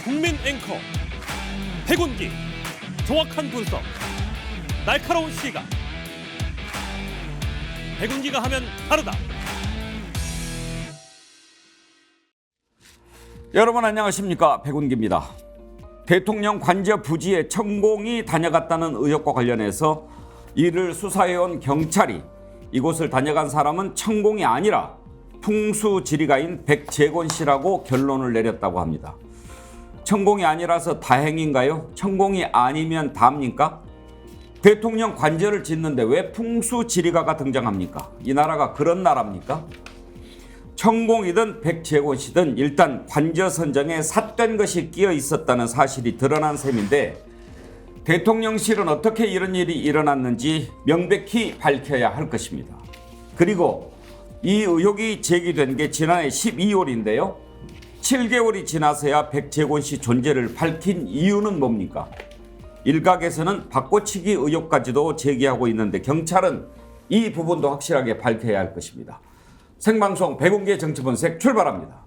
국민 앵커 백운기, 정확한 분석, 날카로운 시각. 백운기가 하면 다르다. 여러분 안녕하십니까, 백운기입니다. 대통령 관저 부지에 천공이 다녀갔다는 의혹과 관련해서 이를 수사해온 경찰이 이곳을 다녀간 사람은 천공이 아니라 풍수지리가인 백재권 씨라고 결론을 내렸다고 합니다. 천공이 아니라서 다행인가요? 천공이 아니면 답니까? 대통령 관저를 짓는데 왜 풍수지리가가 등장합니까? 이 나라가 그런 나라입니까? 천공이든 백재권 씨든 일단 관저 선정에 삿된 것이 끼어 있었다는 사실이 드러난 셈인데, 대통령실은 어떻게 이런 일이 일어났는지 명백히 밝혀야 할 것입니다. 그리고 이 의혹이 제기된 게 지난해 12월인데요. 7개월이 지나서야 백재권 씨 존재를 밝힌 이유는 뭡니까? 일각에서는 바꿔치기 의혹까지도 제기하고 있는데 경찰은 이 부분도 확실하게 밝혀야 할 것입니다. 생방송 백운기의 정치분석 출발합니다.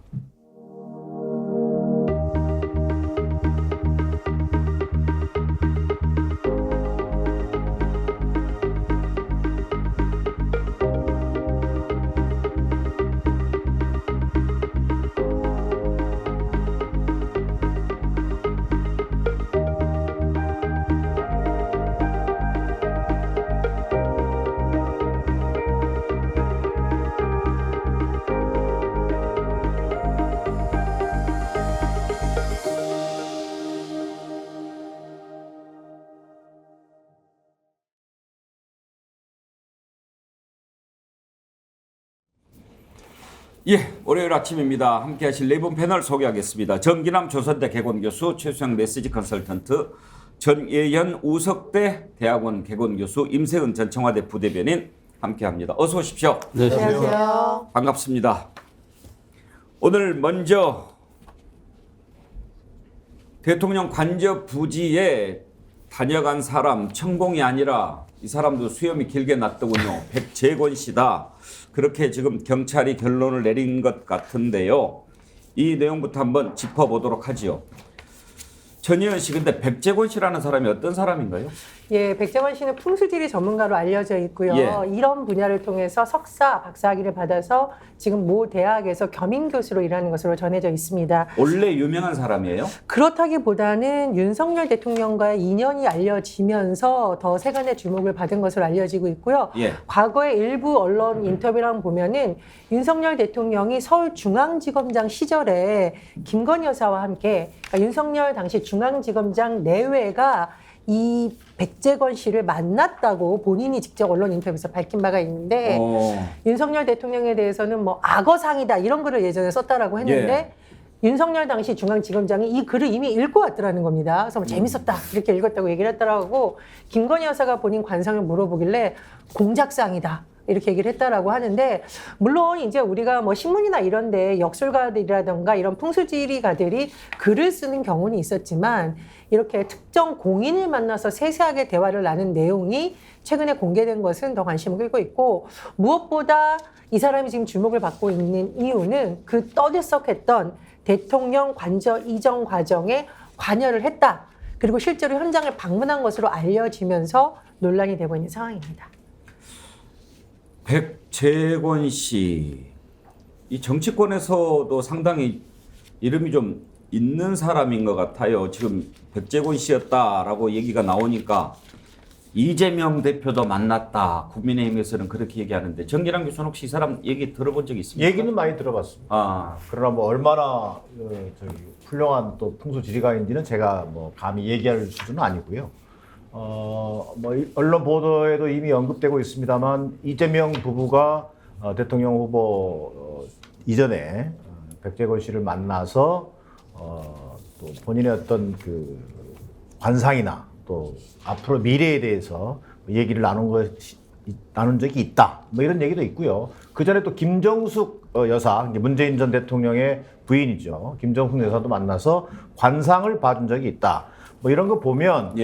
월요일 아침입니다. 함께 하실 네 분 패널 소개하겠습니다. 정기남 조선대 개건교수, 최수영 메시지 컨설턴트, 전예현 우석대 대학원 개건교수, 임세은 전 청와대 부대변인 함께합니다. 어서 오십시오. 네, 안녕하세요. 반갑습니다. 오늘 먼저 대통령 관저 부지에 다녀간 사람 천공이 아니라 이 사람도 수염이 길게 났더군요. 백재권 씨다. 그렇게 지금 경찰이 결론을 내린 것 같은데요. 이 내용부터 한번 짚어보도록 하지요. 전예현 씨, 근데 백재권 씨라는 사람이 어떤 사람인가요? 예, 백재권 씨는 풍수지리 전문가로 알려져 있고요. 예. 이런 분야를 통해서 석사, 박사학위를 받아서 지금 모 대학에서 겸임 교수로 일하는 것으로 전해져 있습니다. 원래 유명한 사람이에요? 그렇다기보다는 윤석열 대통령과의 인연이 알려지면서 더 세간의 주목을 받은 것으로 알려지고 있고요. 예. 과거의 일부 언론 인터뷰랑 보면은 윤석열 대통령이 서울중앙지검장 시절에 김건희 여사와 함께, 그러니까 윤석열 당시 중앙지검장 내외가 이 백재권 씨를 만났다고 본인이 직접 언론 인터뷰에서 밝힌 바가 있는데, 윤석열 대통령에 대해서는 뭐 악어상이다 이런 글을 예전에 썼다라고 했는데, 윤석열 당시 중앙지검장이 이 글을 이미 읽고 왔더라는 겁니다. 그래서 뭐 재밌었다 이렇게 읽었다고 얘기를 했더라고. 김건희 여사가 본인 관상을 물어보길래 공작상이다 이렇게 얘기를 했다라고 하는데, 물론 이제 우리가 뭐 신문이나 이런데 역술가들이라던가 이런 풍수지리가들이 글을 쓰는 경우는 있었지만, 이렇게 특정 공인을 만나서 세세하게 대화를 나눈 내용이 최근에 공개된 것은 더 관심을 끌고 있고, 무엇보다 이 사람이 지금 주목을 받고 있는 이유는 그 떠들썩했던 대통령 관저 이전 과정에 관여를 했다. 그리고 실제로 현장을 방문한 것으로 알려지면서 논란이 되고 있는 상황입니다. 백재권 씨, 이 정치권에서도 상당히 이름이 좀 있는 사람인 것 같아요. 지금 백재권 씨였다라고 얘기가 나오니까 이재명 대표도 만났다. 국민의힘에서는 그렇게 얘기하는데, 정기남 교수는 혹시 이 사람 얘기 들어본 적 있습니까? 얘기는 많이 들어봤습니다. 그러나 뭐 얼마나 훌륭한 또 풍수지리가인지는 제가 뭐 감히 얘기할 수준은 아니고요. 뭐 언론 보도에도 이미 언급되고 있습니다만, 이재명 부부가 대통령 후보 이전에 백재권 씨를 만나서 또 본인의 어떤 그 관상이나 또 앞으로 미래에 대해서 얘기를 나눈 적이 있다. 뭐 이런 얘기도 있고요. 그 전에 또 김정숙 여사, 이제 문재인 전 대통령의 부인이죠. 김정숙 여사도 만나서 관상을 봐준 적이 있다. 뭐 이런 거 보면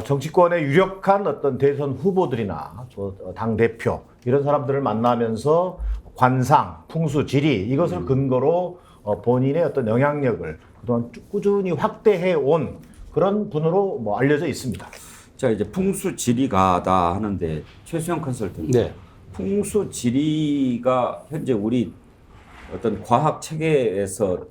정치권의 유력한 어떤 대선 후보들이나 또 당 대표 이런 사람들을 만나면서 관상, 풍수, 지리 이것을 근거로 본인의 어떤 영향력을 그동안 꾸준히 확대해 온 그런 분으로 뭐 알려져 있습니다. 자, 이제 풍수 지리가다 하는데 최수영 컨설팅. 네. 풍수 지리가 현재 우리 어떤 과학 체계에서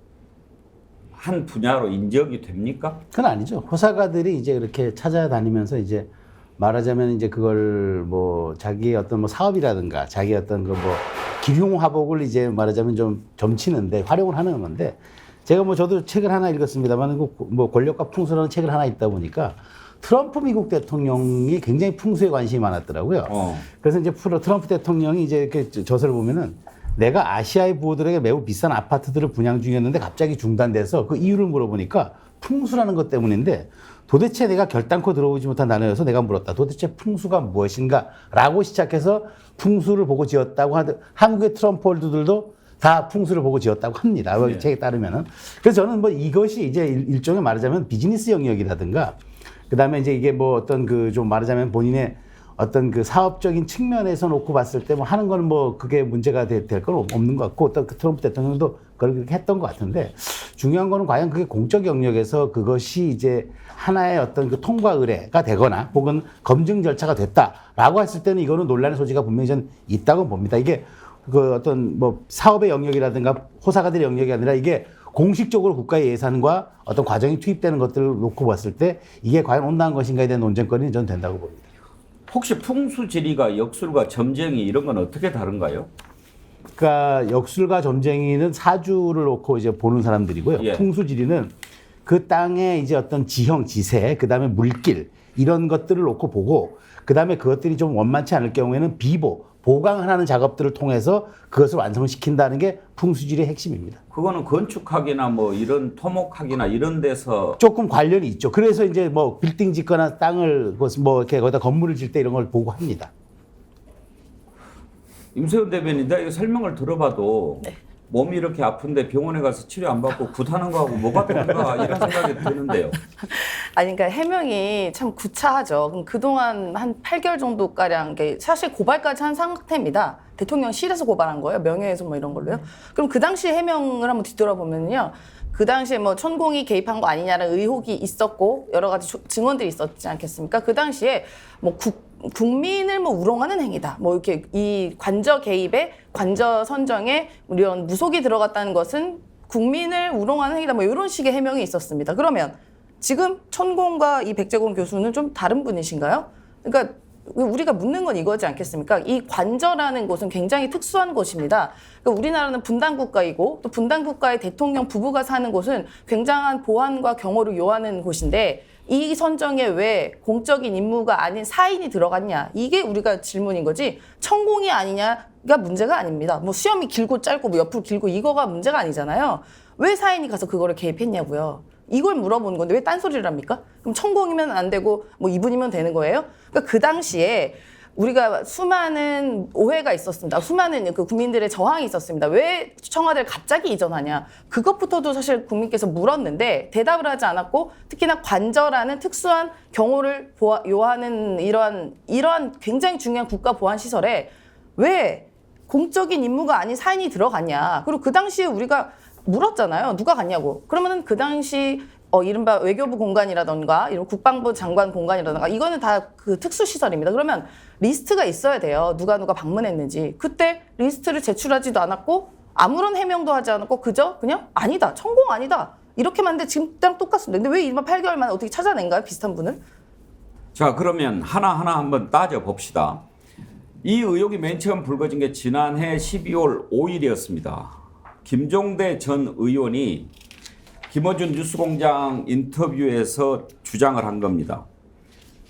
한 분야로 인정이 됩니까? 그건 아니죠. 호사가들이 이제 이렇게 찾아다니면서 이제 말하자면 이제 그걸 뭐 자기의 어떤 뭐 사업이라든가 자기 어떤 그 뭐 기흉화복을 이제 말하자면 좀 점치는데 활용을 하는 건데 제가 뭐 저도 책을 하나 읽었습니다만 뭐 권력과 풍수라는 책을 하나 읽다 보니까 트럼프 미국 대통령이 굉장히 풍수에 관심이 많았더라고요. 그래서 이제 트럼프 대통령이 이제 이렇게 저서를 보면은 내가 아시아의 부호들에게 매우 비싼 아파트들을 분양 중이었는데 갑자기 중단돼서 그 이유를 물어보니까 풍수라는 것 때문인데 도대체 내가 결단코 들어오지 못한 단어여서 내가 물었다. 도대체 풍수가 무엇인가? 라고 시작해서 풍수를 보고 지었다고 하는데 한국의 트럼프홀드들도 다 풍수를 보고 지었다고 합니다. 네. 책에 따르면은. 그래서 저는 뭐 이것이 이제 일종의 말하자면 비즈니스 영역이라든가 그 다음에 이제 이게 뭐 어떤 그 좀 말하자면 본인의 어떤 그 사업적인 측면에서 놓고 봤을 때 뭐 하는 건 뭐 그게 문제가 될 건 없는 것 같고 어떤 그 트럼프 대통령도 그렇게 했던 것 같은데 중요한 거는 과연 그게 공적 영역에서 그것이 이제 하나의 어떤 그 통과 의뢰가 되거나 혹은 검증 절차가 됐다라고 했을 때는 이거는 논란의 소지가 분명히 전 있다고 봅니다. 이게 그 어떤 뭐 사업의 영역이라든가 호사가들의 영역이 아니라 이게 공식적으로 국가의 예산과 어떤 과정이 투입되는 것들을 놓고 봤을 때 이게 과연 온당한 것인가에 대한 논쟁거리는 저는 된다고 봅니다. 혹시 풍수지리가 역술과 점쟁이 이런 건 어떻게 다른가요? 그러니까 역술과 점쟁이는 사주를 놓고 이제 보는 사람들이고요. 예. 풍수지리는 그 땅의 이제 어떤 지형, 지세, 그 다음에 물길 이런 것들을 놓고 보고 그 다음에 그것들이 좀 원만치 않을 경우에는 보강하는 작업들을 통해서 그것을 완성시킨다는 게 풍수지리의 핵심입니다. 그거는 건축학이나 뭐 이런 토목학이나 이런 데서 조금 관련이 있죠. 그래서 이제 뭐 빌딩 짓거나 땅을 뭐 이렇게 거기다 건물을 질 때 이런 걸 보고 합니다. 임세훈 대변인, 내가 이거 설명을 들어봐도 몸이 이렇게 아픈데 병원에 가서 치료 안 받고 굿하는 거하고 뭐가 다른가 이런 생각이 드는데요. 아니, 그러니까 해명이 참 구차하죠. 그럼 그동안 한 8개월 정도가량, 사실 고발까지 한 상태입니다. 대통령실에서 고발한 거예요. 명예훼손 뭐 이런 걸로요. 그럼 그 당시 해명을 한번 뒤돌아보면요. 그 당시에 뭐 천공이 개입한 거 아니냐는 의혹이 있었고 여러 가지 증언들이 있었지 않겠습니까? 그 당시에 뭐 국민을 뭐 우롱하는 행위다. 뭐 이렇게 이 관저 개입에 관저 선정에 이런 무속이 들어갔다는 것은 국민을 우롱하는 행위다. 뭐 이런 식의 해명이 있었습니다. 그러면 지금 천공과 이 백재공 교수는 좀 다른 분이신가요? 그러니까 우리가 묻는 건 이거지 않겠습니까? 이 관저라는 곳은 굉장히 특수한 곳입니다. 그러니까 우리나라는 분단국가이고 또 분단국가의 대통령 부부가 사는 곳은 굉장한 보안과 경호를 요하는 곳인데 이 선정에 왜 공적인 임무가 아닌 사인이 들어갔냐? 이게 우리가 질문인 거지 천공이 아니냐가 문제가 아닙니다. 뭐 수염이 길고 짧고 뭐 옆으로 길고 이거가 문제가 아니잖아요. 왜 사인이 가서 그거를 개입했냐고요. 이걸 물어보는 건데 왜 딴소리를 합니까? 그럼 천공이면 안 되고 뭐 이분이면 되는 거예요? 그러니까 그 당시에 우리가 수많은 오해가 있었습니다. 수많은 그 국민들의 저항이 있었습니다. 왜 청와대를 갑자기 이전하냐? 그것부터도 사실 국민께서 물었는데 대답을 하지 않았고 특히나 관저라는 특수한 경호를 요하는 이러한 굉장히 중요한 국가 보안 시설에 왜 공적인 임무가 아닌 사인이 들어갔냐? 그리고 그 당시에 우리가 물었잖아요. 누가 갔냐고. 그러면은 그 당시 이른바 외교부 공간이라던가 이런 국방부 장관 공간이라던가 이거는 다 그 특수시설입니다. 그러면 리스트가 있어야 돼요. 누가 방문했는지. 그때 리스트를 제출하지도 않았고 아무런 해명도 하지 않았고 그저 그냥 아니다. 천공 아니다. 이렇게만 했는데 지금 때랑 똑같습니다. 근데 왜 이만 8개월 만에 어떻게 찾아낸가요? 비슷한 분을? 자, 그러면 하나하나 한번 따져봅시다. 이 의혹이 맨 처음 불거진 게 지난해 12월 5일이었습니다. 김종대 전 의원이 김어준 뉴스공장 인터뷰에서 주장을 한 겁니다.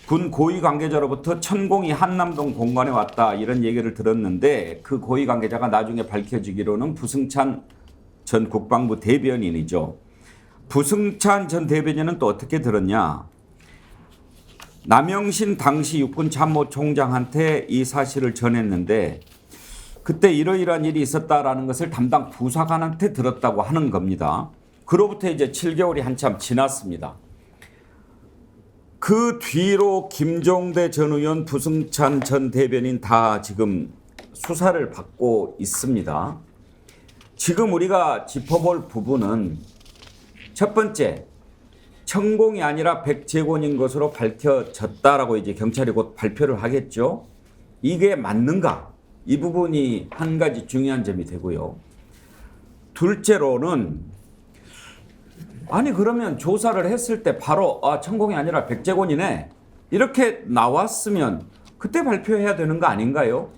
군 고위 관계자로부터 천공이 한남동 공간에 왔다 이런 얘기를 들었는데 그 고위 관계자가 나중에 밝혀지기로는 부승찬 전 국방부 대변인이죠. 부승찬 전 대변인은 또 어떻게 들었냐. 남영신 당시 육군 참모총장한테 이 사실을 전했는데 그때 이러이러한 일이 있었다라는 것을 담당 부사관한테 들었다고 하는 겁니다. 그로부터 이제 7개월이 한참 지났습니다. 그 뒤로 김종대 전 의원, 부승찬 전 대변인 다 지금 수사를 받고 있습니다. 지금 우리가 짚어볼 부분은 첫 번째, 천공이 아니라 백재곤인 것으로 밝혀졌다라고 이제 경찰이 곧 발표를 하겠죠. 이게 맞는가? 이 부분이 한 가지 중요한 점이 되고요. 둘째로는 아니 그러면 조사를 했을 때 바로 천공이 아니라 백재곤이네 이렇게 나왔으면 그때 발표해야 되는 거 아닌가요?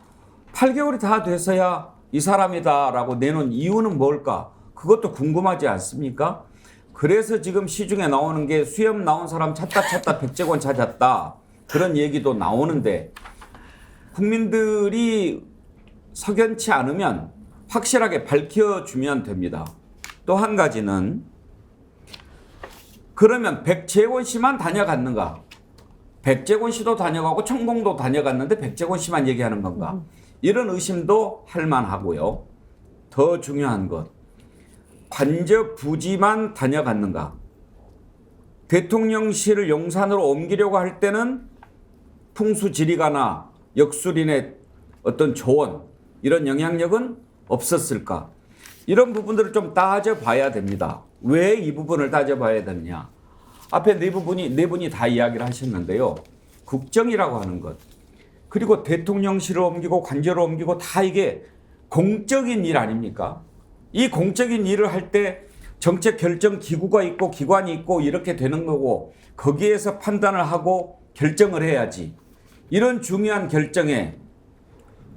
8개월이 다 돼서야 이 사람이다라고 내놓은 이유는 뭘까? 그것도 궁금하지 않습니까? 그래서 지금 시중에 나오는 게 수염 나온 사람 찾다 백재곤 찾았다 그런 얘기도 나오는데 국민들이 석연치 않으면 확실하게 밝혀주면 됩니다. 또 한 가지는 그러면 백재곤 씨만 다녀갔는가? 백재곤 씨도 다녀가고 천공도 다녀갔는데 백재곤 씨만 얘기하는 건가? 이런 의심도 할 만하고요. 더 중요한 것, 관저 부지만 다녀갔는가? 대통령실을 용산으로 옮기려고 할 때는 풍수지리가나 역술인의 어떤 조언 이런 영향력은 없었을까? 이런 부분들을 좀 따져봐야 됩니다. 왜 이 부분을 따져봐야 되느냐? 앞에 네 분이 다 이야기를 하셨는데요. 국정이라고 하는 것, 그리고 대통령실을 옮기고 관저를 옮기고 다 이게 공적인 일 아닙니까? 이 공적인 일을 할 때 정책 결정 기구가 있고 기관이 있고 이렇게 되는 거고 거기에서 판단을 하고 결정을 해야지. 이런 중요한 결정에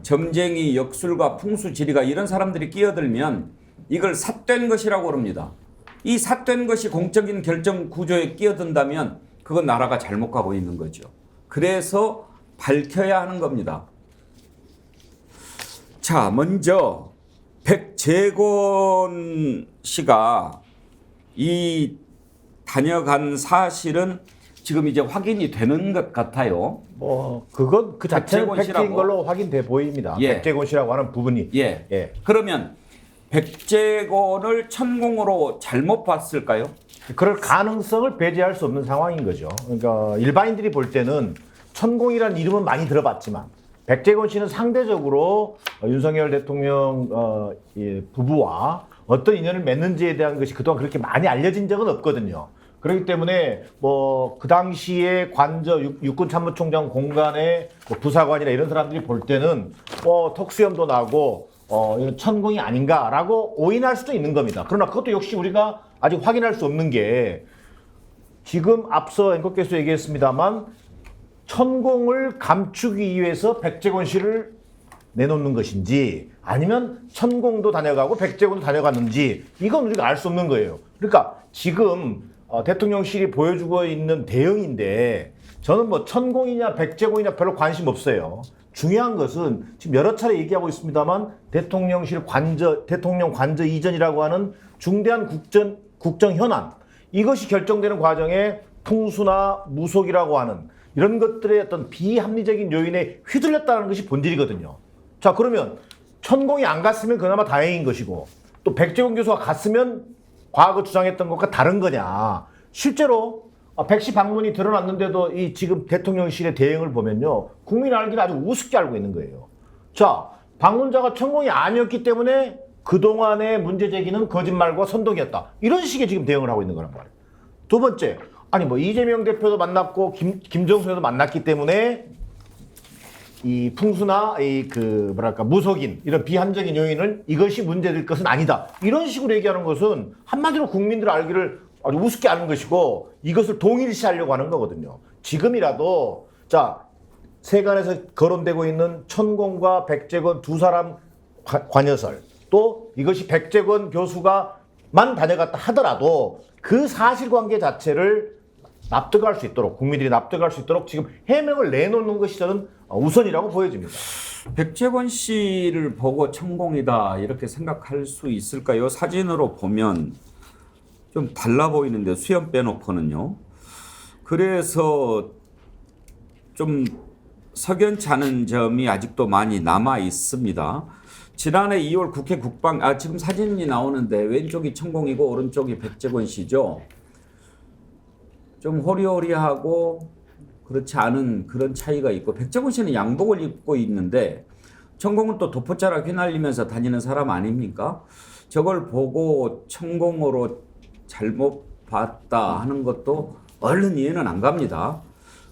점쟁이, 역술가, 풍수지리가 이런 사람들이 끼어들면 이걸 삿된 것이라고 합니다. 이 삿된 것이 공적인 결정 구조에 끼어든다면 그건 나라가 잘못 가고 있는 거죠. 그래서 밝혀야 하는 겁니다. 자, 먼저 백재곤 씨가 이 다녀간 사실은 지금 이제 확인이 되는 것 같아요. 그건 그 자체는 백재곤 씨라고. 팩트인 걸로 확인돼 보입니다. 예. 백재곤 씨라고 하는 부분이. 예. 그러면 백재곤을 천공으로 잘못 봤을까요? 그럴 가능성을 배제할 수 없는 상황인 거죠. 그러니까 일반인들이 볼 때는 천공이라는 이름은 많이 들어봤지만 백재곤 씨는 상대적으로 윤석열 대통령 부부와 어떤 인연을 맺는지에 대한 것이 그동안 그렇게 많이 알려진 적은 없거든요. 그렇기 때문에 그 당시에 관저 육군참모총장 공간의 부사관이나 이런 사람들이 볼 때는 턱수염도 나고 이런 천공이 아닌가라고 오인할 수도 있는 겁니다. 그러나 그것도 역시 우리가 아직 확인할 수 없는 게 지금 앞서 앵커께서 얘기했습니다만 천공을 감추기 위해서 백재곤 씨를 내놓는 것인지 아니면 천공도 다녀가고 백재곤도 다녀갔는지 이건 우리가 알 수 없는 거예요. 그러니까 지금 대통령실이 보여주고 있는 대응인데 저는 천공이냐 백재곤이냐 별로 관심 없어요. 중요한 것은 지금 여러 차례 얘기하고 있습니다만 대통령 관저 이전이라고 하는 중대한 국정 현안 이것이 결정되는 과정에 풍수나 무속이라고 하는 이런 것들의 어떤 비합리적인 요인에 휘둘렸다는 것이 본질이거든요. 자, 그러면 천공이 안 갔으면 그나마 다행인 것이고 또 백재곤 교수가 갔으면 과거 주장했던 것과 다른 거냐. 실제로 백씨 방문이 드러났는데도 이 지금 대통령실의 대응을 보면요. 국민이 알기를 아주 우습게 알고 있는 거예요. 자, 방문자가 천공이 아니었기 때문에 그동안의 문제 제기는 거짓말과 선동이었다. 이런 식의 지금 대응을 하고 있는 거란 말이에요. 두 번째, 이재명 대표도 만났고 김정수 의원도 만났기 때문에 이 풍수나 무속인 이런 비합리적인 요인을 이것이 문제될 것은 아니다. 이런 식으로 얘기하는 것은 한마디로 국민들 알기를 아주 우습게 아는 것이고 이것을 동일시하려고 하는 거거든요. 지금이라도 자 세간에서 거론되고 있는 천공과 백재곤 두 사람 관여설 또 이것이 백재곤 교수가만 다녀갔다 하더라도 그 사실관계 자체를 납득할 수 있도록 국민들이 납득할 수 있도록 지금 해명을 내놓는 것이 저는 우선이라고 보여집니다. 백재곤 씨를 보고 천공이다 이렇게 생각할 수 있을까요? 사진으로 보면 좀 달라 보이는데 수염 빼놓고는요. 그래서 좀 석연치 않은 점이 아직도 많이 남아 있습니다. 지난해 2월 국회 국방 지금 사진이 나오는데 왼쪽이 천공이고 오른쪽이 백재곤 씨죠. 좀 호리호리하고 그렇지 않은 그런 차이가 있고 백재곤 씨는 양복을 입고 있는데 천공은 또 도포자락 휘날리면서 다니는 사람 아닙니까? 저걸 보고 천공으로 잘못 봤다 하는 것도 얼른 이해는 안 갑니다.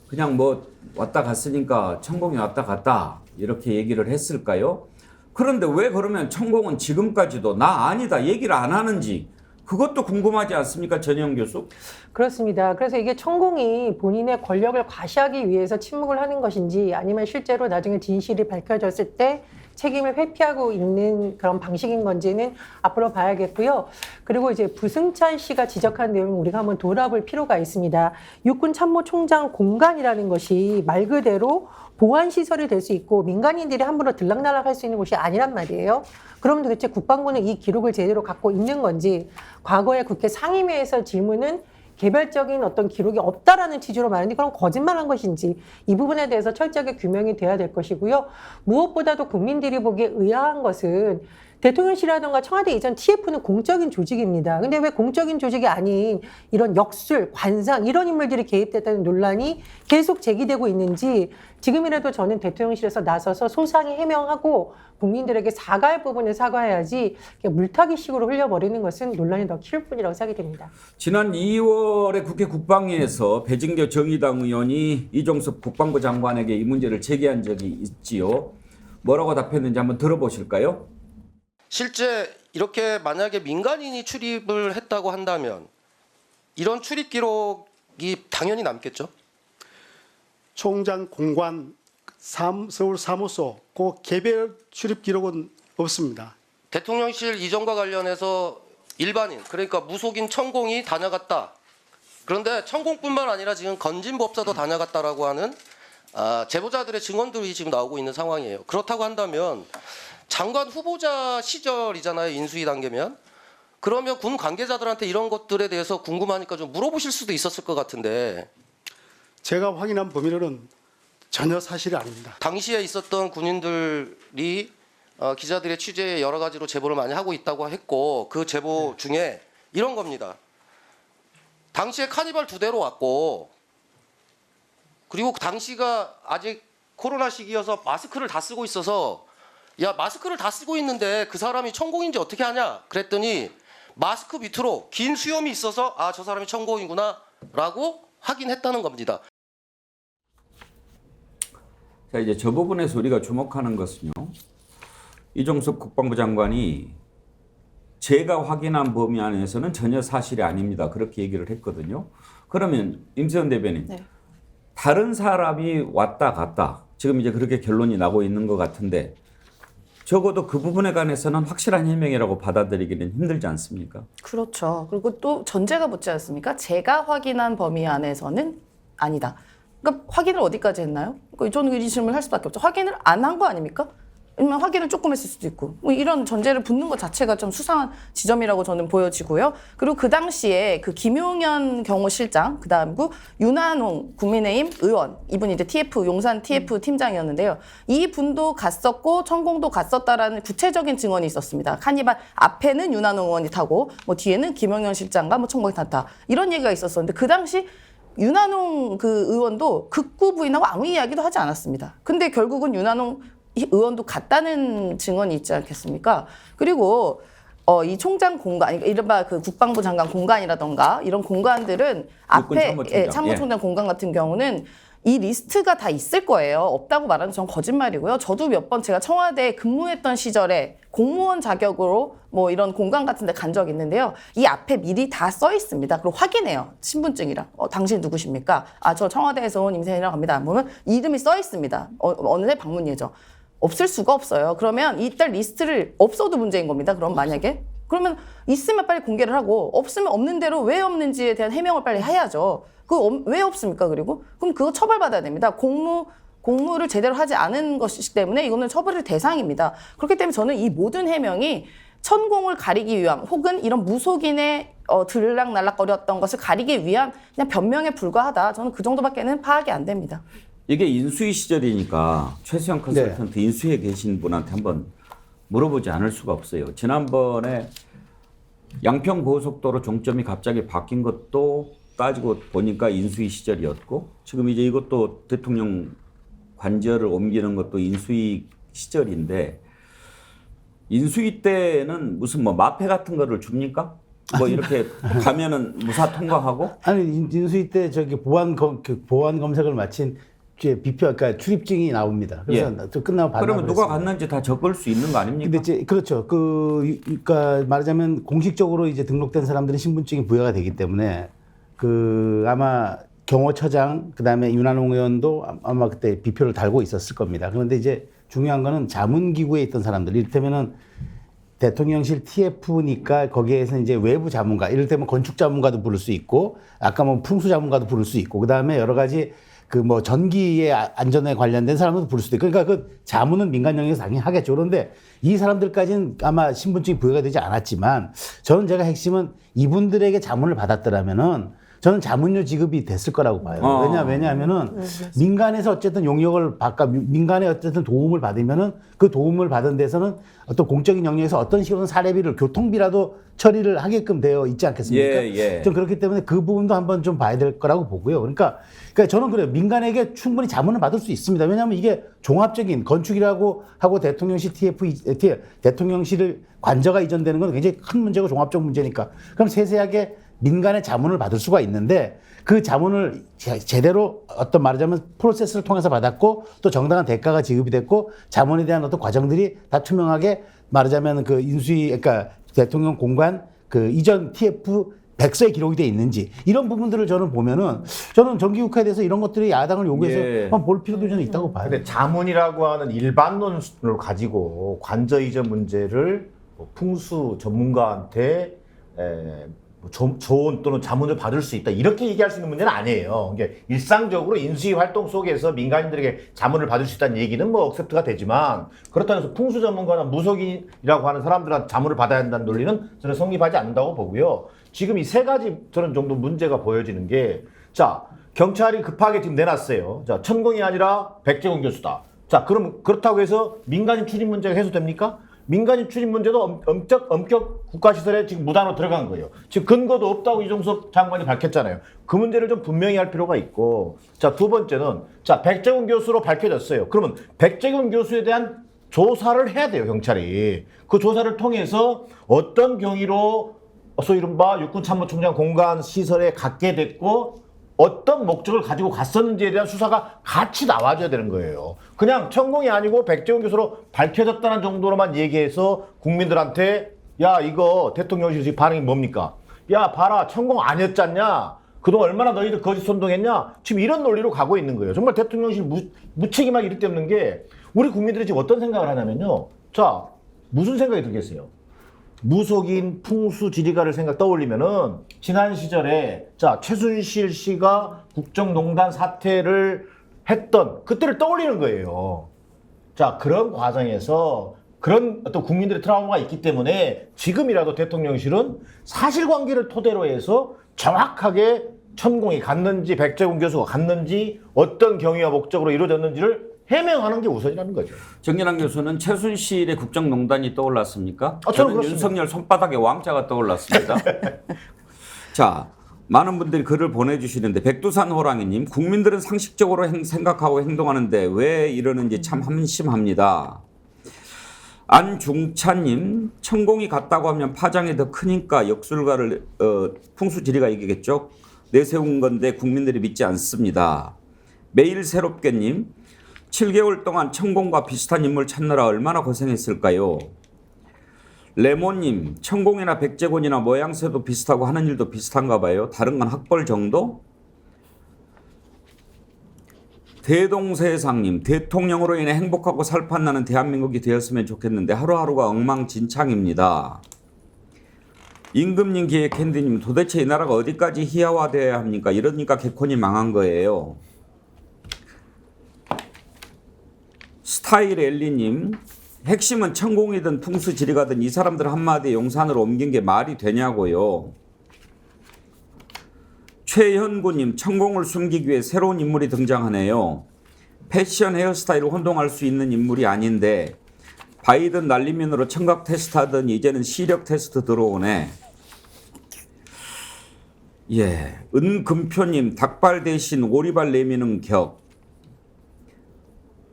그냥 뭐 왔다 갔으니까 천공이 왔다 갔다 이렇게 얘기를 했을까요? 그런데 왜 그러면 천공은 지금까지도 나 아니다 얘기를 안 하는지 그것도 궁금하지 않습니까, 전영 교수? 그렇습니다. 그래서 이게 천공이 본인의 권력을 과시하기 위해서 침묵을 하는 것인지 아니면 실제로 나중에 진실이 밝혀졌을 때 책임을 회피하고 있는 그런 방식인 건지는 앞으로 봐야겠고요. 그리고 이제 부승찬 씨가 지적한 내용을 우리가 한번 돌아볼 필요가 있습니다. 육군 참모총장 공간이라는 것이 말 그대로 보안 시설이 될 수 있고 민간인들이 함부로 들락날락할 수 있는 곳이 아니란 말이에요. 그럼 도대체 국방부는 이 기록을 제대로 갖고 있는 건지, 과거에 국회 상임위에서 질문은 개별적인 어떤 기록이 없다라는 취지로 말하는데 그럼 거짓말한 것인지 이 부분에 대해서 철저하게 규명이 돼야 될 것이고요. 무엇보다도 국민들이 보기에 의아한 것은 대통령실이라든가 청와대 이전 TF는 공적인 조직입니다. 근데 왜 공적인 조직이 아닌 이런 역술, 관상 이런 인물들이 개입됐다는 논란이 계속 제기되고 있는지 지금이라도 저는 대통령실에서 나서서 소상히 해명하고 국민들에게 사과할 부분을 사과해야지 물타기식으로 흘려버리는 것은 논란이 더 키울 뿐이라고 생각이 됩니다. 지난 2월에 국회 국방위에서 배진교 정의당 의원이 이종섭 국방부 장관에게 이 문제를 제기한 적이 있지요. 뭐라고 답했는지 한번 들어보실까요? 실제 이렇게 만약에 민간인이 출입을 했다고 한다면 이런 출입 기록이 당연히 남겠죠. 총장 공관 서울 사무소 그 개별 출입 기록은 없습니다. 대통령실 이전과 관련해서 일반인 그러니까 무속인 천공이 다녀갔다. 그런데 천공뿐만 아니라 지금 건진법사도 다녀갔다라고 하는 제보자들의 증언들이 지금 나오고 있는 상황이에요. 그렇다고 한다면 장관 후보자 시절이잖아요. 인수위 단계면. 그러면 군 관계자들한테 이런 것들에 대해서 궁금하니까 좀 물어보실 수도 있었을 것 같은데. 제가 확인한 범위로는 전혀 사실이 아닙니다. 당시에 있었던 군인들이 기자들의 취재에 여러 가지로 제보를 많이 하고 있다고 했고 그 제보 중에 이런 겁니다. 당시에 카니발 2대로 왔고 그리고 당시가 아직 코로나 시기여서 마스크를 다 쓰고 있어서 야 마스크를 다 쓰고 있는데 그 사람이 천공인지 어떻게 하냐 그랬더니 마스크 밑으로 긴 수염이 있어서 아 저 사람이 천공이구나 라고 확인했다는 겁니다. 자, 이제 저 부분에서 우리가 주목하는 것은요. 이종섭 국방부 장관이 제가 확인한 범위 안에서는 전혀 사실이 아닙니다. 그렇게 얘기를 했거든요. 그러면 임세현 대변인, 네. 다른 사람이 왔다 갔다 지금 이제 그렇게 결론이 나고 있는 것 같은데 적어도 그 부분에 관해서는 확실한 해명이라고 받아들이기는 힘들지 않습니까? 그렇죠. 그리고 또 전제가 붙지 않습니까? 제가 확인한 범위 안에서는 아니다. 그러니까 확인을 어디까지 했나요? 그러니까 저는 이 질문을 할 수밖에 없죠. 확인을 안 한 거 아닙니까? 아니면 확인을 조금 했을 수도 있고 뭐 이런 전제를 붙는 것 자체가 좀 수상한 지점이라고 저는 보여지고요. 그리고 그 당시에 그 김용현 경호실장, 그다음에 윤한홍 국민의힘 의원, 이분이 이제 용산 TF 팀장이었는데요. 이 분도 갔었고 천공도 갔었다라는 구체적인 증언이 있었습니다. 카니발 앞에는 윤한홍 의원이 타고 뭐 뒤에는 김용현 실장과 뭐 천공이 탔다 이런 얘기가 있었었는데 그 당시 윤한홍 그 의원도 극구 부인하고 아무 이야기도 하지 않았습니다. 근데 결국은 윤한홍 의원도 갔다는 증언이 있지 않겠습니까? 그리고 이 총장 공간, 이른바 그 국방부 장관 공간이라던가 이런 공간들은 앞에 참모총장 공간 같은 경우는 이 리스트가 다 있을 거예요. 없다고 말하는 건 거짓말이고요. 저도 몇 번 제가 청와대에 근무했던 시절에 공무원 자격으로 뭐 이런 공간 같은 데 간 적이 있는데요. 이 앞에 미리 다 써 있습니다. 그리고 확인해요. 신분증이랑. 당신 누구십니까? 저 청와대에서 온 임세현이라고 합니다. 보면 이름이 써 있습니다. 어느 해 방문 예정. 없을 수가 없어요. 그러면 이딸 리스트를 없어도 문제인 겁니다. 그럼 만약에 그러면 있으면 빨리 공개를 하고 없으면 없는 대로 왜 없는지에 대한 해명을 빨리 해야죠. 왜 없습니까? 그리고 그럼 그거 처벌받아야 됩니다. 공무를 제대로 하지 않은 것이기 때문에 이거는 처벌의 대상입니다. 그렇기 때문에 저는 이 모든 해명이 천공을 가리기 위함 혹은 이런 무속인의 들락날락거렸던 것을 가리기 위한 그냥 변명에 불과하다. 저는 그 정도밖에는 파악이 안 됩니다. 이게 인수위 시절이니까 최수영 컨설턴트 인수위에 계신 분한테 한번 물어보지 않을 수가 없어요. 지난번에 양평 고속도로 종점이 갑자기 바뀐 것도 따지고 보니까 인수위 시절이었고 지금 이제 이것도 대통령 관저를 옮기는 것도 인수위 시절인데 인수위 때는 무슨 뭐 마패 같은 거를 줍니까? 뭐 이렇게 가면은 무사 통과하고? 아니 인수위 때 저기 보안 검색을 마친 비표, 그러니까 출입증이 나옵니다. 그래서 또 끝나고 받나 그러면 누가 그랬습니다. 갔는지 다 적을 수 있는 거 아닙니까? 근데 이제 그렇죠. 그러니까 말하자면 공식적으로 이제 등록된 사람들은 신분증이 부여가 되기 때문에 아마 경호처장 그다음에 윤한홍 의원도 아마 그때 비표를 달고 있었을 겁니다. 그런데 이제 중요한 거는 자문기구에 있던 사람들, 이를테면은 대통령실 TF니까 거기에서 이제 외부 자문가, 이를테면 건축 자문가도 부를 수 있고, 아까 뭐 풍수 자문가도 부를 수 있고, 그다음에 여러 가지 뭐 전기의 안전에 관련된 사람도 부를 수도 있고, 그러니까 그 자문은 민간 영역에서 당연히 하겠죠. 그런데 이 사람들까지는 아마 신분증이 부여가 되지 않았지만, 저는 제가 핵심은 이분들에게 자문을 받았더라면은 저는 자문료 지급이 됐을 거라고 봐요. 왜냐하면은 민간에서 어쨌든 용역을 민간에 어쨌든 도움을 받으면은 그 도움을 받은 데서는 어떤 공적인 영역에서 어떤 식으로든 사례비를 교통비라도 처리를 하게끔 되어 있지 않겠습니까? 좀 그렇기 때문에 그 부분도 한번 좀 봐야 될 거라고 보고요. 그러니까 저는 그래요. 민간에게 충분히 자문을 받을 수 있습니다. 왜냐하면 이게 종합적인 건축이라고 하고 대통령실 대통령실을 관저가 이전되는 건 굉장히 큰 문제고 종합적 문제니까. 그럼 세세하게 민간의 자문을 받을 수가 있는데 그 자문을 제대로 어떤 말하자면 프로세스를 통해서 받았고 또 정당한 대가가 지급이 됐고 자문에 대한 어떤 과정들이 다 투명하게 말하자면 그 인수위, 그러니까 대통령 공관 이전 TF 백서에 기록이 돼 있는지 이런 부분들을 저는 보면은 저는 정기국회에 대해서 이런 것들이 야당을 요구해서 한번 볼 필요도 저는 있다고 봐요. 근데 자문이라고 하는 일반론을 가지고 관저 이전 문제를 풍수 전문가한테 조언 또는 자문을 받을 수 있다 이렇게 얘기할 수 있는 문제는 아니에요. 이게 일상적으로 인수위 활동 속에서 민간인들에게 자문을 받을 수 있다는 얘기는 뭐 억셉트가 되지만 그렇다고 해서 풍수 전문가나 무속인이라고 하는 사람들한테 자문을 받아야 한다는 논리는 저는 성립하지 않는다고 보고요. 지금 이 세 가지 저는 정도 문제가 보여지는 게, 자, 경찰이 급하게 지금 내놨어요. 자, 천공이 아니라 백재곤 교수다. 자, 그럼 그렇다고 해서 민간인 출입 문제가 해소됩니까? 민간인 출입 문제도 엄격 국가시설에 지금 무단으로 들어간 거예요. 지금 근거도 없다고 이종섭 장관이 밝혔잖아요. 그 문제를 좀 분명히 할 필요가 있고, 자, 두 번째는, 자, 백재곤 교수로 밝혀졌어요. 그러면 백재곤 교수에 대한 조사를 해야 돼요, 경찰이. 그 조사를 통해서 어떤 경위로 소위 이른바 육군참모총장 공간 시설에 갖게 됐고 어떤 목적을 가지고 갔었는지에 대한 수사가 같이 나와줘야 되는 거예요. 그냥 천공이 아니고 백재곤 교수로 밝혀졌다는 정도로만 얘기해서 국민들한테 야 이거 대통령실 반응이 뭡니까? 야 봐라 천공 아니었잖냐? 그동안 얼마나 너희들 거짓 선동했냐? 지금 이런 논리로 가고 있는 거예요. 정말 대통령실 무책임하게 이렇게 없는 게 우리 국민들이 지금 어떤 생각을 하냐면요. 자 무슨 생각이 들겠어요? 무속인 풍수지리가를 떠올리면은 지난 시절에 자 최순실 씨가 국정농단 사태를 했던 그때를 떠올리는 거예요. 자 그런 과정에서 그런 어떤 국민들의 트라우마가 있기 때문에 지금이라도 대통령실은 사실관계를 토대로 해서 정확하게 천공이 갔는지 백재곤 교수가 갔는지 어떤 경위와 목적으로 이루어졌는지를 해명하는 게 우선이라는 거죠. 정진환 교수는 최순실의 국정농단이 떠올랐습니까? 저는 저는 윤석열 손바닥에 왕자가 떠올랐습니다. 자, 많은 분들이 글을 보내주시는데 백두산 호랑이님, 국민들은 상식적으로 생각하고 행동하는데 왜 이러는지 참 한심합니다. 안중찬님, 천공이 갔다고 하면 파장이 더 크니까 역술가를 풍수지리가 이기겠죠. 내세운 건데 국민들이 믿지 않습니다. 매일 새롭게님, 7개월 동안 천공과 비슷한 인물 찾느라 얼마나 고생했을까요? 레몬님, 천공이나 백재곤이나 모양새도 비슷하고 하는 일도 비슷한가 봐요. 다른 건 학벌 정도? 대동세상님, 대통령으로 인해 행복하고 살판나는 대한민국이 되었으면 좋겠는데 하루하루가 엉망진창입니다. 임금님, 기획캔디님, 도대체 이 나라가 어디까지 희화화되어야 합니까? 이러니까 개콘이 망한 거예요. 스타일 엘리님, 핵심은 천공이든 풍수지리가든 이 사람들 한마디에 용산으로 옮긴 게 말이 되냐고요. 최현구님, 천공을 숨기기 위해 새로운 인물이 등장하네요. 패션 헤어스타일을 혼동할 수 있는 인물이 아닌데 바이든 날리면으로 청각 테스트 하더니 이제는 시력 테스트 들어오네. 예, 은금표님, 닭발 대신 오리발 내미는 격.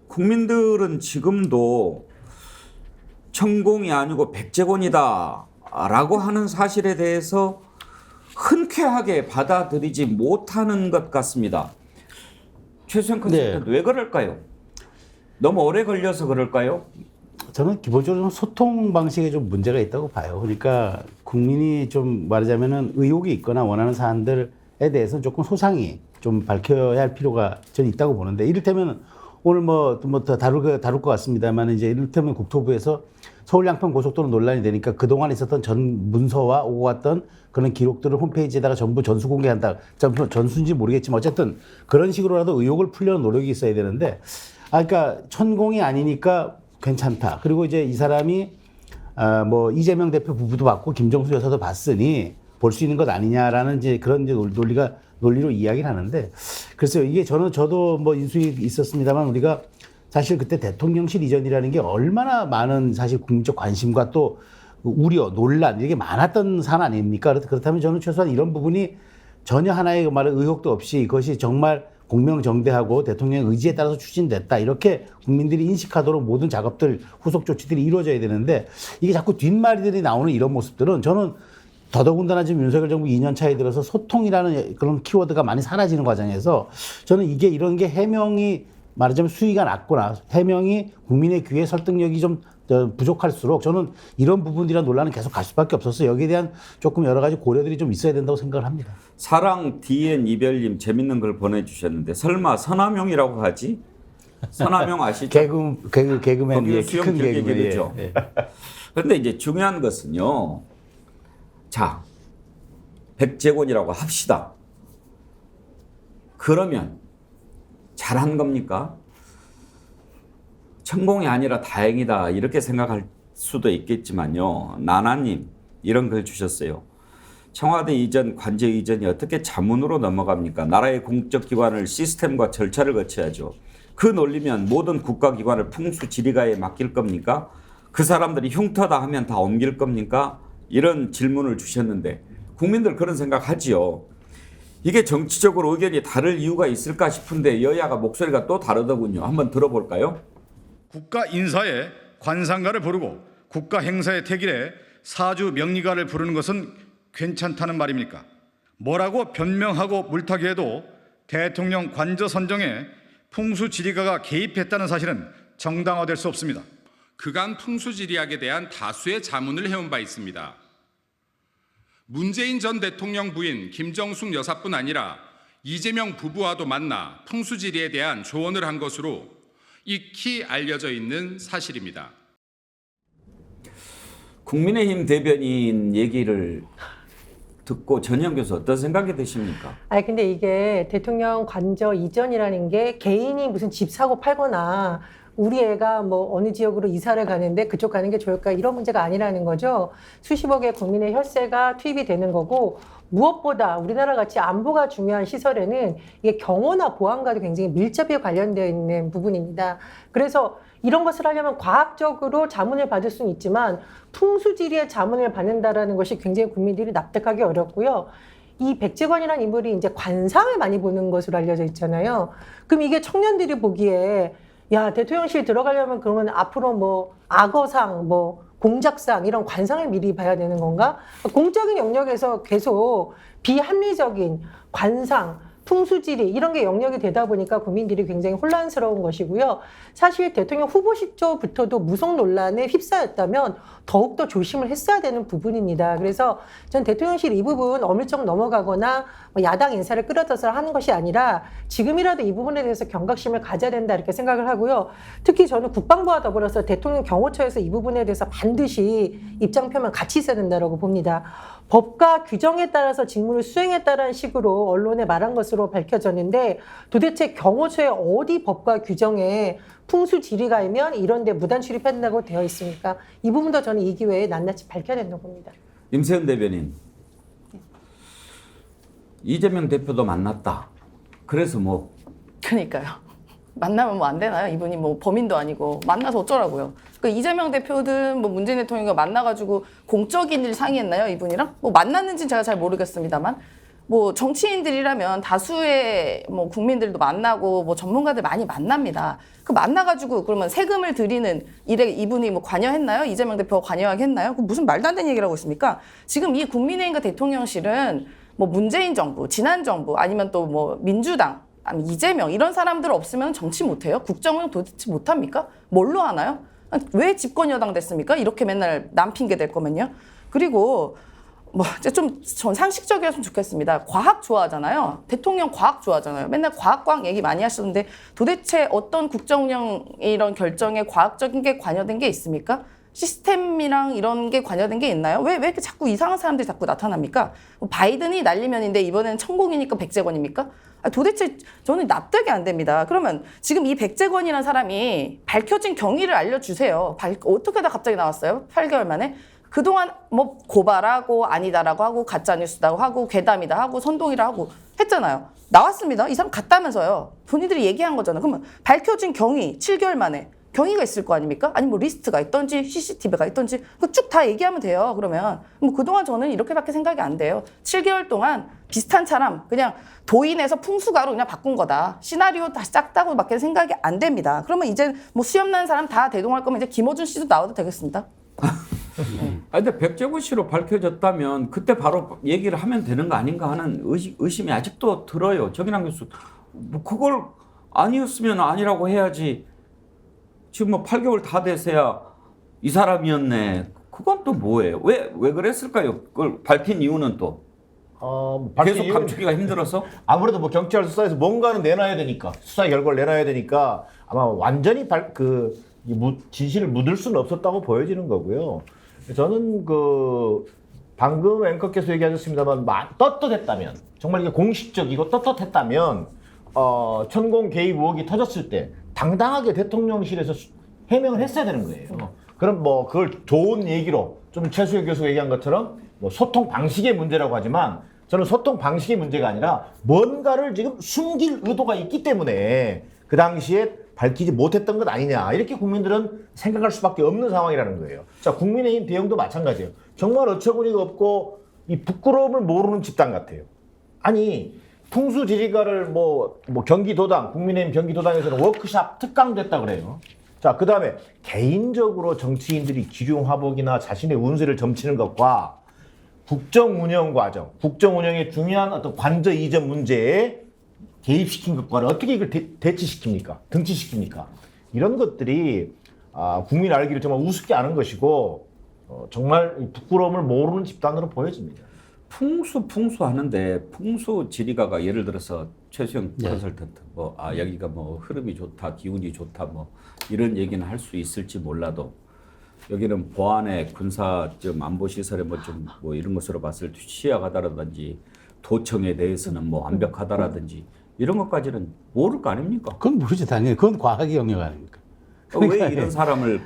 국민들은 지금도 천공이 아니고 백재곤이다 있다라고 하는 사실에 대해서 흔쾌하게 받아들이지 못하는 것 같습니다. 최수영 컨설턴트 왜 그럴까요? 너무 오래 걸려서 그럴까요? 저는 기본적으로 좀 소통 방식에 좀 문제가 있다고 봐요. 그러니까 국민이 좀 말하자면은 의혹이 있거나 원하는 사안들에 대해서는 조금 소상히 좀 밝혀야 할 필요가 저는 있다고 보는데, 이를테면 오늘 더 다룰 것 같습니다만, 이제 이를테면 국토부에서 서울 양평 고속도로 논란이 되니까 그동안 있었던 전 문서와 오고 갔던 그런 기록들을 홈페이지에다가 전부 전수 공개한다. 전수인지 모르겠지만 어쨌든 그런 식으로라도 의혹을 풀려는 노력이 있어야 되는데, 그러니까 천공이 아니니까 괜찮다. 그리고 이제 이 사람이 이재명 대표 부부도 봤고 김정수 여사도 봤으니 볼 수 있는 것 아니냐라는 이제 그런 이제 논리로 이야기를 하는데, 글쎄요, 이게 저도 인수위 있었습니다만 우리가 사실 그때 대통령실 이전이라는 게 얼마나 많은 사실 국민적 관심과 또 우려, 논란 이게 많았던 사안 아닙니까? 그렇다면 저는 최소한 이런 부분이 전혀 하나의 말의 의혹도 없이 이것이 정말 공명정대하고 대통령의 의지에 따라서 추진됐다, 이렇게 국민들이 인식하도록 모든 작업들, 후속 조치들이 이루어져야 되는데, 이게 자꾸 뒷말들이 나오는 이런 모습들은 저는 더더군다나 지금 윤석열 정부 2년 차에 들어서 소통이라는 그런 키워드가 많이 사라지는 과정에서 저는 이런 게 해명이 말하자면 수위가 낮거나 해명이 국민의 귀에 설득력이 좀 부족할수록 저는 이런 부분들이란 논란은 계속 갈 수밖에 없어서 여기에 대한 조금 여러 가지 고려들이 좀 있어야 된다고 생각을 합니다. 사랑 DN 이별님 재밌는 걸 보내주셨는데, 설마 서남용이라고 하지? 서남용 아시죠? 개그맨, 거기 수영 큰 길게 개그맨. 되죠. 그런데 이제 중요한 것은요. 자, 100제곱이라고 합시다. 그러면 잘한 겁니까? 천공이 아니라 다행이다 이렇게 생각할 수도 있겠지만요. 나나님 이런 글 주셨어요. 청와대 이전, 관저 이전이 어떻게 자문으로 넘어갑니까? 나라의 공적 기관을 시스템과 절차를 거쳐야죠. 그 논리면 모든 국가기관을 풍수지리가에 맡길 겁니까? 그 사람들이 흉터다 하면 다 옮길 겁니까? 이런 질문을 주셨는데, 국민들 그런 생각하지요. 이게 정치적으로 의견이 다를 이유가 있을까 싶은데 여야가 목소리가 또 다르더군요. 한번 들어볼까요? 국가 인사에 관상가를 부르고 국가 행사의 택일에 사주 명리가를 부르는 것은 괜찮다는 말입니까? 뭐라고 변명하고 물타기해도 대통령 관저 선정에 풍수지리가가 개입했다는 사실은 정당화될 수 없습니다. 그간 풍수지리학에 대한 다수의 자문을 해온 바 있습니다. 문재인 전 대통령 부인 김정숙 여사뿐 아니라 이재명 부부와도 만나 풍수지리에 대한 조언을 한 것으로 익히 알려져 있는 사실입니다. 국민의힘 대변인 얘기를 듣고 전희영 교수 어떤 생각이 드십니까? 아니 근데 이게 대통령 관저 이전이라는 게 개인이 무슨 집 사고 팔거나 우리 애가 어느 지역으로 이사를 가는데 그쪽 가는 게 좋을까, 이런 문제가 아니라는 거죠. 수십억의 국민의 혈세가 투입이 되는 거고, 무엇보다 우리나라 같이 안보가 중요한 시설에는 이게 경호나 보안과도 굉장히 밀접히 관련되어 있는 부분입니다. 그래서 이런 것을 하려면 과학적으로 자문을 받을 수는 있지만 풍수지리의 자문을 받는다라는 것이 굉장히 국민들이 납득하기 어렵고요. 이 백제관이라는 인물이 이제 관상을 많이 보는 것으로 알려져 있잖아요. 그럼 이게 청년들이 보기에 야, 대통령실 들어가려면 그러면 앞으로 악어상, 공작상 이런 관상을 미리 봐야 되는 건가? 공적인 영역에서 계속 비합리적인 관상, 풍수지리 이런 게 영역이 되다 보니까 국민들이 굉장히 혼란스러운 것이고요. 사실 대통령 후보 시절부터도 무속 논란에 휩싸였다면 더욱더 조심을 했어야 되는 부분입니다. 그래서 전 대통령실 이 부분 어물쩍 넘어가거나 야당 인사를 끌어들여서 하는 것이 아니라 지금이라도 이 부분에 대해서 경각심을 가져야 된다 이렇게 생각을 하고요. 특히 저는 국방부와 더불어서 대통령 경호처에서 이 부분에 대해서 반드시 입장 표명 같이 있어야 된다고 봅니다. 법과 규정에 따라서 직무를 수행했다는 식으로 언론에 말한 것으로 밝혀졌는데, 도대체 경호처에 어디 법과 규정에 풍수지리가이면 이런 데 무단 출입한다고 되어 있습니까? 이 부분도 저는 이 기회에 낱낱이 밝혀야 된다고 봅니다. 임세현 대변인, 이재명 대표도 만났다. 그래서 그러니까요. 만나면 안 되나요? 이분이 범인도 아니고 만나서 어쩌라고요? 이재명 대표든 문재인 대통령과 만나가지고 공적인 일 상의했나요? 이분이랑? 만났는지는 제가 잘 모르겠습니다만 뭐 정치인들이라면 다수의 뭐 국민들도 만나고 뭐 전문가들 많이 만납니다. 그 만나가지고 그러면 세금을 들이는 일에 이분이 뭐 관여했나요? 이재명 대표가 관여하게 했나요? 그 무슨 말도 안 되는 얘기를 하고 있습니까? 지금 이 국민의힘과 대통령실은 뭐 문재인 정부, 지난 정부 아니면 또 뭐 민주당, 아니면 이재명 이런 사람들 없으면 정치 못해요? 국정은 도대체 못합니까? 뭘로 하나요? 왜 집권 여당 됐습니까? 이렇게 맨날 남 핑계 댈 거면요. 그리고 뭐 전 상식적이었으면 좋겠습니다. 과학 좋아하잖아요. 대통령 과학 좋아하잖아요. 맨날 과학 얘기 많이 하시는데 도대체 어떤 국정운영 이런 결정에 과학적인 게 관여된 게 있습니까? 시스템이랑 이런 게 관여된 게 있나요? 왜 이렇게 자꾸 이상한 사람들이 자꾸 나타납니까? 뭐 바이든이 날리면인데 이번에는 천공이니까 백제건입니까? 도대체 저는 납득이 안 됩니다. 그러면 지금 이 백제건이라는 사람이 밝혀진 경위를 알려주세요. 어떻게 다 갑자기 나왔어요? 8개월 만에? 그동안 뭐 고발하고 아니다라고 하고 가짜뉴스다고 하고 괴담이다 하고 선동이라 하고 했잖아요. 나왔습니다. 이 사람 갔다면서요. 본인들이 얘기한 거잖아요. 그러면 밝혀진 경위 7개월 만에 경위가 있을 거 아닙니까? 아니 뭐 리스트가 있던지 CCTV가 있던지 쭉 다 얘기하면 돼요. 그러면 뭐 그동안 저는 이렇게밖에 생각이 안 돼요. 7개월 동안 비슷한 사람 그냥 도인에서 풍수가로 그냥 바꾼 거다. 시나리오 다시 짰다고 밖에 생각이 안 됩니다. 그러면 이제 뭐 수염 난 사람 다 대동할 거면 이제 김어준 씨도 나와도 되겠습니다. 근데 백제건 씨로 밝혀졌다면 그때 바로 얘기를 하면 되는 거 아닌가 하는 의심이 아직도 들어요. 정인환 교수. 뭐 그걸 아니었으면 아니라고 해야지. 지금 뭐 8개월 다 돼서야 이 사람이었네. 그건 또 뭐예요? 왜 그랬을까요? 그걸 밝힌 이유는 또 계속 감추기가 힘들어서? 아무래도 뭐 경찰 수사에서 뭔가는 내놔야 되니까 수사 결과를 내놔야 되니까 아마 완전히 진실을 묻을 수는 없었다고 보여지는 거고요. 저는 방금 앵커께서 얘기하셨습니다만 떳떳했다면 정말 이게 공식적이고 떳떳했다면 천공 개입 의혹이 터졌을 때 당당하게 대통령실에서 해명을 했어야 되는 거예요. 그럼 뭐 그걸 좋은 얘기로 좀 최수혁 교수가 얘기한 것처럼 뭐 소통 방식의 문제라고 하지만 저는 소통 방식의 문제가 아니라 뭔가를 지금 숨길 의도가 있기 때문에 그 당시에 밝히지 못했던 것 아니냐 이렇게 국민들은 생각할 수밖에 없는 상황이라는 거예요. 자, 국민의힘 대응도 마찬가지예요. 정말 어처구니가 없고 이 부끄러움을 모르는 집단 같아요. 아니 풍수지리가를 뭐 경기도당 국민의힘 경기도당에서는 워크샵 특강됐다 그래요. 자, 그 다음에 개인적으로 정치인들이 기륭화복이나 자신의 운세를 점치는 것과 국정운영 과정, 국정운영의 중요한 어떤 관저 이전 문제에 개입시킨 것과는 어떻게 이걸 대치시킵니까? 등치시킵니까? 이런 것들이 국민 알기를 정말 우습게 아는 것이고 정말 부끄러움을 모르는 집단으로 보여집니다. 풍수 하는데 풍수 지리가가 예를 들어서 최수영 컨설턴트 여기가 뭐 흐름이 좋다, 기운이 좋다 뭐 이런 얘기는 할 수 있을지 몰라도 여기는 보안의 군사 안보 시설에 뭐 이런 것으로 봤을 때 취약하다라든지 도청에 대해서는 뭐 완벽하다라든지 이런 것까지는 모를 거 아닙니까? 그건 모르지 당연히. 그건 과학의 영역 아닙니까? 왜 이런 사람을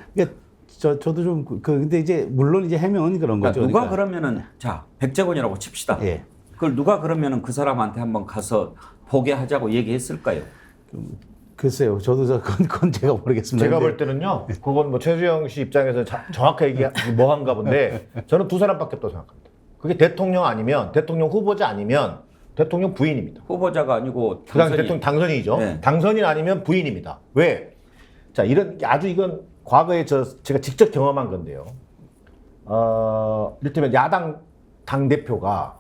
저도 좀 근데 이제 물론 이제 해명은 그런 거죠. 누가 그러면은 자 백제건이라고 칩시다. 예. 그걸 누가 그러면은 그 사람한테 한번 가서 보게 하자고 얘기했을까요? 글쎄요, 저도 그건 제가 모르겠습니다. 제가 볼 때는요, 그건 뭐 최수영 씨 입장에서 정확하게 뭐 한가 본데 저는 두 사람밖에 없다고 생각합니다. 그게 대통령 아니면 대통령 후보자 아니면 대통령 부인입니다. 후보자가 아니고 그다음 대통령 당선인이죠. 네. 당선인 아니면 부인입니다. 왜? 자, 이건 과거에 제가 직접 경험한 건데요. 이를테면 야당 당대표가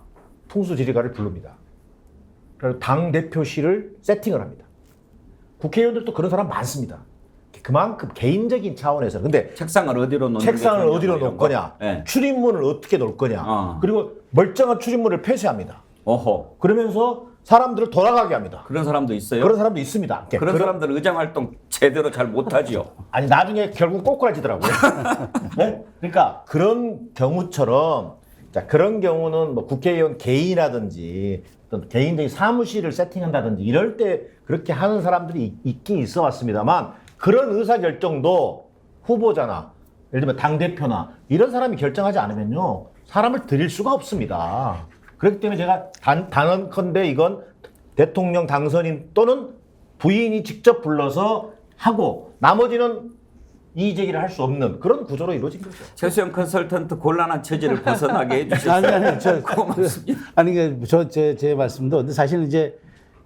풍수지리가를 부릅니다. 그리고 당대표실을 세팅을 합니다. 국회의원들도 그런 사람 많습니다. 그만큼 개인적인 차원에서. 근데 책상을 어디로 놓는 책상을 어디로 놓을 거냐, 네. 출입문을 어떻게 놓을 거냐, 그리고 멀쩡한 출입문을 폐쇄합니다. 어허. 그러면서 사람들을 돌아가게 합니다. 그런 사람도 있어요? 그런 사람도 있습니다. 그런 사람들은 의장 활동 제대로 잘 못하지요. 아니 나중에 결국 꼬꾸라지더라고요. 네? 그러니까 그런 경우처럼 그런 경우는 뭐 국회의원 개인이라든지 어떤 개인적인 사무실을 세팅한다든지 이럴 때 그렇게 하는 사람들이 있긴 있어 왔습니다만 그런 의사결정도 후보자나 예를 들면 당대표나 이런 사람이 결정하지 않으면요 사람을 들일 수가 없습니다. 그렇기 때문에 제가 단언컨대 이건 대통령 당선인 또는 부인이 직접 불러서 하고 나머지는 이의 제기를 할 수 없는 그런 구조로 이루어진 거죠. 최수영 컨설턴트 곤란한 처지를 벗어나게 해주셔서 아니, 고맙습니다. 아니, 제 말씀도, 근데 사실은 이제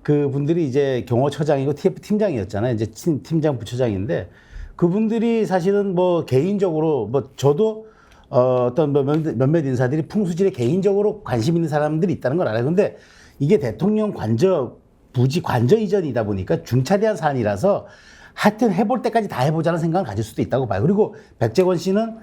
그분들이 이제 경호처장이고 TF 팀장이었잖아요. 이제 팀장 부처장인데 그분들이 사실은 뭐 개인적으로 뭐 저도 어떤 몇몇 인사들이 풍수질에 개인적으로 관심 있는 사람들이 있다는 걸 알아요. 근데 이게 대통령 부지 관저 이전이다 보니까 중차대한 사안이라서 하여튼 해볼 때까지 다 해보자는 생각을 가질 수도 있다고 봐요. 그리고 백재권 씨는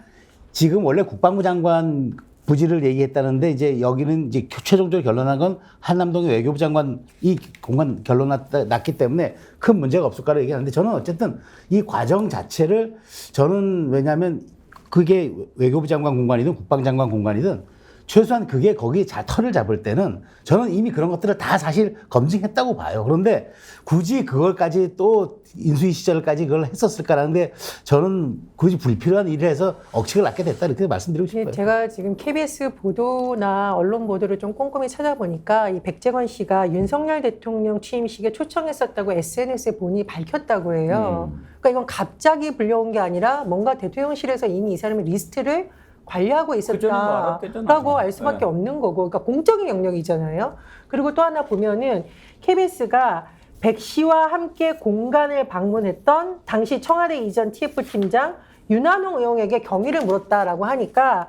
지금 원래 국방부 장관 부지를 얘기했다는데 이제 여기는 이제 최종적으로 결론난 건 한남동의 외교부 장관 이 공간 결론 났기 때문에 큰 문제가 없을 거라고 얘기하는데 저는 어쨌든 이 과정 자체를 저는 왜냐하면 그게 외교부 장관 공간이든 국방장관 공간이든 최소한 그게 거기 털을 잡을 때는 저는 이미 그런 것들을 다 사실 검증했다고 봐요. 그런데 굳이 그걸까지 또 인수위 시절까지 그걸 했었을까라는 게 저는 굳이 불필요한 일을 해서 억측을 낳게 됐다 이렇게 말씀드리고 싶어요. 제가 지금 KBS 보도나 언론 보도를 좀 꼼꼼히 찾아보니까 이 백재권 씨가 윤석열 대통령 취임식에 초청했었다고 SNS에 본인이 밝혔다고 해요. 그러니까 이건 갑자기 불려온 게 아니라 뭔가 대통령실에서 이미 이 사람의 리스트를 관리하고 있었다라고 알 수밖에 없는 거고, 그러니까 공적인 영역이잖아요. 그리고 또 하나 보면은 KBS가 백 씨와 함께 공간을 방문했던 당시 청와대 이전 TF 팀장 윤한홍 의원에게 경위를 물었다라고 하니까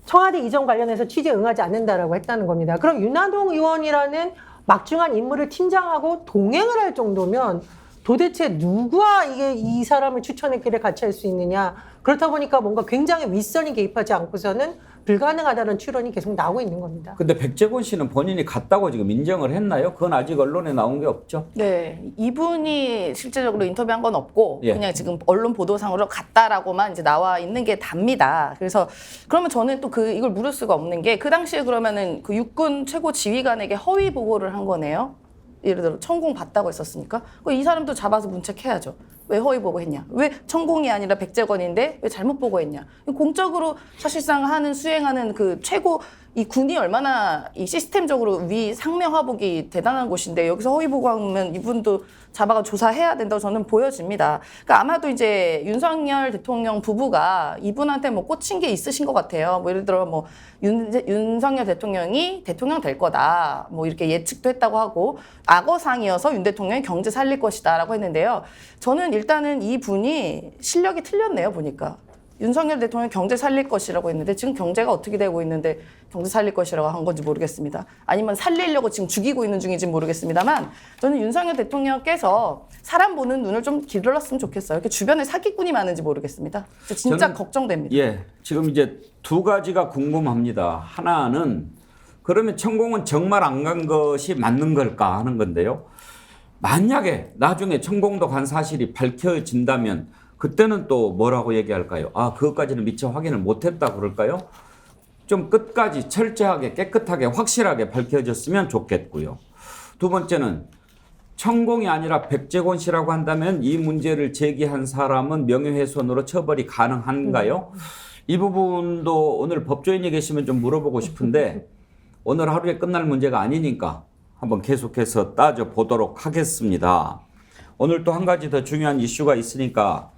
청와대 이전 관련해서 취재에 응하지 않는다라고 했다는 겁니다. 그럼 윤한홍 의원이라는 막중한 인물을 팀장하고 동행을 할 정도면 도대체 누가 이 사람을 추천했기를 같이 할 수 있느냐. 그렇다 보니까 뭔가 굉장히 윗선이 개입하지 않고서는 불가능하다는 추론이 계속 나오고 있는 겁니다. 근데 백재권 씨는 본인이 갔다고 지금 인정을 했나요? 그건 아직 언론에 나온 게 없죠. 네, 이분이 실제적으로 인터뷰한 건 없고 예. 그냥 지금 언론 보도상으로 갔다라고만 이제 나와 있는 게 답니다. 그래서 그러면 저는 또 이걸 물을 수가 없는 게 그 당시에 그러면은 그 육군 최고 지휘관에게 허위 보고를 한 거네요. 예를 들어 천공 봤다고 했었으니까 이 사람도 잡아서 문책해야죠. 왜 허위 보고했냐? 왜 천공이 아니라 백재권인데 왜 잘못 보고했냐? 공적으로 사실상 수행하는 그 최고 이 군이 얼마나 이 시스템적으로 위 상명하복이 대단한 곳인데 여기서 허위 보고하면 이분도 잡아가 조사해야 된다고 저는 보여집니다. 그러니까 아마도 이제 윤석열 대통령 부부가 이분한테 뭐 꽂힌 게 있으신 것 같아요. 뭐 예를 들어 뭐 윤석열 대통령이 대통령 될 거다. 뭐 이렇게 예측도 했다고 하고 악어상이어서 윤 대통령이 경제 살릴 것이다라고 했는데요. 저는 일단은 이 분이 실력이 틀렸네요, 보니까. 윤석열 대통령 경제 살릴 것이라고 했는데 지금 경제가 어떻게 되고 있는데 경제 살릴 것이라고 한 건지 모르겠습니다. 아니면 살리려고 지금 죽이고 있는 중인지 모르겠습니다만 저는 윤석열 대통령께서 사람 보는 눈을 좀 길렀으면 좋겠어요. 이렇게 주변에 사기꾼이 많은지 모르겠습니다. 진짜 걱정됩니다. 예, 지금 이제 두 가지가 궁금합니다. 하나는 그러면 천공은 정말 안 간 것이 맞는 걸까 하는 건데요. 만약에 나중에 천공도 간 사실이 밝혀진다면 그때는 또 뭐라고 얘기할까요? 아, 그것까지는 미처 확인을 못했다 그럴까요? 좀 끝까지 철저하게 깨끗하게 확실하게 밝혀졌으면 좋겠고요. 두 번째는 천공이 아니라 백재권 씨라고 한다면 이 문제를 제기한 사람은 명예훼손으로 처벌이 가능한가요? 이 부분도 오늘 법조인이 계시면 좀 물어보고 싶은데 오늘 하루에 끝날 문제가 아니니까 한번 계속해서 따져보도록 하겠습니다. 오늘 또 한 가지 더 중요한 이슈가 있으니까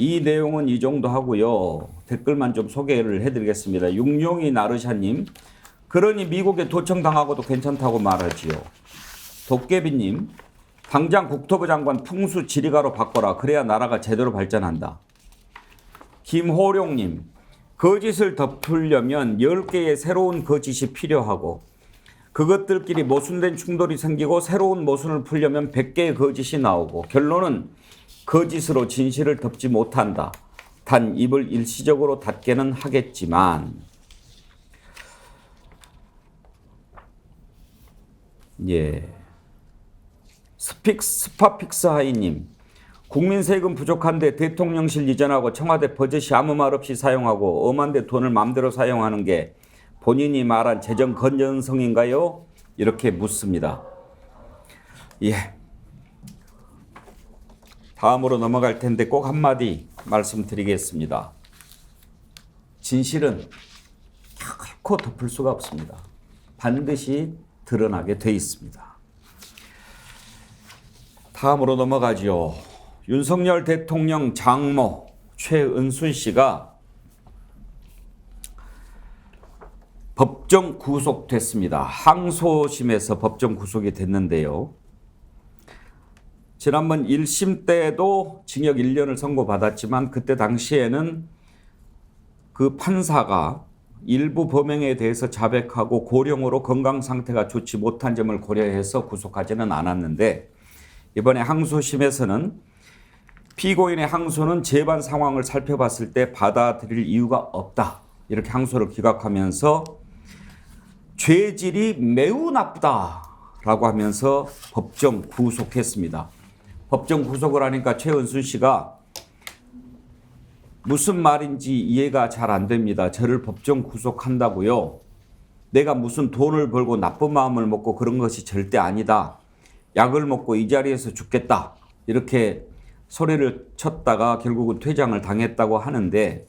이 내용은 이 정도 하고요. 댓글만 좀 소개를 해드리겠습니다. 육룡이 나르샤님, 그러니 미국에 도청당하고도 괜찮다고 말하지요. 도깨비님, 당장 국토부 장관 풍수지리가로 바꿔라. 그래야 나라가 제대로 발전한다. 김호룡님, 거짓을 덮으려면 10개의 새로운 거짓이 필요하고 그것들끼리 모순된 충돌이 생기고 새로운 모순을 풀려면 100개의 거짓이 나오고 결론은 거짓으로 진실을 덮지 못한다. 단 입을 일시적으로 닫게는 하겠지만 예. 스파픽스 하이님, 국민 세금 부족한데 대통령실 이전하고 청와대 버젓이 아무 말 없이 사용하고 엄한데 돈을 마음대로 사용하는 게 본인이 말한 재정 건전성인가요? 이렇게 묻습니다. 예. 다음으로 넘어갈 텐데 꼭 한마디 말씀드리겠습니다. 진실은 결코 덮을 수가 없습니다. 반드시 드러나게 돼 있습니다. 다음으로 넘어가죠. 윤석열 대통령 장모 최은순 씨가 법정 구속됐습니다. 항소심에서 법정 구속이 됐는데요. 지난번 1심 때도 징역 1년을 선고받았지만 그때 당시에는 그 판사가 일부 범행에 대해서 자백하고 고령으로 건강 상태가 좋지 못한 점을 고려해서 구속하지는 않았는데 이번에 항소심에서는 피고인의 항소는 재반 상황을 살펴봤을 때 받아들일 이유가 없다. 이렇게 항소를 기각하면서 죄질이 매우 나쁘다라고 하면서 법정 구속했습니다. 법정 구속을 하니까 최은순 씨가 무슨 말인지 이해가 잘 안 됩니다. 저를 법정 구속한다고요? 내가 무슨 돈을 벌고 나쁜 마음을 먹고 그런 것이 절대 아니다. 약을 먹고 이 자리에서 죽겠다. 이렇게 소리를 쳤다가 결국은 퇴장을 당했다고 하는데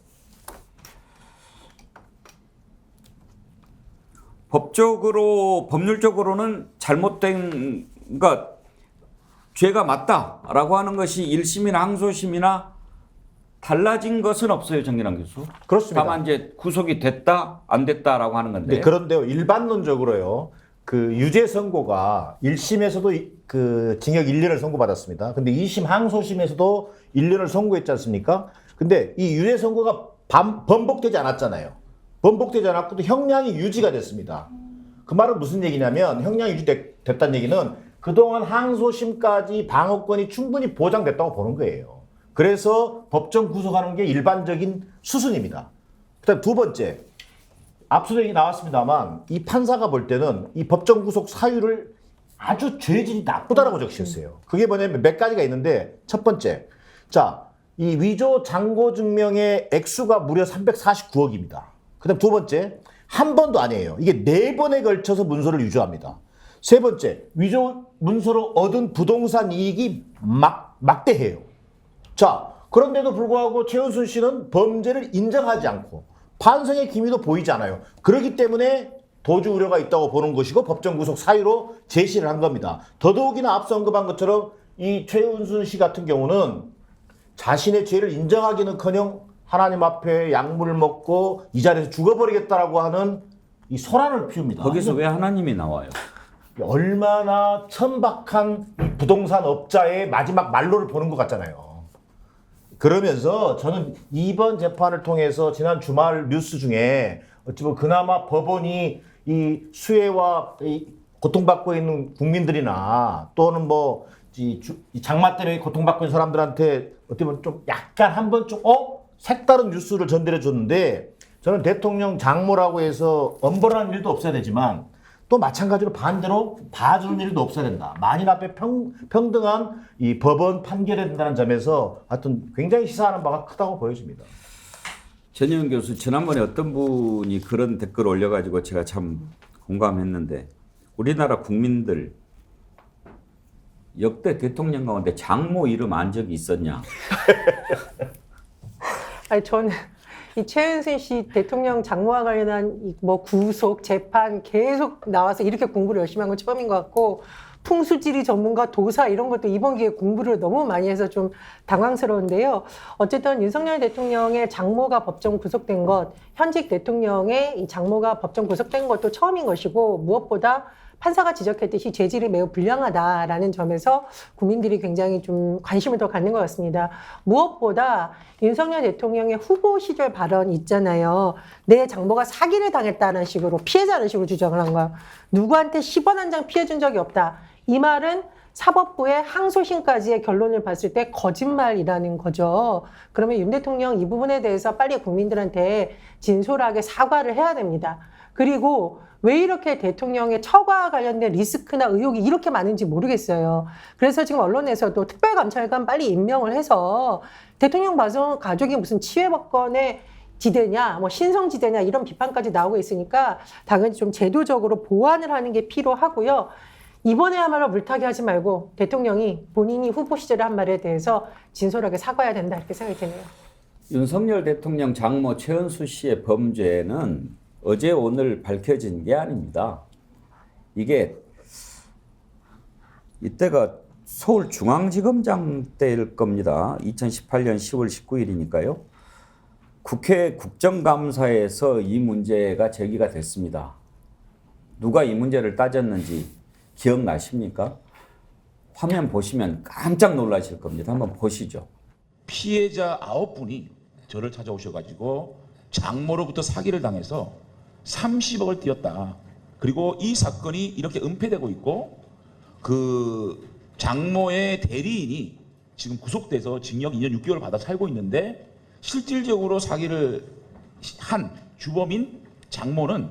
법률적으로는 잘못된, 그러니까 죄가 맞다라고 하는 것이 1심이나 항소심이나 달라진 것은 없어요, 정진환 교수. 그렇습니다. 다만 이제 구속이 됐다, 안 됐다라고 하는 건데. 네, 그런데요, 일반론적으로요, 그 유죄 선고가 1심에서도 그 징역 1년을 선고받았습니다. 근데 2심 항소심에서도 1년을 선고했지 않습니까? 근데 이 유죄 선고가 번복되지 않았잖아요. 번복되지 않았고도 형량이 유지가 됐습니다. 그 말은 무슨 얘기냐면 형량이 유지됐다는 얘기는 그동안 항소심까지 방어권이 충분히 보장됐다고 보는 거예요. 그래서 법정 구속하는 게 일반적인 수순입니다. 그다음 두 번째, 앞서도 얘기 나왔습니다만 이 판사가 볼 때는 이 법정 구속 사유를 아주 죄질이 나쁘다라고 적으셨어요. 그게 뭐냐면 몇 가지가 있는데 첫 번째, 자, 이 위조 잔고 증명의 액수가 무려 349억입니다. 그다음 두 번째, 한 번도 아니에요. 이게 4번에 걸쳐서 문서를 위조합니다. 세 번째, 위조 문서로 얻은 부동산 이익이 막대해요. 자, 그런데도 불구하고 최은순 씨는 범죄를 인정하지 않고 반성의 기미도 보이지 않아요. 그렇기 때문에 도주 우려가 있다고 보는 것이고 법정 구속 사유로 제시를 한 겁니다. 더더욱이나 앞서 언급한 것처럼 이 최은순 씨 같은 경우는 자신의 죄를 인정하기는커녕 하나님 앞에 약물을 먹고 이 자리에서 죽어버리겠다라고 하는 이 소란을 피웁니다. 거기서 왜 하나님이 나와요? 얼마나 천박한 이 부동산 업자의 마지막 말로를 보는 것 같잖아요. 그러면서 저는 이번 재판을 통해서 지난 주말 뉴스 중에 어찌 보면 그나마 법원이 이 수혜와 이 고통받고 있는 국민들이나 또는 뭐 이 장마 때문에 고통받고 있는 사람들한테 어떻게 보면 좀 약간 한번 좀 색다른 뉴스를 전달해 줬는데 저는 대통령 장모라고 해서 엄벌하는 일도 없어야 되지만 또 마찬가지로 반대로 봐주는 일도 없어야 된다. 만인 앞에 평등한 이 법원 판결해야 된다는 점에서 하여튼 굉장히 시사하는 바가 크다고 보여집니다. 전희연 교수, 지난번에 어떤 분이 그런 댓글을 올려가지고 제가 참 공감했는데 우리나라 국민들 역대 대통령 가운데 장모 이름 안 적이 있었냐? 아니, 저는 이 최은순 씨 대통령 장모와 관련한 뭐 구속, 재판 계속 나와서 이렇게 공부를 열심히 한 건 처음인 것 같고 풍수지리 전문가, 도사 이런 것도 이번 기회에 공부를 너무 많이 해서 좀 당황스러운데요. 어쨌든 윤석열 대통령의 장모가 법정 구속된 것, 현직 대통령의 이 장모가 법정 구속된 것도 처음인 것이고 무엇보다 판사가 지적했듯이 죄질이 매우 불량하다라는 점에서 국민들이 굉장히 좀 관심을 더 갖는 것 같습니다. 무엇보다 윤석열 대통령의 후보 시절 발언 있잖아요. 내 장모가 사기를 당했다는 식으로 피해자는 식으로 주장을 한 거야. 누구한테 10원 한 장 피해준 적이 없다. 이 말은 사법부의 항소심까지의 결론을 봤을 때 거짓말이라는 거죠. 그러면 윤 대통령 이 부분에 대해서 빨리 국민들한테 진솔하게 사과를 해야 됩니다. 그리고 왜 이렇게 대통령의 처가와 관련된 리스크나 의혹이 이렇게 많은지 모르겠어요. 그래서 지금 언론에서도 특별감찰관 빨리 임명을 해서 대통령 가족이 무슨 치외법권의 지대냐, 뭐 신성지대냐 이런 비판까지 나오고 있으니까 당연히 좀 제도적으로 보완을 하는 게 필요하고요. 이번에야말로 물타기 하지 말고 대통령이 본인이 후보 시절에 한 말에 대해서 진솔하게 사과해야 된다 이렇게 생각이 드네요. 윤석열 대통령 장모 최은순 씨의 범죄는 어제 오늘 밝혀진 게 아닙니다. 이게 이때가 서울중앙지검장 때일 겁니다. 2018년 10월 19일이니까요. 국회 국정감사에서 이 문제가 제기가 됐습니다. 누가 이 문제를 따졌는지 기억나십니까? 화면 보시면 깜짝 놀라실 겁니다. 한번 보시죠. 피해자 9분이 저를 찾아오셔가지고 장모로부터 사기를 당해서 30억을 띄었다. 그리고 이 사건이 이렇게 은폐되고 있고 그 장모의 대리인이 지금 구속돼서 징역 2년 6개월 받아 살고 있는데 실질적으로 사기를 한 주범인 장모는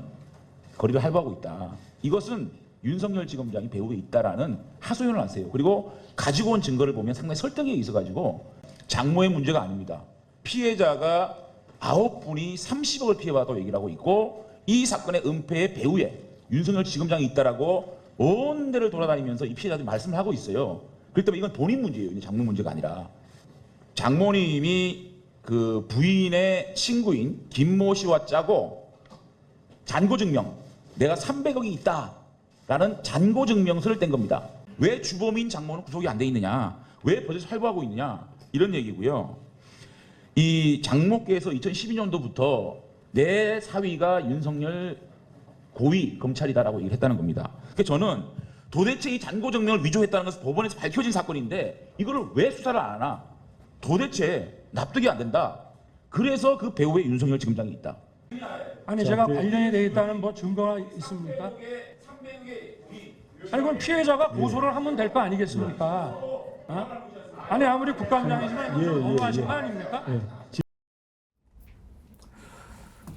거리를 할부하고 있다. 이것은 윤석열 지검장이 배후에 있다라는 하소연을 하세요. 그리고 가지고 온 증거를 보면 상당히 설득력이 있어가지고 장모의 문제가 아닙니다. 피해자가 9분이 30억을 피해받았다고 얘기를 하고 있고 이 사건의 은폐의 배후에 윤석열 지검장이 있다라고 온 데를 돌아다니면서 이 피해자들이 말씀을 하고 있어요. 그렇기 때문에 이건 본인 문제예요. 장모 문제가 아니라. 장모님이 그 부인의 친구인 김모 씨와 짜고 잔고증명, 내가 300억이 있다라는 잔고증명서를 뗀 겁니다. 왜 주범인 장모는 구속이 안 돼 있느냐? 왜 벌써 할부하고 있느냐? 이런 얘기고요. 이 장모께서 2012년도부터 내 사위가 윤석열 고위 검찰이다라고 얘기를 했다는 겁니다. 그래서 저는 도대체 이 잔고증명을 위조했다는 것은 법원에서 밝혀진 사건인데 이거를 왜 수사를 안 하나? 도대체 납득이 안 된다. 그래서 그 배후에 윤석열 지검장이 있다. 아니 제가 관련이 되어 있다는 뭐 증거가 있습니까? 아니 그럼 피해자가 고소를 하면 될 거 아니겠습니까? 어? 아니 아무리 국감장이지만 너무하신 거 아닙니까?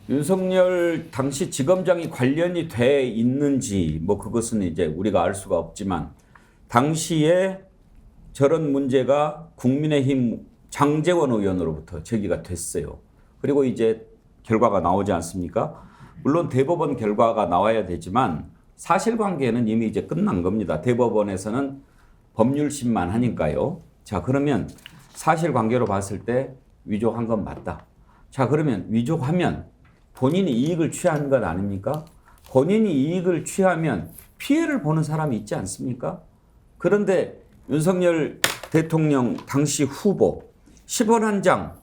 윤석열 당시 지검장이 관련이 돼 있는지 뭐 그것은 이제 우리가 알 수가 없지만 당시에 저런 문제가 국민의힘 장제원 의원으로부터 제기가 됐어요. 그리고 이제 결과가 나오지 않습니까? 물론 대법원 결과가 나와야 되지만 사실관계는 이미 이제 끝난 겁니다. 대법원에서는 법률심만 하니까요. 자, 그러면 사실관계로 봤을 때 위조한 건 맞다. 자, 그러면 위조하면 본인이 이익을 취한 것 아닙니까? 본인이 이익을 취하면 피해를 보는 사람이 있지 않습니까? 그런데 윤석열 대통령 당시 후보 10원 한 장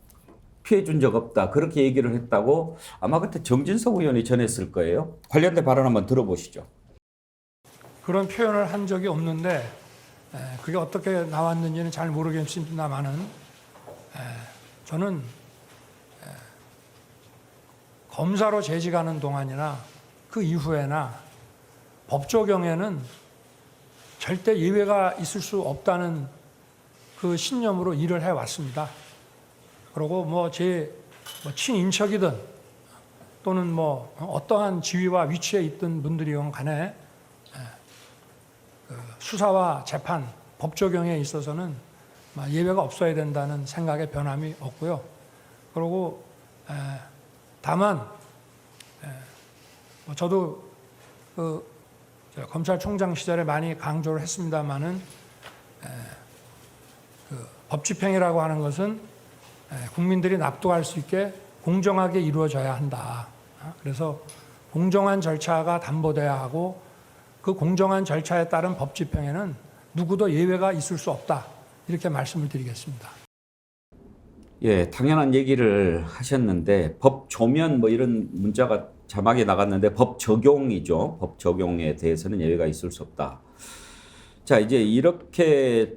피해 준 적 없다. 그렇게 얘기를 했다고 아마 그때 정진석 의원이 전했을 거예요. 관련된 발언 한번 들어보시죠. 그런 표현을 한 적이 없는데 그게 어떻게 나왔는지는 잘 모르겠습니다만은 저는 검사로 재직하는 동안이나 그 이후에나 법 적용에는 절대 예외가 있을 수 없다는 그 신념으로 일을 해왔습니다. 그리고 뭐 제 친인척이든 또는 뭐 어떠한 지위와 위치에 있던 분들이건 간에 수사와 재판, 법 적용에 있어서는 예외가 없어야 된다는 생각에 변함이 없고요. 그리고 다만 저도 그 검찰총장 시절에 많이 강조를 했습니다마는 그 법집행이라고 하는 것은 국민들이 납득할 수 있게 공정하게 이루어져야 한다. 그래서 공정한 절차가 담보돼야 하고 그 공정한 절차에 따른 법집행에는 누구도 예외가 있을 수 없다. 이렇게 말씀을 드리겠습니다. 예, 당연한 얘기를 하셨는데 법 조면 뭐 이런 문자가 자막에 나갔는데 법 적용이죠. 법 적용에 대해서는 예외가 있을 수 없다. 자, 이제 이렇게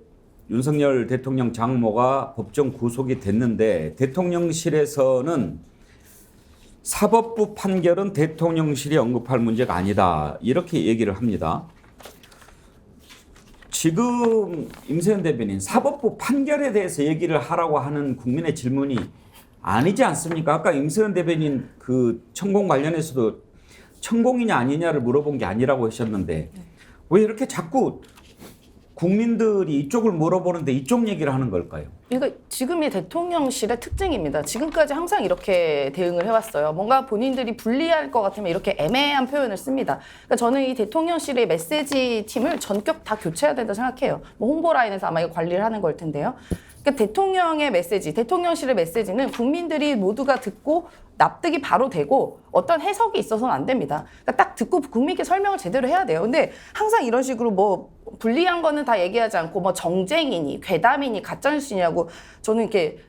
윤석열 대통령 장모가 법정 구속이 됐는데 대통령실에서는 사법부 판결은 대통령실이 언급할 문제가 아니다. 이렇게 얘기를 합니다. 지금 임세현 대변인 사법부 판결에 대해서 얘기를 하라고 하는 국민의 질문이 아니지 않습니까? 아까 임세현 대변인 그 천공 관련해서도 천공이냐 아니냐를 물어본 게 아니라고 하셨는데 왜 이렇게 자꾸 국민들이 이쪽을 물어보는데 이쪽 얘기를 하는 걸까요? 그러니까 지금이 대통령실의 특징입니다. 지금까지 항상 이렇게 대응을 해왔어요. 뭔가 본인들이 불리할 것 같으면 이렇게 애매한 표현을 씁니다. 그러니까 저는 이 대통령실의 메시지 팀을 전격 다 교체해야 된다고 생각해요. 뭐 홍보 라인에서 아마 이거 관리를 하는 걸 텐데요. 그러니까 대통령의 메시지, 대통령실의 메시지는 국민들이 모두가 듣고 납득이 바로 되고 어떤 해석이 있어서는 안 됩니다. 그러니까 딱 듣고 국민께 설명을 제대로 해야 돼요. 근데 항상 이런 식으로 뭐 불리한 거는 다 얘기하지 않고 뭐 정쟁이니 괴담이니 가짜뉴스냐고 저는 이렇게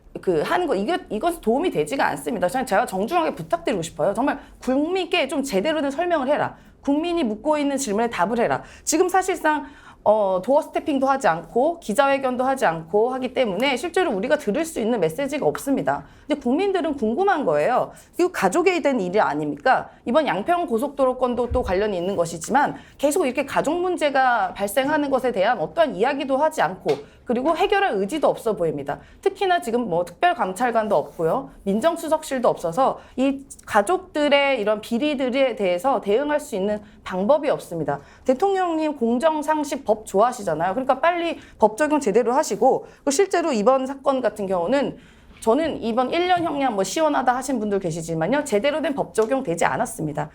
하는 거 이건 도움이 되지가 않습니다. 제가 정중하게 부탁드리고 싶어요. 정말 국민께 좀 제대로 된 설명을 해라. 국민이 묻고 있는 질문에 답을 해라. 지금 사실상 도어 스태핑도 하지 않고 기자회견도 하지 않고 하기 때문에 실제로 우리가 들을 수 있는 메시지가 없습니다. 근데 국민들은 궁금한 거예요. 이거 가족에 대한 일이 아닙니까? 이번 양평 고속도로 건도 또 관련이 있는 것이지만 계속 이렇게 가족 문제가 발생하는 것에 대한 어떠한 이야기도 하지 않고 그리고 해결할 의지도 없어 보입니다. 특히나 지금 뭐 특별감찰관도 없고요. 민정수석실도 없어서 이 가족들의 이런 비리들에 대해서 대응할 수 있는 방법이 없습니다. 대통령님 공정상식 법 좋아하시잖아요. 그러니까 빨리 법 적용 제대로 하시고 실제로 이번 사건 같은 경우는 저는 이번 1년 형량 뭐 시원하다 하신 분들 계시지만요. 제대로 된 법 적용되지 않았습니다.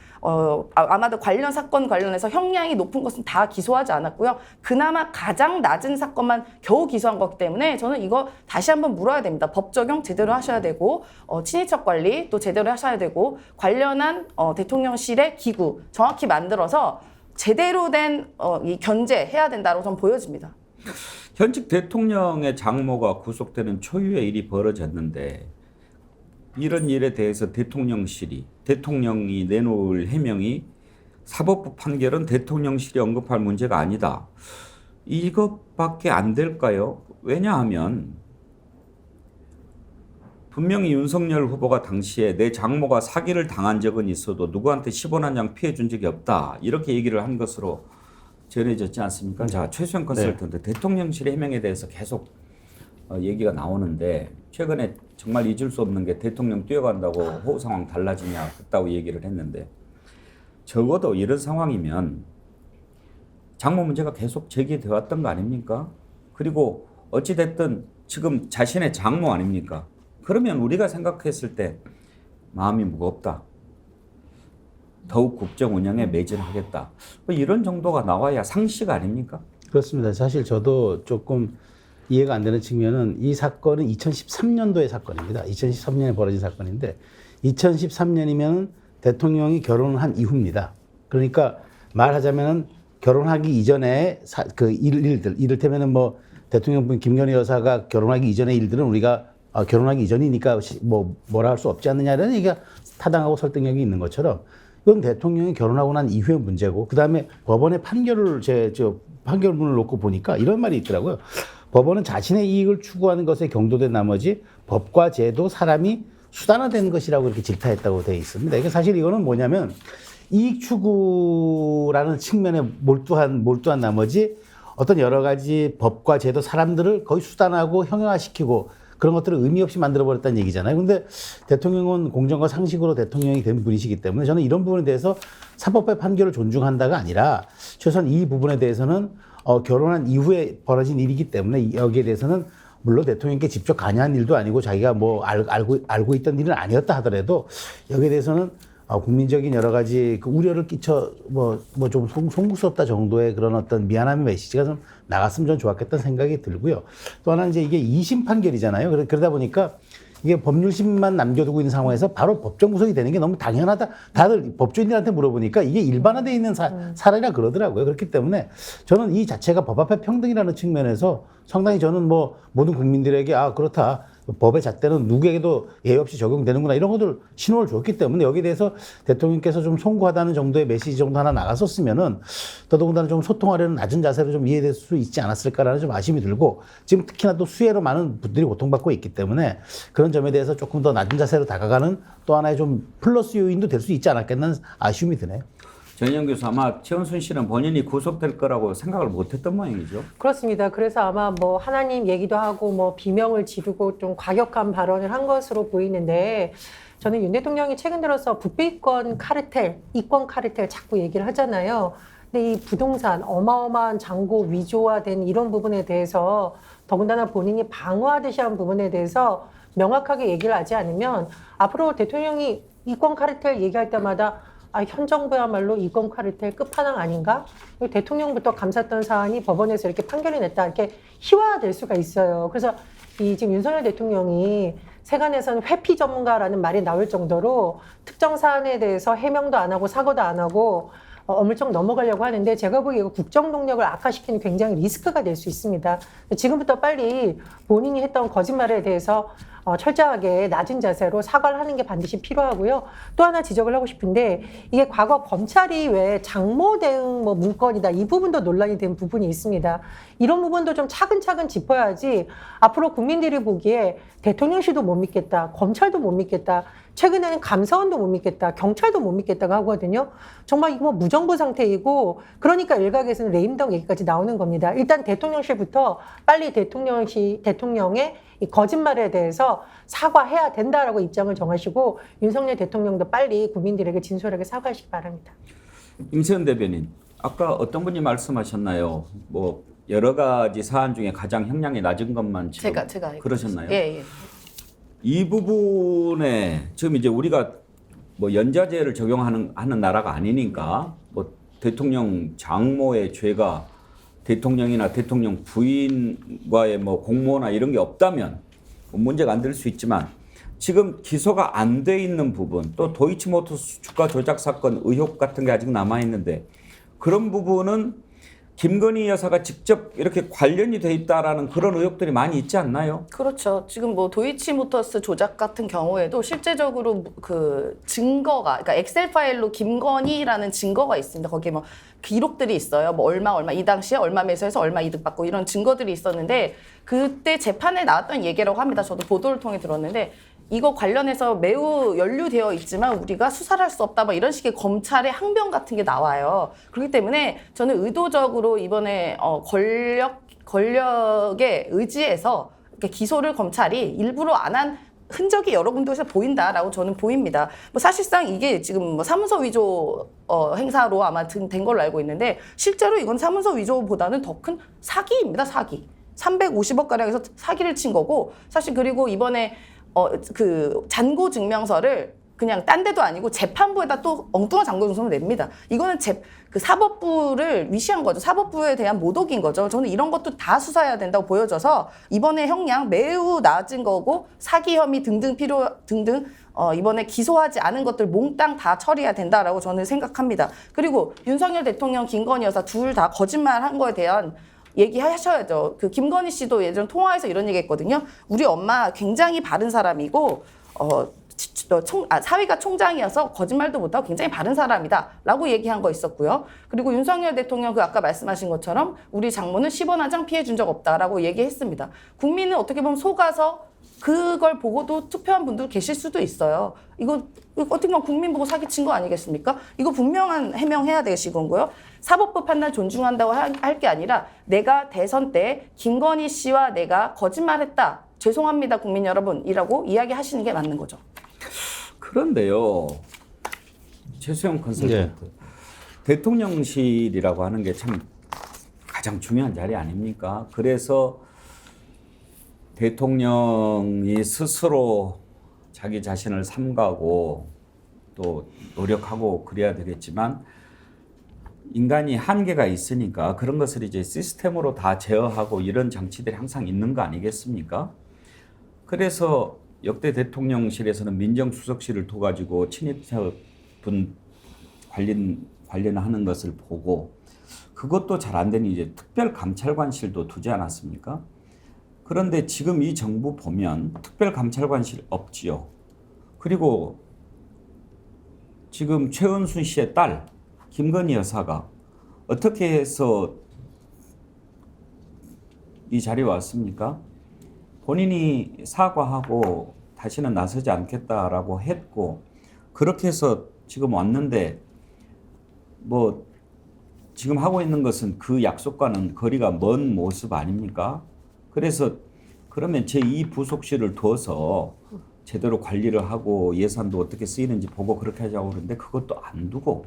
아마도 관련 사건 관련해서 형량이 높은 것은 다 기소하지 않았고요. 그나마 가장 낮은 사건만 겨우 기소한 거기 때문에 저는 이거 다시 한번 물어야 됩니다. 법 적용 제대로 하셔야 되고 친인척 관리 또 제대로 하셔야 되고 관련한 대통령실의 기구 정확히 만들어서 제대로 된 이 견제해야 된다고 저는 보여집니다. 현직 대통령의 장모가 구속되는 초유의 일이 벌어졌는데 이런 일에 대해서 대통령이 내놓을 해명이 사법부 판결은 대통령실이 언급할 문제가 아니다. 이것밖에 안 될까요? 왜냐하면 분명히 윤석열 후보가 당시에 내 장모가 사기를 당한 적은 있어도 누구한테 10원 한 장 피해 준 적이 없다. 이렇게 얘기를 한 것으로 전해졌지 않습니까? 자, 최수영 컨설턴트 대통령실 해명에 대해서 계속 얘기가 나오는데 최근에 정말 잊을 수 없는 게 대통령 뛰어간다고 호우 상황 달라지냐 그따구 얘기를 했는데 적어도 이런 상황이면 장모 문제가 계속 제기되어 왔던 거 아닙니까? 그리고 어찌됐든 지금 자신의 장모 아닙니까? 그러면 우리가 생각했을 때 마음이 무겁다. 더욱 국정 운영에 매진하겠다. 뭐 이런 정도가 나와야 상식 아닙니까? 그렇습니다. 사실 저도 조금 이해가 안 되는 측면은 이 사건은 2013년도의 사건입니다. 2013년에 벌어진 사건인데 2013년이면 대통령이 결혼을 한 이후입니다. 그러니까 말하자면은 결혼하기 이전에 일들 이를테면은 뭐 대통령분 김건희 여사가 결혼하기 이전의 일들은 우리가 결혼하기 이전이니까 뭐라 할 수 없지 않느냐 이런 얘기가 타당하고 설득력이 있는 것처럼 이건 대통령이 결혼하고 난 이후의 문제고 그다음에 법원의 판결을 판결문을 놓고 보니까 이런 말이 있더라고요. 법원은 자신의 이익을 추구하는 것에 경도된 나머지 법과 제도, 사람이 수단화된 것이라고 이렇게 질타했다고 되어 있습니다. 그러니까 사실 이거는 뭐냐면 이익 추구라는 측면에 몰두한 나머지 어떤 여러 가지 법과 제도, 사람들을 거의 수단화하고 형용화시키고 그런 것들을 의미 없이 만들어버렸다는 얘기잖아요. 근데 대통령은 공정과 상식으로 대통령이 된 분이시기 때문에 저는 이런 부분에 대해서 사법부의 판결을 존중한다가 아니라 최소한 이 부분에 대해서는 결혼한 이후에 벌어진 일이기 때문에 여기에 대해서는 물론 대통령께 직접 관여한 일도 아니고 자기가 뭐 알고 있던 일은 아니었다 하더라도 여기에 대해서는 국민적인 여러 가지 그 우려를 끼쳐 좀 송구스럽다 정도의 그런 어떤 미안함의 메시지가 좀 나갔으면 좀 좋았겠다는 생각이 들고요. 또 하나는 이제 이게 2심 판결이잖아요. 그러다 보니까 이게 법률심만 남겨두고 있는 상황에서 바로 법정 구속이 되는 게 너무 당연하다. 다들 법조인들한테 물어보니까 이게 일반화되어 있는 사례라 그러더라고요. 그렇기 때문에 저는 이 자체가 법 앞에 평등이라는 측면에서 상당히 저는 뭐 모든 국민들에게 그렇다. 법의 잣대는 누구에게도 예외 없이 적용되는구나 이런 것들 신호를 줬기 때문에 여기에 대해서 대통령께서 좀 송구하다는 정도의 메시지 정도 하나 나갔었으면은 더더군다나 좀 소통하려는 낮은 자세로 좀 이해될 수 있지 않았을까라는 좀 아쉬움이 들고 지금 특히나 또 수혜로 많은 분들이 고통받고 있기 때문에 그런 점에 대해서 조금 더 낮은 자세로 다가가는 또 하나의 좀 플러스 요인도 될 수 있지 않았겠다는 아쉬움이 드네요. 전희영 교수 아마 최은순 씨는 본인이 구속될 거라고 생각을 못했던 모양이죠. 그렇습니다. 그래서 아마 뭐 하나님 얘기도 하고 뭐 비명을 지르고 좀 과격한 발언을 한 것으로 보이는데 저는 윤 대통령이 최근 들어서 부패이권 카르텔, 이권 카르텔 자꾸 얘기를 하잖아요. 근데 이 부동산 어마어마한 잔고 위조화된 이런 부분에 대해서 더군다나 본인이 방어하듯이 한 부분에 대해서 명확하게 얘기를 하지 않으면 앞으로 대통령이 이권 카르텔 얘기할 때마다 현 정부야말로 이권 카르텔 끝판왕 아닌가? 대통령부터 감쌌던 사안이 법원에서 이렇게 판결이 냈다 이렇게 희화화될 수가 있어요. 그래서 지금 윤석열 대통령이 세간에서는 회피 전문가라는 말이 나올 정도로 특정 사안에 대해서 해명도 안 하고 사과도 안 하고 어물쩍 넘어가려고 하는데 제가 보기에 이거 국정 동력을 악화시키는 굉장히 리스크가 될 수 있습니다. 지금부터 빨리 본인이 했던 거짓말에 대해서 철저하게 낮은 자세로 사과를 하는 게 반드시 필요하고요. 또 하나 지적을 하고 싶은데 이게 과거 검찰이 왜 장모 대응 뭐 문건이다 이 부분도 논란이 된 부분이 있습니다. 이런 부분도 좀 차근차근 짚어야지 앞으로 국민들이 보기에 대통령실도 못 믿겠다, 검찰도 못 믿겠다, 최근에는 감사원도 못 믿겠다, 경찰도 못 믿겠다고 하거든요. 정말 이거 뭐 무정부 상태이고 그러니까 일각에서는 레임덕 얘기까지 나오는 겁니다. 일단 대통령실부터 빨리 대통령의 이 거짓말에 대해서 사과해야 된다라고 입장을 정하시고 윤석열 대통령도 빨리 국민들에게 진솔하게 사과하시기 바랍니다. 임세현 대변인, 아까 어떤 분이 말씀하셨나요? 뭐 여러 가지 사안 중에 가장 형량이 낮은 것만 지금 제가 그러셨나요? 예. 이 부분에 지금 이제 우리가 뭐 연좌제를 적용하는 나라가 아니니까 뭐 대통령 장모의 죄가 대통령이나 대통령 부인과의 뭐 공모나 이런 게 없다면 문제가 안 될 수 있지만 지금 기소가 안 돼 있는 부분 또 도이치모터스 주가 조작 사건 의혹 같은 게 아직 남아 있는데 그런 부분은 김건희 여사가 직접 이렇게 관련이 돼 있다라는 그런 의혹들이 많이 있지 않나요? 그렇죠. 지금 뭐 도이치모터스 조작 같은 경우에도 실제적으로 그 증거가, 그러니까 엑셀 파일로 김건희라는 증거가 있습니다. 거기에 뭐 기록들이 있어요. 뭐 얼마 이 당시에 얼마 매수해서 얼마 이득 받고 이런 증거들이 있었는데 그때 재판에 나왔던 얘기라고 합니다. 저도 보도를 통해 들었는데 이거 관련해서 매우 연루되어 있지만 우리가 수사를 할 수 없다 뭐 이런 식의 검찰의 항변 같은 게 나와요. 그렇기 때문에 저는 의도적으로 이번에 권력에 의지해서 이렇게 기소를 검찰이 일부러 안 한 흔적이 여러 군데에서 보인다라고 저는 보입니다. 뭐 사실상 이게 지금 뭐 사문서 위조 행사로 아마 된 걸로 알고 있는데 실제로 이건 사문서 위조보다는 더 큰 사기입니다. 사기. 350억 가량에서 사기를 친 거고 사실 그리고 이번에 그 잔고 증명서를 그냥 딴 데도 아니고 재판부에다 또 엉뚱한 잔고 증명서를 냅니다. 이거는 그 사법부를 위시한 거죠. 사법부에 대한 모독인 거죠. 저는 이런 것도 다 수사해야 된다고 보여져서 이번에 형량 매우 낮은 거고 사기 혐의 등등 이번에 기소하지 않은 것들 몽땅 다 처리해야 된다라고 저는 생각합니다. 그리고 윤석열 대통령, 김건희 여사 둘 다 거짓말한 거에 대한 얘기하셔야죠. 그 김건희 씨도 예전 통화에서 이런 얘기했거든요. 우리 엄마 굉장히 바른 사람이고 사위가 총장이어서 거짓말도 못하고 굉장히 바른 사람이다라고 얘기한 거 있었고요. 그리고 윤석열 대통령 그 아까 말씀하신 것처럼 우리 장모는 10원 한 장 피해 준 적 없다라고 얘기했습니다. 국민은 어떻게 보면 속아서 그걸 보고도 투표한 분들 계실 수도 있어요. 이거 어떻게 보면 국민 보고 사기친 거 아니겠습니까? 이거 분명한 해명해야 되실 건고요. 사법부 판단 존중한다고 할 게 아니라 내가 대선 때 김건희 씨와 내가 거짓말했다. 죄송합니다 국민 여러분이라고 이야기하시는 게 맞는 거죠. 그런데요. 최수영 컨설턴트. 네. 대통령실이라고 하는 게 참 가장 중요한 자리 아닙니까? 그래서 대통령이 스스로 자기 자신을 삼가고 또 노력하고 그래야 되겠지만 인간이 한계가 있으니까 그런 것을 이제 시스템으로 다 제어하고 이런 장치들이 항상 있는 거 아니겠습니까? 그래서 역대 대통령실에서는 민정수석실을 둬가지고 친인척분 관련하는 것을 보고 그것도 잘 안 되니 이제 특별감찰관실도 두지 않았습니까? 그런데 지금 이 정부 보면 특별감찰관실 없지요. 그리고 지금 최은순 씨의 딸 김건희 여사가 어떻게 해서 이 자리에 왔습니까? 본인이 사과하고 다시는 나서지 않겠다라고 했고 그렇게 해서 지금 왔는데 뭐 지금 하고 있는 것은 그 약속과는 거리가 먼 모습 아닙니까? 그래서 그러면 제2 부속실을 둬서 제대로 관리를 하고 예산도 어떻게 쓰이는지 보고 그렇게 하자고 그러는데 그것도 안 두고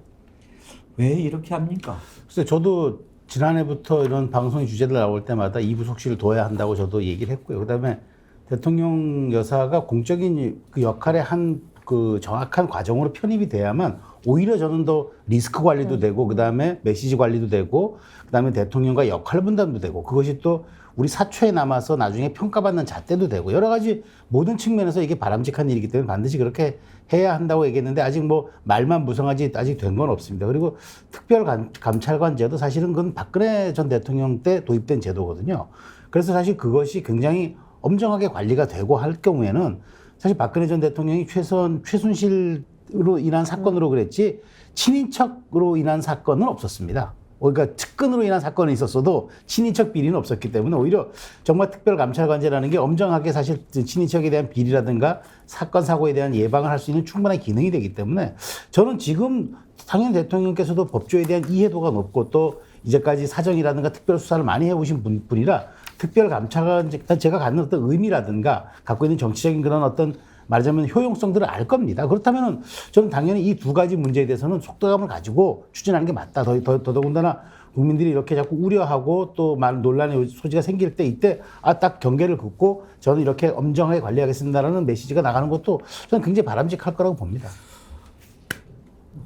왜 이렇게 합니까? 글쎄 저도 지난해부터 이런 방송 주제들 나올 때마다 2부속실을 둬야 한다고 저도 얘기를 했고요. 그다음에 대통령 여사가 공적인 그 역할의 한 그 정확한 과정으로 편입이 돼야만 오히려 저는 더 리스크 관리도 되고 그다음에 메시지 관리도 되고 그다음에 대통령과 역할 분담도 되고 그것이 또 우리 사초에 남아서 나중에 평가받는 잣대도 되고 여러 가지 모든 측면에서 이게 바람직한 일이기 때문에 반드시 그렇게 해야 한다고 얘기했는데 아직 뭐 말만 무성하지 아직 된 건 없습니다. 그리고 특별 감찰관제도 사실은 그건 박근혜 전 대통령 때 도입된 제도거든요. 그래서 사실 그것이 굉장히 엄정하게 관리가 되고 할 경우에는 사실 박근혜 전 대통령이 최순실로 인한 사건으로 그랬지 친인척으로 인한 사건은 없었습니다. 그러니까 측근으로 인한 사건이 있었어도 친인척 비리는 없었기 때문에 오히려 정말 특별감찰관제라는 게 엄정하게 사실 친인척에 대한 비리라든가 사건 사고에 대한 예방을 할 수 있는 충분한 기능이 되기 때문에 저는 지금 당연 대통령께서도 법조에 대한 이해도가 높고 또 이제까지 사정이라든가 특별수사를 많이 해오신 분이라 특별감찰관제 제가 갖는 어떤 의미라든가 갖고 있는 정치적인 그런 어떤 말하자면 효용성들을 알 겁니다. 그렇다면 저는 당연히 이 두 가지 문제에 대해서는 속도감을 가지고 추진하는 게 맞다. 더더군다나 국민들이 이렇게 자꾸 우려하고 또 많은 논란의 소지가 생길 때 이때 딱 경계를 긋고 저는 이렇게 엄정하게 관리하겠습니다라는 메시지가 나가는 것도 저는 굉장히 바람직할 거라고 봅니다.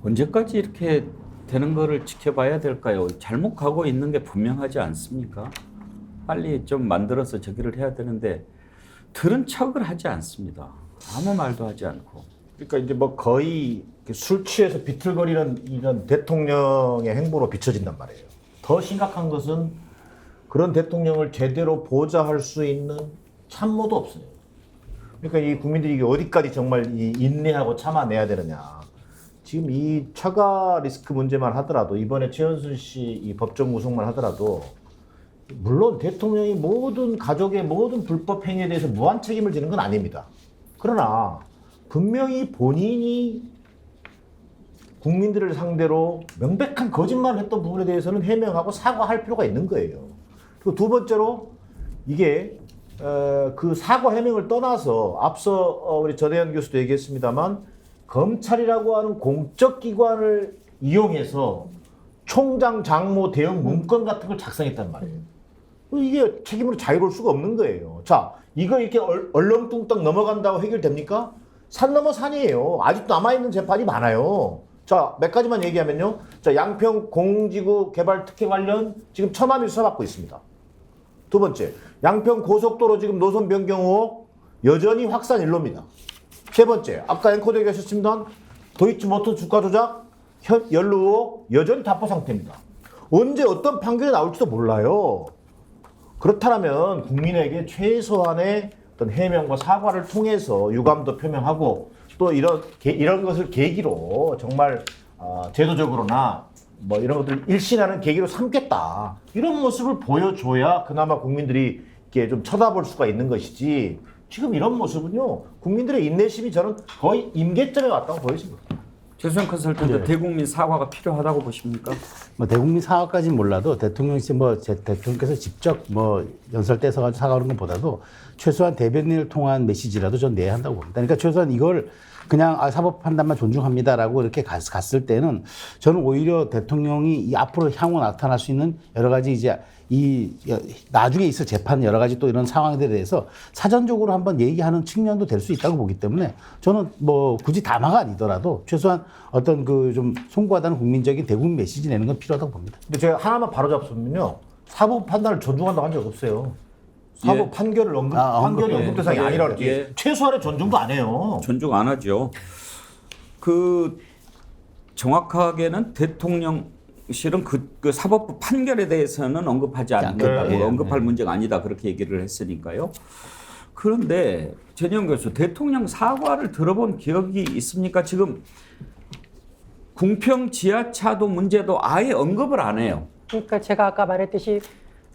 언제까지 이렇게 되는 거를 지켜봐야 될까요? 잘못 가고 있는 게 분명하지 않습니까? 빨리 좀 만들어서 저기를 해야 되는데 들은 척을 하지 않습니다. 아무 말도 하지 않고. 그러니까 이제 뭐 거의 술 취해서 비틀거리는 이런 대통령의 행보로 비춰진단 말이에요. 더 심각한 것은 그런 대통령을 제대로 보좌할 수 있는 참모도 없어요. 그러니까 이 국민들이 어디까지 정말 이 인내하고 참아내야 되느냐. 지금 이 처가 리스크 문제만 하더라도 이번에 최은순 씨 이 법정 구속만 하더라도 물론 대통령이 모든 가족의 모든 불법 행위에 대해서 무한 책임을 지는 건 아닙니다. 그러나 분명히 본인이 국민들을 상대로 명백한 거짓말을 했던 부분에 대해서는 해명하고 사과할 필요가 있는 거예요. 그리고 두 번째로 이게 그 사과 해명을 떠나서 앞서 우리 전혜연 교수도 얘기했습니다만 검찰이라고 하는 공적 기관을 이용해서 총장, 장모, 대응 문건 같은 걸 작성했단 말이에요. 이게 책임으로 자유로울 수가 없는 거예요. 자, 이거 이렇게 얼렁뚱땅 넘어간다고 해결됩니까? 산 넘어 산이에요. 아직도 남아있는 재판이 많아요. 자, 몇 가지만 얘기하면요. 자, 양평 공지구 개발 특혜 관련 지금 1,000만 원 수사받고 있습니다. 두 번째, 양평 고속도로 지금 노선 변경 의혹 여전히 확산 일로입니다. 세 번째, 아까 앵커도 얘기하셨습니다. 도이치모터 주가 조작 연루 의혹 여전히 답보 상태입니다. 언제 어떤 판결이 나올지도 몰라요. 그렇다면 국민에게 최소한의 어떤 해명과 사과를 통해서 유감도 표명하고 또 이런 것을 계기로 정말 제도적으로나 뭐 이런 것들 일신하는 계기로 삼겠다. 이런 모습을 보여줘야 그나마 국민들이 이렇게 좀 쳐다볼 수가 있는 것이지 지금 이런 모습은요. 국민들의 인내심이 저는 거의 임계점에 왔다고 보여집니다. 최수영 컨설턴트 대국민 사과가 필요하다고 보십니까? 뭐 대국민 사과까지는 몰라도 대통령께서 직접 뭐 연설 떼서 가지고 사과하는 것보다도 최소한 대변인을 통한 메시지라도 전 내야 한다고 봅니다. 그러니까 최소한 이걸 그냥 사법 판단만 존중합니다라고 이렇게 갔을 때는 저는 오히려 대통령이 이 앞으로 향후 나타날 수 있는 여러 가지 이제 나중에 있을 재판 여러 가지 또 이런 상황들에 대해서 사전적으로 한번 얘기하는 측면도 될 수 있다고 보기 때문에 저는 뭐 굳이 담화가 아니더라도 최소한 어떤 그 좀 송구하다는 국민적인 대국민 메시지 내는 건 필요하다고 봅니다. 근데 제가 하나만 바로잡으면요. 사법 판단을 존중한다고 한 적 없어요. 사법 판결을 판결이 언급 대상이 아니라 그랬지. 최소한의 존중도 안 해요. 존중 안 하죠. 그 정확하게는 대통령실은 그 사법부 판결에 대해서는 언급하지 않겠다고 언급할 문제가 아니다 그렇게 얘기를 했으니까요. 그런데 전혜연 교수 대통령 사과를 들어본 기억이 있습니까? 지금 궁평 지하차도 문제도 아예 언급을 안 해요. 그러니까 제가 아까 말했듯이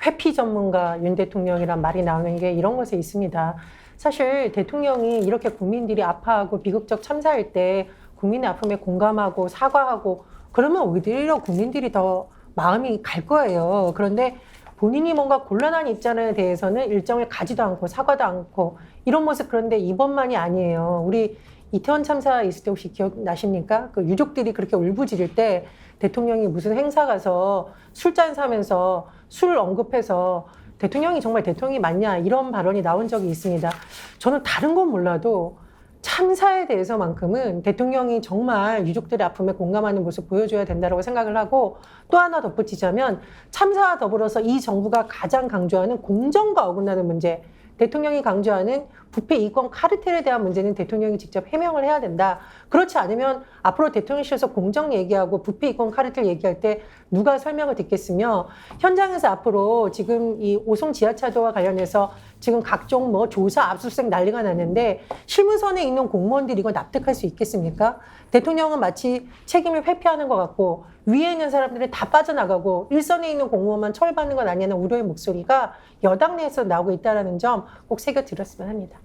회피 전문가 윤 대통령이란 말이 나오는 게 이런 것에 있습니다. 사실 대통령이 이렇게 국민들이 아파하고 비극적 참사할 때 국민의 아픔에 공감하고 사과하고 그러면 오히려 국민들이 더 마음이 갈 거예요. 그런데 본인이 뭔가 곤란한 입장에 대해서는 일정을 가지도 않고 사과도 않고 이런 모습. 그런데 이번만이 아니에요. 우리 이태원 참사 있을 때 혹시 기억나십니까? 그 유족들이 그렇게 울부짖을 때 대통령이 무슨 행사 가서 술잔 사면서 술 언급해서 대통령이 정말 대통령이 맞냐 이런 발언이 나온 적이 있습니다. 저는 다른 건 몰라도 참사에 대해서만큼은 대통령이 정말 유족들의 아픔에 공감하는 모습 보여줘야 된다고 생각을 하고, 또 하나 덧붙이자면 참사와 더불어서 이 정부가 가장 강조하는 공정과 어긋나는 문제, 대통령이 강조하는 부패 이권 카르텔에 대한 문제는 대통령이 직접 해명을 해야 된다. 그렇지 않으면 앞으로 대통령실에서 공정 얘기하고 부패 이권 카르텔 얘기할 때 누가 설명을 듣겠으며, 현장에서 앞으로 지금 이 오송 지하차도와 관련해서 지금 각종 뭐 조사 압수수색 난리가 났는데 실무선에 있는 공무원들이 이거 납득할 수 있겠습니까? 대통령은 마치 책임을 회피하는 것 같고 위에 있는 사람들은 다 빠져나가고 일선에 있는 공무원만 처벌받는 건 아니냐는 우려의 목소리가 여당 내에서 나오고 있다는 점 꼭 새겨들었으면 합니다.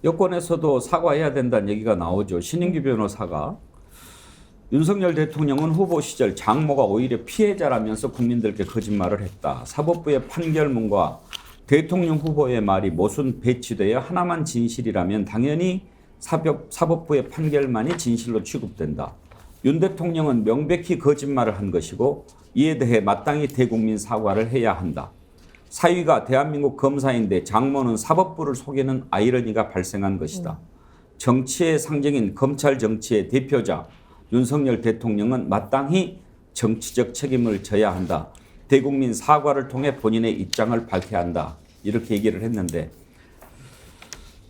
여권에서도 사과해야 된다는 얘기가 나오죠. 신인규 변호사가 윤석열 대통령은 후보 시절 장모가 오히려 피해자라면서 국민들께 거짓말을 했다. 사법부의 판결문과 대통령 후보의 말이 모순 배치되어 하나만 진실이라면 당연히 사법부의 판결만이 진실로 취급된다. 윤 대통령은 명백히 거짓말을 한 것이고 이에 대해 마땅히 대국민 사과를 해야 한다. 사위가 대한민국 검사인데 장모는 사법부를 속이는 아이러니가 발생한 것이다. 정치의 상징인 검찰 정치의 대표자 윤석열 대통령은 마땅히 정치적 책임을 져야 한다. 대국민 사과를 통해 본인의 입장을 밝혀야 한다. 이렇게 얘기를 했는데,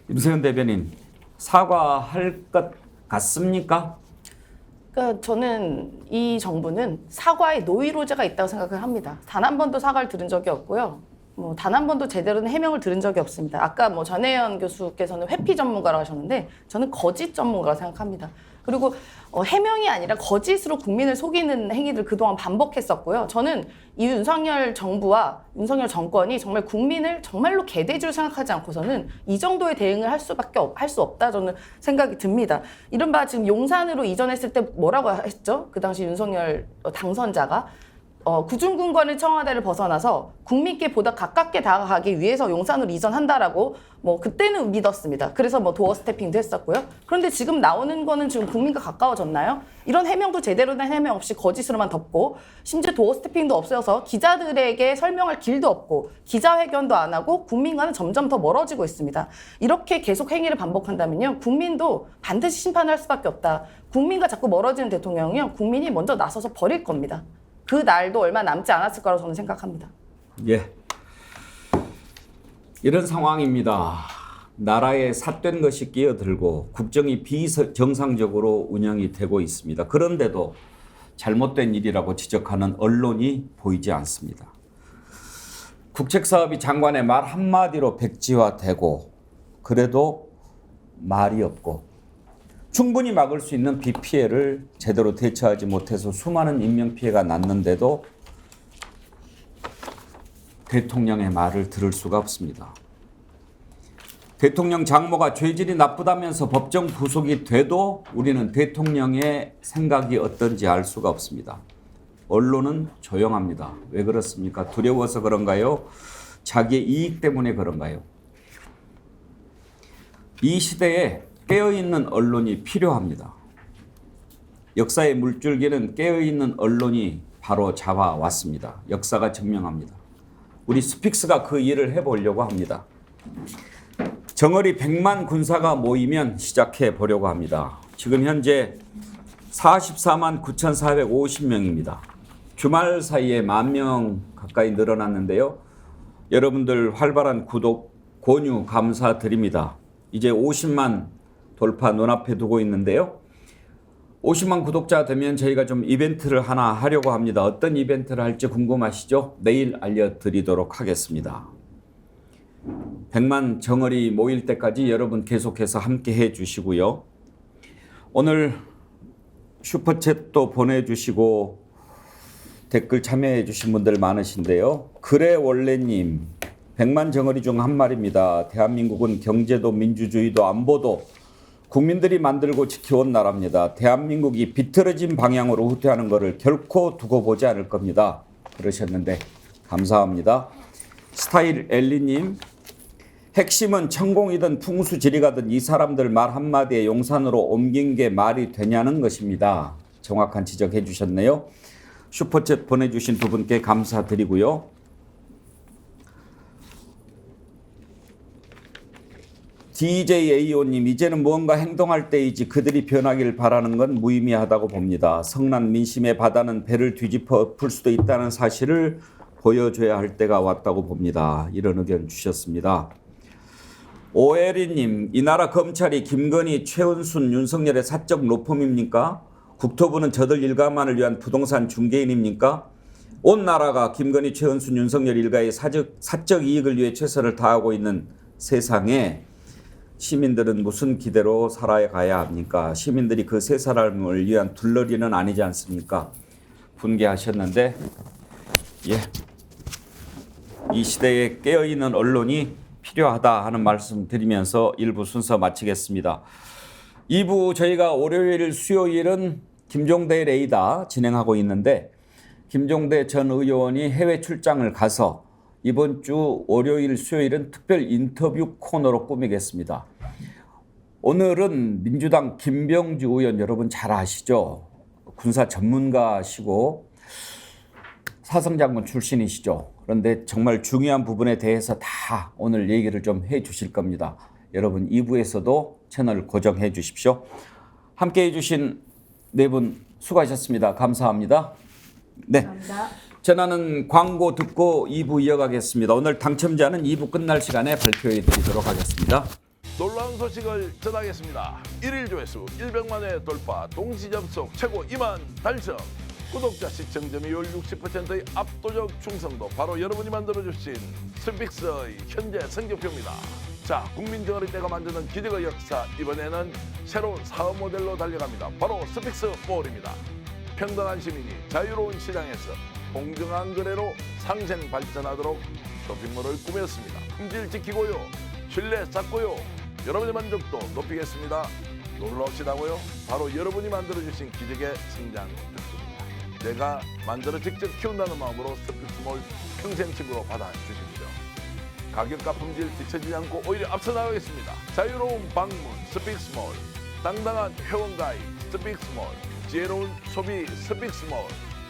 임세현 대변인, 사과할 것 같습니까? 그러니까 저는 이 정부는 사과의 노이로제가 있다고 생각을 합니다. 단 한 번도 사과를 들은 적이 없고요. 단 한 번도 제대로 된 해명을 들은 적이 없습니다. 아까 전혜연 교수께서는 회피 전문가라고 하셨는데 저는 거짓 전문가라고 생각합니다. 그리고 해명이 아니라 거짓으로 국민을 속이는 행위를 그동안 반복했었고요. 저는 이 윤석열 정부와 윤석열 정권이 정말 국민을 정말로 개돼지로 생각하지 않고서는 이 정도의 대응을 할 수 없다 저는 생각이 듭니다. 이른바 지금 용산으로 이전했을 때 뭐라고 했죠? 그 당시 윤석열 당선자가 구중군관의 청와대를 벗어나서 국민께 보다 가깝게 다가가기 위해서 용산으로 이전한다라고 그때는 믿었습니다. 그래서 도어 스태핑도 했었고요. 그런데 지금 나오는 거는 지금 국민과 가까워졌나요? 이런 해명도 제대로 된 해명 없이 거짓으로만 덮고 심지어 도어 스태핑도 없어서 기자들에게 설명할 길도 없고 기자회견도 안 하고 국민과는 점점 더 멀어지고 있습니다. 이렇게 계속 행위를 반복한다면요. 국민도 반드시 심판을 할 수밖에 없다. 국민과 자꾸 멀어지는 대통령이요. 국민이 먼저 나서서 버릴 겁니다. 그 날도 얼마 남지 않았을 거라고 저는 생각합니다. 예, 이런 상황입니다. 나라에 삿된 것이 끼어들고 국정이 비정상적으로 운영이 되고 있습니다. 그런데도 잘못된 일이라고 지적하는 언론이 보이지 않습니다. 국책사업이 장관의 말 한마디로 백지화되고 그래도 말이 없고 충분히 막을 수 있는 비 피해를 제대로 대처하지 못해서 수많은 인명피해가 났는데도 대통령의 말을 들을 수가 없습니다. 대통령 장모가 죄질이 나쁘다면서 법정 구속이 돼도 우리는 대통령의 생각이 어떤지 알 수가 없습니다. 언론은 조용합니다. 왜 그렇습니까? 두려워서 그런가요? 자기의 이익 때문에 그런가요? 이 시대에 깨어있는 언론이 필요합니다. 역사의 물줄기는 깨어있는 언론이 바로 잡아왔습니다. 역사가 증명합니다. 우리 스픽스가 그 일을 해보려고 합니다. 정어리 100만 군사가 모이면 시작해 보려고 합니다. 지금 현재 44만 9,450명입니다. 주말 사이에 10,000명 가까이 늘어났는데요. 여러분들 활발한 구독, 권유 감사드립니다. 이제 50만 돌파 눈앞에 두고 있는데요. 50만 구독자 되면 저희가 좀 이벤트를 하나 하려고 합니다. 어떤 이벤트를 할지 궁금하시죠? 내일 알려드리도록 하겠습니다. 100만 정어리 모일 때까지 여러분 계속해서 함께 해주시고요. 오늘 슈퍼챗도 보내주시고 댓글 참여해 주신 분들 많으신데요. 그래 원래님 100만 정어리 중 한 말입니다. 대한민국은 경제도 민주주의도 안보도 국민들이 만들고 지켜온 나라입니다. 대한민국이 비틀어진 방향으로 후퇴하는 것을 결코 두고 보지 않을 겁니다. 그러셨는데 감사합니다. 스타일 엘리님, 핵심은 천공이든 풍수지리가든 이 사람들 말 한마디에 용산으로 옮긴 게 말이 되냐는 것입니다. 정확한 지적해 주셨네요. 슈퍼챗 보내주신 두 분께 감사드리고요. DJAO님, 이제는 무언가 행동할 때이지 그들이 변하길 바라는 건 무의미하다고 봅니다. 성난 민심의 바다는 배를 뒤집어 풀 수도 있다는 사실을 보여줘야 할 때가 왔다고 봅니다. 이런 의견 주셨습니다. 오혜리님, 이 나라 검찰이 김건희, 최은순, 윤석열의 사적 로펌입니까? 국토부는 저들 일가만을 위한 부동산 중개인입니까? 온 나라가 김건희, 최은순, 윤석열 일가의 사적 이익을 위해 최선을 다하고 있는 세상에 시민들은 무슨 기대로 살아가야 합니까? 시민들이 그 세 사람을 위한 둘러리는 아니지 않습니까? 분개하셨는데, 예, 이 시대에 깨어있는 언론이 필요하다 하는 말씀 드리면서 1부 순서 마치겠습니다. 2부 저희가 월요일, 수요일은 김종대 레이더 진행하고 있는데, 김종대 전 의원이 해외 출장을 가서 이번 주 월요일, 수요일은 특별 인터뷰 코너로 꾸미겠습니다. 오늘은 민주당 김병주 의원 여러분 잘 아시죠? 군사 전문가시고 사성장군 출신이시죠. 그런데 정말 중요한 부분에 대해서 다 오늘 얘기를 좀 해 주실 겁니다. 여러분 2부에서도 채널 고정해 주십시오. 함께 해주신 네 분 수고하셨습니다. 감사합니다. 네. 감사합니다. 전화는 광고 듣고 2부 이어가겠습니다. 오늘 당첨자는 2부 끝날 시간에 발표해 드리도록 하겠습니다. 놀라운 소식을 전하겠습니다. 1일 조회수 100만 회 돌파, 동시 접속 최고 2만 달성. 구독자 시청 점유율 60%의 압도적 충성도, 바로 여러분이 만들어주신 스픽스의 현재 성적표입니다. 자, 국민정어리 때가 만드는 기적의 역사, 이번에는 새로운 사업 모델로 달려갑니다. 바로 스픽스몰입니다. 평등한 시민이 자유로운 시장에서 공정한 거래로 상생 발전하도록 쇼핑몰을 꾸몄습니다. 품질 지키고요, 신뢰 쌓고요, 여러분의 만족도 높이겠습니다. 놀라우시다고요? 바로 여러분이 만들어주신 기적의 성장 덕분입니다. 내가 만들어 직접 키운다는 마음으로 스픽스몰 평생 친구로 받아주십시오. 가격과 품질 뒤처지지 않고 오히려 앞서 나가겠습니다. 자유로운 방문 스픽스몰, 당당한 회원 가입 스픽스몰, 지혜로운 소비 스픽스몰,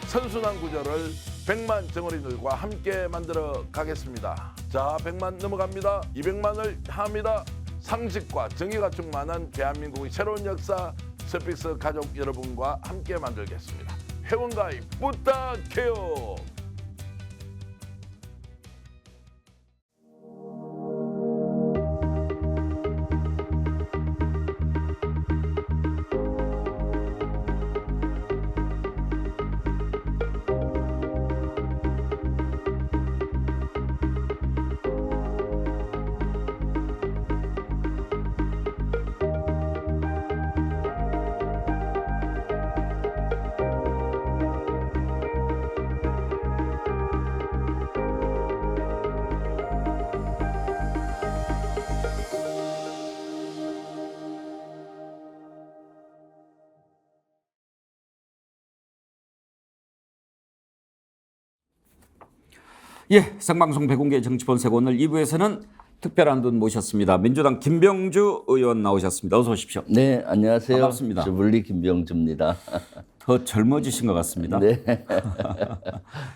선순환 구조를 100만 정어리들과 함께 만들어 가겠습니다. 자, 100만 넘어갑니다. 200만을 향합니다. 상식과 정의가 충만한 대한민국의 새로운 역사, 스픽스 가족 여러분과 함께 만들겠습니다. 회원 가입 부탁해요. 예, 생방송 백운계 정치본색 오늘 2부에서는 특별한 분 모셨습니다. 민주당 김병주 의원 나오셨습니다. 어서 오십시오. 네, 안녕하세요. 반갑습니다. 주블리 김병주입니다. 더 젊어지신 것 같습니다. 네.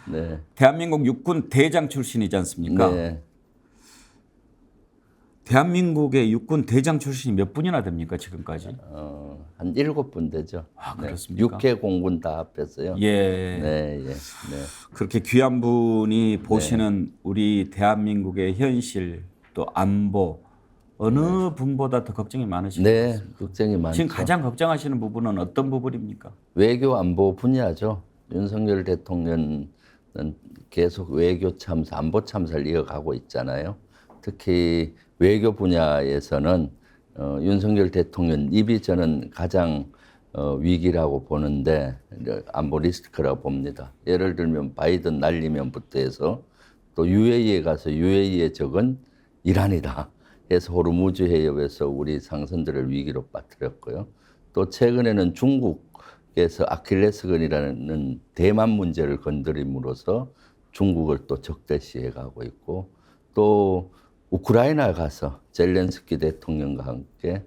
네. 대한민국 육군 대장 출신이지 않습니까? 네. 대한민국의 육군 대장 출신이 몇 분이나 됩니까 지금까지? 한 7분 되죠. 아, 그렇습니까? 네. 6회 공군 다 합해서요. 예. 네, 예. 네. 그렇게 귀한 분이 보시는 우리 대한민국의 현실 또 안보 어느 분보다 더 걱정이 많으신 것 네, 같습니다. 걱정이 많죠. 지금 가장 걱정하시는 부분은 어떤 부분입니까? 외교 안보 분야죠. 윤석열 대통령은 계속 외교 참사, 안보 참사를 이어가고 있잖아요. 특히 외교 분야에서는 윤석열 대통령 입이 저는 가장 위기라고 보는데 안보 리스크라고 봅니다. 예를 들면 바이든 날리면부터 해서 또 UAE에 가서 UAE의 적은 이란이다 해서 호르무즈 해협에서 우리 상선들을 위기로 빠뜨렸고요. 또 최근에는 중국에서 아킬레스건이라는 대만 문제를 건드림으로써 중국을 또 적대시해 가고 있고, 또 우크라이나 가서 젤렌스키 대통령과 함께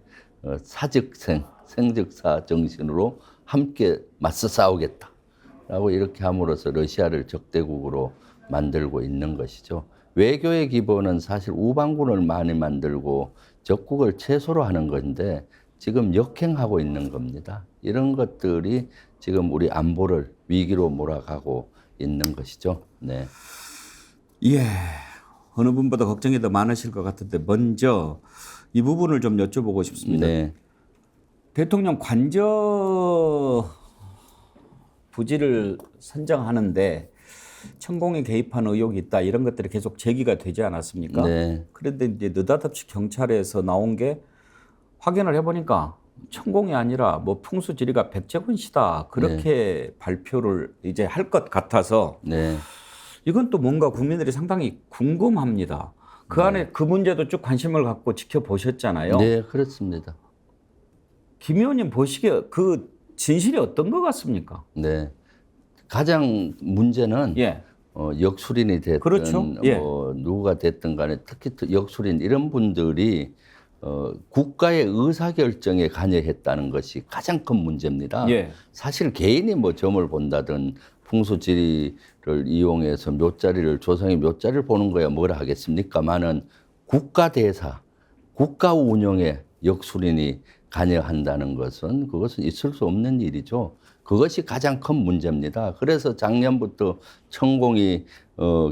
생즉사 정신으로 함께 맞서 싸우겠다라고 이렇게 함으로써 러시아를 적대국으로 만들고 있는 것이죠. 외교의 기본은 사실 우방군을 많이 만들고 적국을 최소로 하는 건데 지금 역행하고 있는 겁니다. 이런 것들이 지금 우리 안보를 위기로 몰아가고 있는 것이죠. 네. 예. 어느 분보다 걱정이 더 많으실 것 같은데 먼저 이 부분을 좀 여쭤보고 싶습니다. 네. 대통령 관저 부지를 선정하는데 천공이 개입한 의혹이 있다 이런 것들이 계속 제기가 되지 않았습니까? 네. 그런데 이제 느닷없이 경찰에서 나온 게 확인을 해보니까 천공이 아니라 뭐 풍수지리가 백재권 씨다 그렇게 발표를 이제 할 것 같아서 네. 이건 또 뭔가 국민들이 상당히 궁금합니다. 그 안에 그 문제도 쭉 관심을 갖고 지켜보셨잖아요. 네, 그렇습니다. 김 의원님 보시기에 그 진실이 어떤 것 같습니까? 네. 가장 문제는 예. 역술인이 됐든 그렇죠. 예. 뭐 누가 됐든 간에 특히 역술인 이런 분들이 국가의 의사결정에 관여했다는 것이 가장 큰 문제입니다. 예. 사실 개인이 뭐 점을 본다든 풍수지리를 이용해서 묘자리를 조상의 묘자리를 보는 거야 뭐라 하겠습니까만은 국가 대사, 국가 운영에 역술인이 관여한다는 것은 그것은 있을 수 없는 일이죠. 그것이 가장 큰 문제입니다. 그래서 작년부터 천공이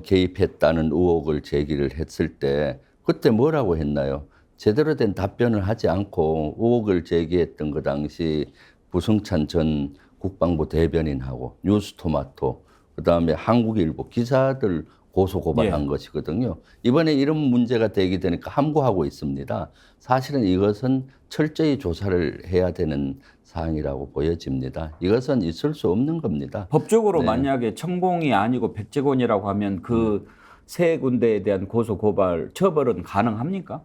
개입했다는 의혹을 제기를 했을 때 그때 뭐라고 했나요? 제대로 된 답변을 하지 않고 의혹을 제기했던 그 당시 부승찬 전 국방부 대변인하고 뉴스토마토 그다음에 한국일보 기사들 고소 고발한 것이거든요. 이번에 이런 문제가 제기되니까 함구하고 있습니다. 사실은 이것은 철저히 조사를 해야 되는 사항이라고 보여집니다. 이것은 있을 수 없는 겁니다. 법적으로 네. 만약에 천공이 아니고 백재권이라고 하면 그 세 군데에 대한 고소 고발 처벌은 가능합니까?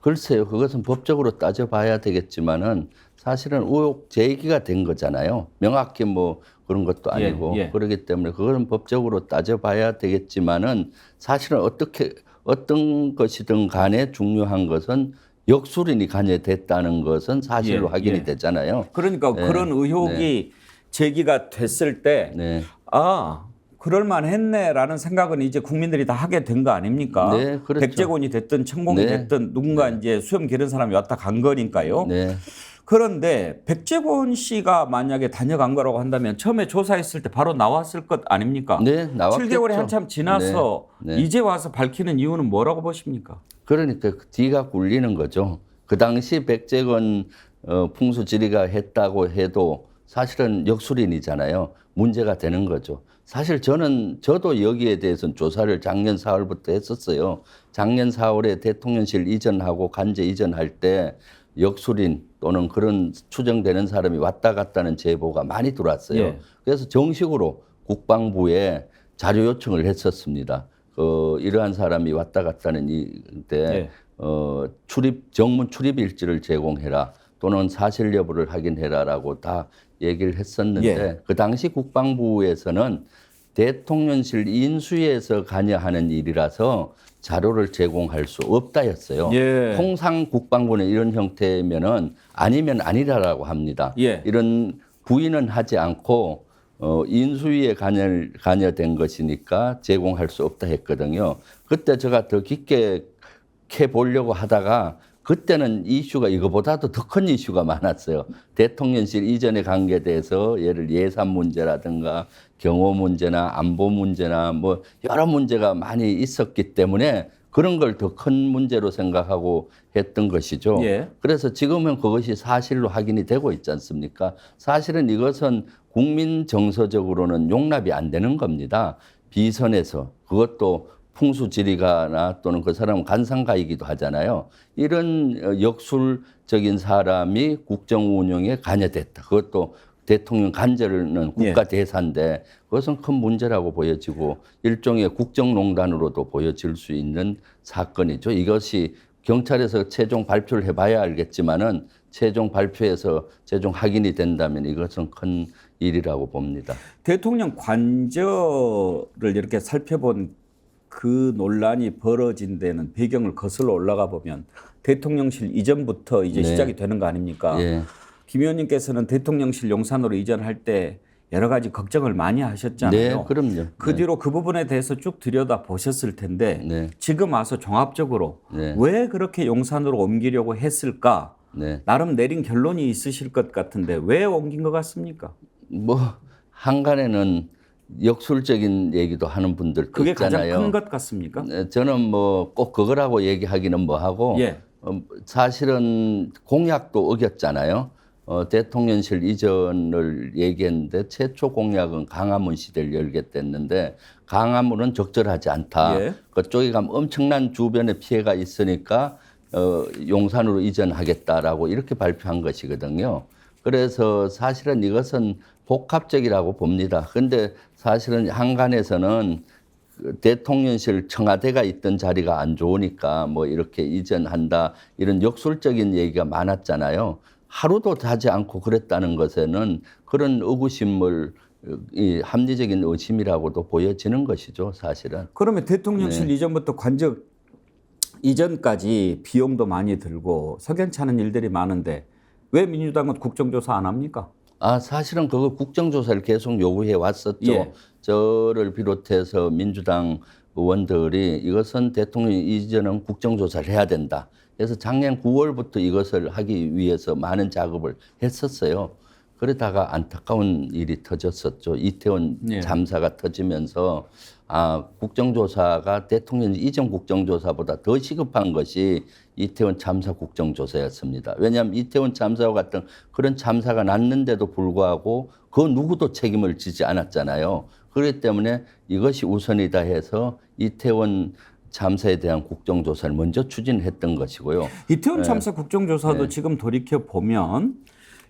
글쎄요. 그것은 법적으로 따져봐야 되겠지만은 사실은 의혹 제기가 된 거잖아요. 명확히 뭐 그런 것도 아니고 그렇기 때문에 그거는 법적으로 따져봐야 되겠지만은 사실은 어떤 것이든 간에 중요한 것은 역술인이 관여됐다는 것은 사실로 확인이 되잖아요. 그러니까 그런 의혹이 제기가 됐을 때 그럴만했네라는 생각은 이제 국민들이 다 하게 된 거 아닙니까? 네, 그렇죠. 백재권이 됐든 천공이 됐든 누군가 이제 수염 기른 사람이 왔다 간 거니까요. 네. 그런데 백재권 씨가 만약에 다녀간 거라고 한다면 처음에 조사했을 때 바로 나왔을 것 아닙니까? 네, 나왔겠죠. 7개월이 한참 지나서 이제 와서 밝히는 이유는 뭐라고 보십니까? 그러니까 뒤가 굴리는 거죠. 그 당시 백재권 풍수지리가 했다고 해도 사실은 역술인이잖아요. 문제가 되는 거죠. 사실 저도 여기에 대해서는 조사를 작년 4월부터 했었어요. 작년 4월에 대통령실 이전하고 관제 이전할 때 역술인 또는 그런 추정되는 사람이 왔다 갔다는 제보가 많이 들어왔어요. 그래서 정식으로 국방부에 자료 요청을 했었습니다. 이러한 사람이 왔다 갔다는 때 정문 출입 일지를 제공해라 또는 사실 여부를 확인해라라고 다 얘기를 했었는데 그 당시 국방부에서는 대통령실 인수위에서 관여하는 일이라서 자료를 제공할 수 없다였어요. 통상 국방부는 이런 형태면은 아니면 아니라라고 합니다. 이런 부인은 하지 않고 인수위에 관여된 것이니까 제공할 수 없다 했거든요. 그때 제가 더 깊게 캐보려고 하다가 그때는 이슈가 이거보다도 더 큰 이슈가 많았어요. 대통령실 이전의 관계에 대해서 예를 예산 문제라든가 경호 문제나 안보 문제나 뭐 여러 문제가 많이 있었기 때문에 그런 걸 더 큰 문제로 생각하고 했던 것이죠. 그래서 지금은 그것이 사실로 확인이 되고 있지 않습니까? 사실은 이것은 국민 정서적으로는 용납이 안 되는 겁니다. 비선에서 그것도 풍수지리가나 또는 그 사람은 간상가이기도 하잖아요. 이런 역술적인 사람이 국정 운영에 관여됐다. 그것도 대통령 간절은 국가 대사인데 그것은 큰 문제라고 보여지고 일종의 국정농단으로도 보여질 수 있는 사건이죠. 이것이 경찰에서 최종 발표를 해봐야 알겠지만은 최종 발표에서 최종 확인이 된다면 이것은 큰 일이라고 봅니다. 대통령 관저를 이렇게 살펴본 그 논란이 벌어진 데는 배경을 거슬러 올라가 보면 대통령실 이전부터 이제 시작이 되는 거 아닙니까? 김 의원님께서는 대통령실 용산으로 이전할 때 여러 가지 걱정을 많이 하셨잖아요. 네, 그럼요. 그 네. 뒤로 그 부분에 대해서 쭉 들여다 보셨을 텐데 네. 지금 와서 종합적으로 네. 왜 그렇게 용산으로 옮기려고 했을까? 네. 나름 내린 결론이 있으실 것 같은데 왜 옮긴 것 같습니까? 뭐 한간에는 역술적인 얘기도 하는 분들도 그게 있잖아요. 가장 큰 것 같습니까? 네, 저는 뭐 꼭 그거라고 얘기하기는 뭐하고 예. 사실은 공약도 어겼잖아요. 대통령실 이전을 얘기했는데 최초 공약은 강화문 시대를 열겠댔는데 강화문은 적절하지 않다. 예. 그쪽에 가면 엄청난 주변에 피해가 있으니까 용산으로 이전하겠다라고 이렇게 발표한 것이거든요. 그래서 사실은 이것은 복합적이라고 봅니다. 그런데 사실은 한간에서는 대통령실 청와대가 있던 자리가 안 좋으니까 뭐 이렇게 이전한다 이런 역술적인 얘기가 많았잖아요. 하루도 자지 않고 그랬다는 것에는 그런 의구심을 이 합리적인 의심이라고도 보여지는 것이죠, 사실은. 그러면 대통령실 네. 이전부터 관적 이전까지 비용도 많이 들고 석연치 않은 일들이 많은데 왜 민주당은 국정조사 안 합니까? 사실은 그거 국정조사를 계속 요구해 왔었죠. 예. 저를 비롯해서 민주당 의원들이 이것은 대통령 이전은 국정조사를 해야 된다. 그래서 작년 9월부터 이것을 하기 위해서 많은 작업을 했었어요. 그러다가 안타까운 일이 터졌었죠. 이태원 예. 참사가 터지면서 국정조사가 대통령 이전 국정조사보다 더 시급한 것이 이태원 참사 국정조사였습니다. 왜냐하면 이태원 참사와 같은 그런 참사가 났는데도 불구하고 그 누구도 책임을 지지 않았잖아요. 그렇기 때문에 이것이 우선이다 해서 이태원 참사에 대한 국정조사를 먼저 추진했던 것이고요. 이태원 참사 국정조사도 네. 지금 돌이켜 보면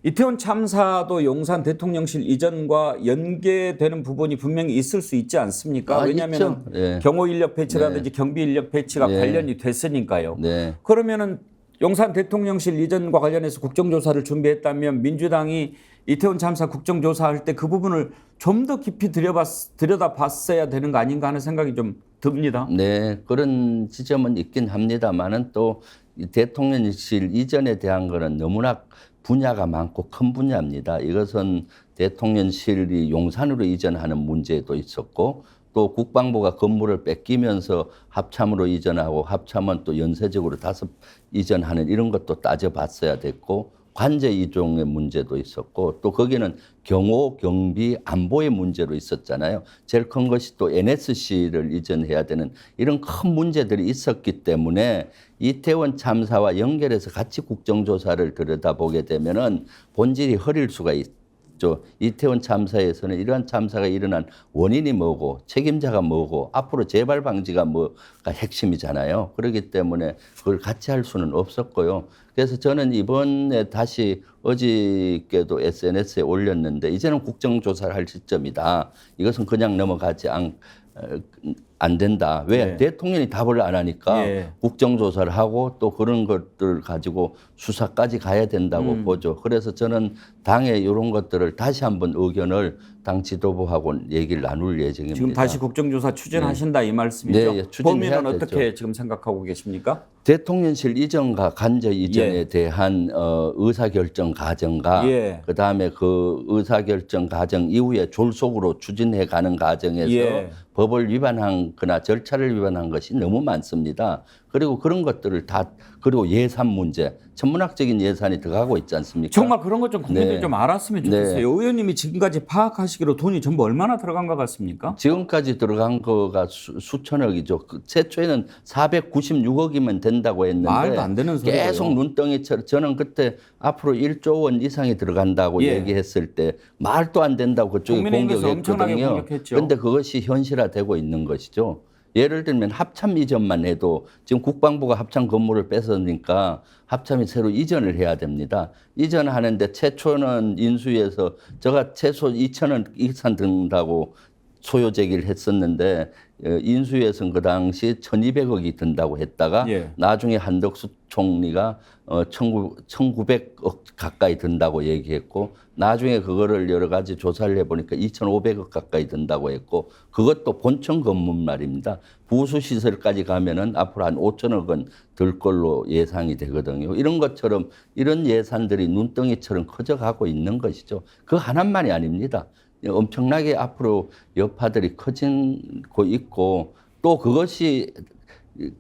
이태원 참사도 용산 대통령실 이전과 연계되는 부분이 분명히 있을 수 있지 않습니까? 왜냐하면 예. 경호 인력 배치라든지 네. 경비 인력 배치가 예. 관련이 됐으니까요. 네. 그러면은 용산 대통령실 이전과 관련해서 국정조사를 준비했다면 민주당이 이태원 참사 국정조사할 때 그 부분을 좀 더 깊이 들여다봤어야 되는 거 아닌가 하는 생각이 좀 듭니다. 네, 그런 지점은 있긴 합니다만은 또 대통령실 이전에 대한 거는 너무나 분야가 많고 큰 분야입니다. 이것은 대통령실이 용산으로 이전하는 문제도 있었고 또 국방부가 건물을 뺏기면서 합참으로 이전하고 합참은 또 연쇄적으로 다섯 이전하는 이런 것도 따져봤어야 됐고 관제 이종의 문제도 있었고 또 거기는 경호, 경비, 안보의 문제로 있었잖아요. 제일 큰 것이 또 NSC를 이전해야 되는 이런 큰 문제들이 있었기 때문에 이태원 참사와 연결해서 같이 국정조사를 들여다보게 되면은 본질이 흐릴 수가 있죠. 이태원 참사에서는 이러한 참사가 일어난 원인이 뭐고 책임자가 뭐고 앞으로 재발 방지가 뭐가 핵심이잖아요. 그렇기 때문에 그걸 같이 할 수는 없었고요. 그래서 저는 이번에 다시 어저께도 SNS에 올렸는데 이제는 국정조사를 할 시점이다. 이것은 그냥 넘어가지 안 된다. 왜? 네. 대통령이 답을 안 하니까 예. 국정조사를 하고 또 그런 것들을 가지고 수사까지 가야 된다고 보죠. 그래서 저는 당에 이런 것들을 다시 한번 의견을 당 지도부하고 얘기를 나눌 예정입니다. 지금 다시 국정조사 추진하신다 이 말씀이죠? 네, 추진해야 범위는 되죠. 어떻게 지금 생각하고 계십니까? 대통령실 이전과 관저 이전에 예. 대한 의사결정 과정과 예. 그다음에 그 의사결정 과정 이후에 졸속으로 추진해 가는 과정에서 예. 법을 위반한 거나 절차를 위반한 것이 너무 많습니다. 그리고 그런 것들을 다 그리고 예산 문제, 천문학적인 예산이 들어가고 있지 않습니까? 정말 그런 것 좀 국민들이 네. 좀 알았으면 좋겠어요. 네. 의원님이 지금까지 파악하시기로 돈이 전부 얼마나 들어간 것 같습니까? 지금까지 들어간 거가 수천억이죠. 최초에는 496억이면 된다고 했는데 말도 안 되는 소리고요. 계속 눈덩이처럼 저는 그때 앞으로 1조 원 이상이 들어간다고 예. 얘기했을 때 말도 안 된다고 그쪽이 국민의힘에서 엄청나게 공격했거든요. 공격했죠. 그런데 그것이 현실화되고 있는 것이죠. 예를 들면 합참 이전만 해도 지금 국방부가 합참 건물을 뺏으니까 합참이 새로 이전을 해야 됩니다. 이전하는데 최초는 인수위에서 제가 최소 2천원 이상 든다고 소요 제기를 했었는데 인수위에서는 그 당시 1,200억이 든다고 했다가 예. 나중에 한덕수 총리가 1,900억 가까이 든다고 얘기했고 나중에 그거를 여러 가지 조사를 해보니까 2,500억 가까이 든다고 했고 그것도 본청 건물 말입니다. 부수 시설까지 가면은 앞으로 한 5천억 원 들 걸로 예상이 되거든요. 이런 것처럼 이런 예산들이 눈덩이처럼 커져가고 있는 것이죠. 그 하나만이 아닙니다. 엄청나게 앞으로 여파들이 커지고 있고 또 그것이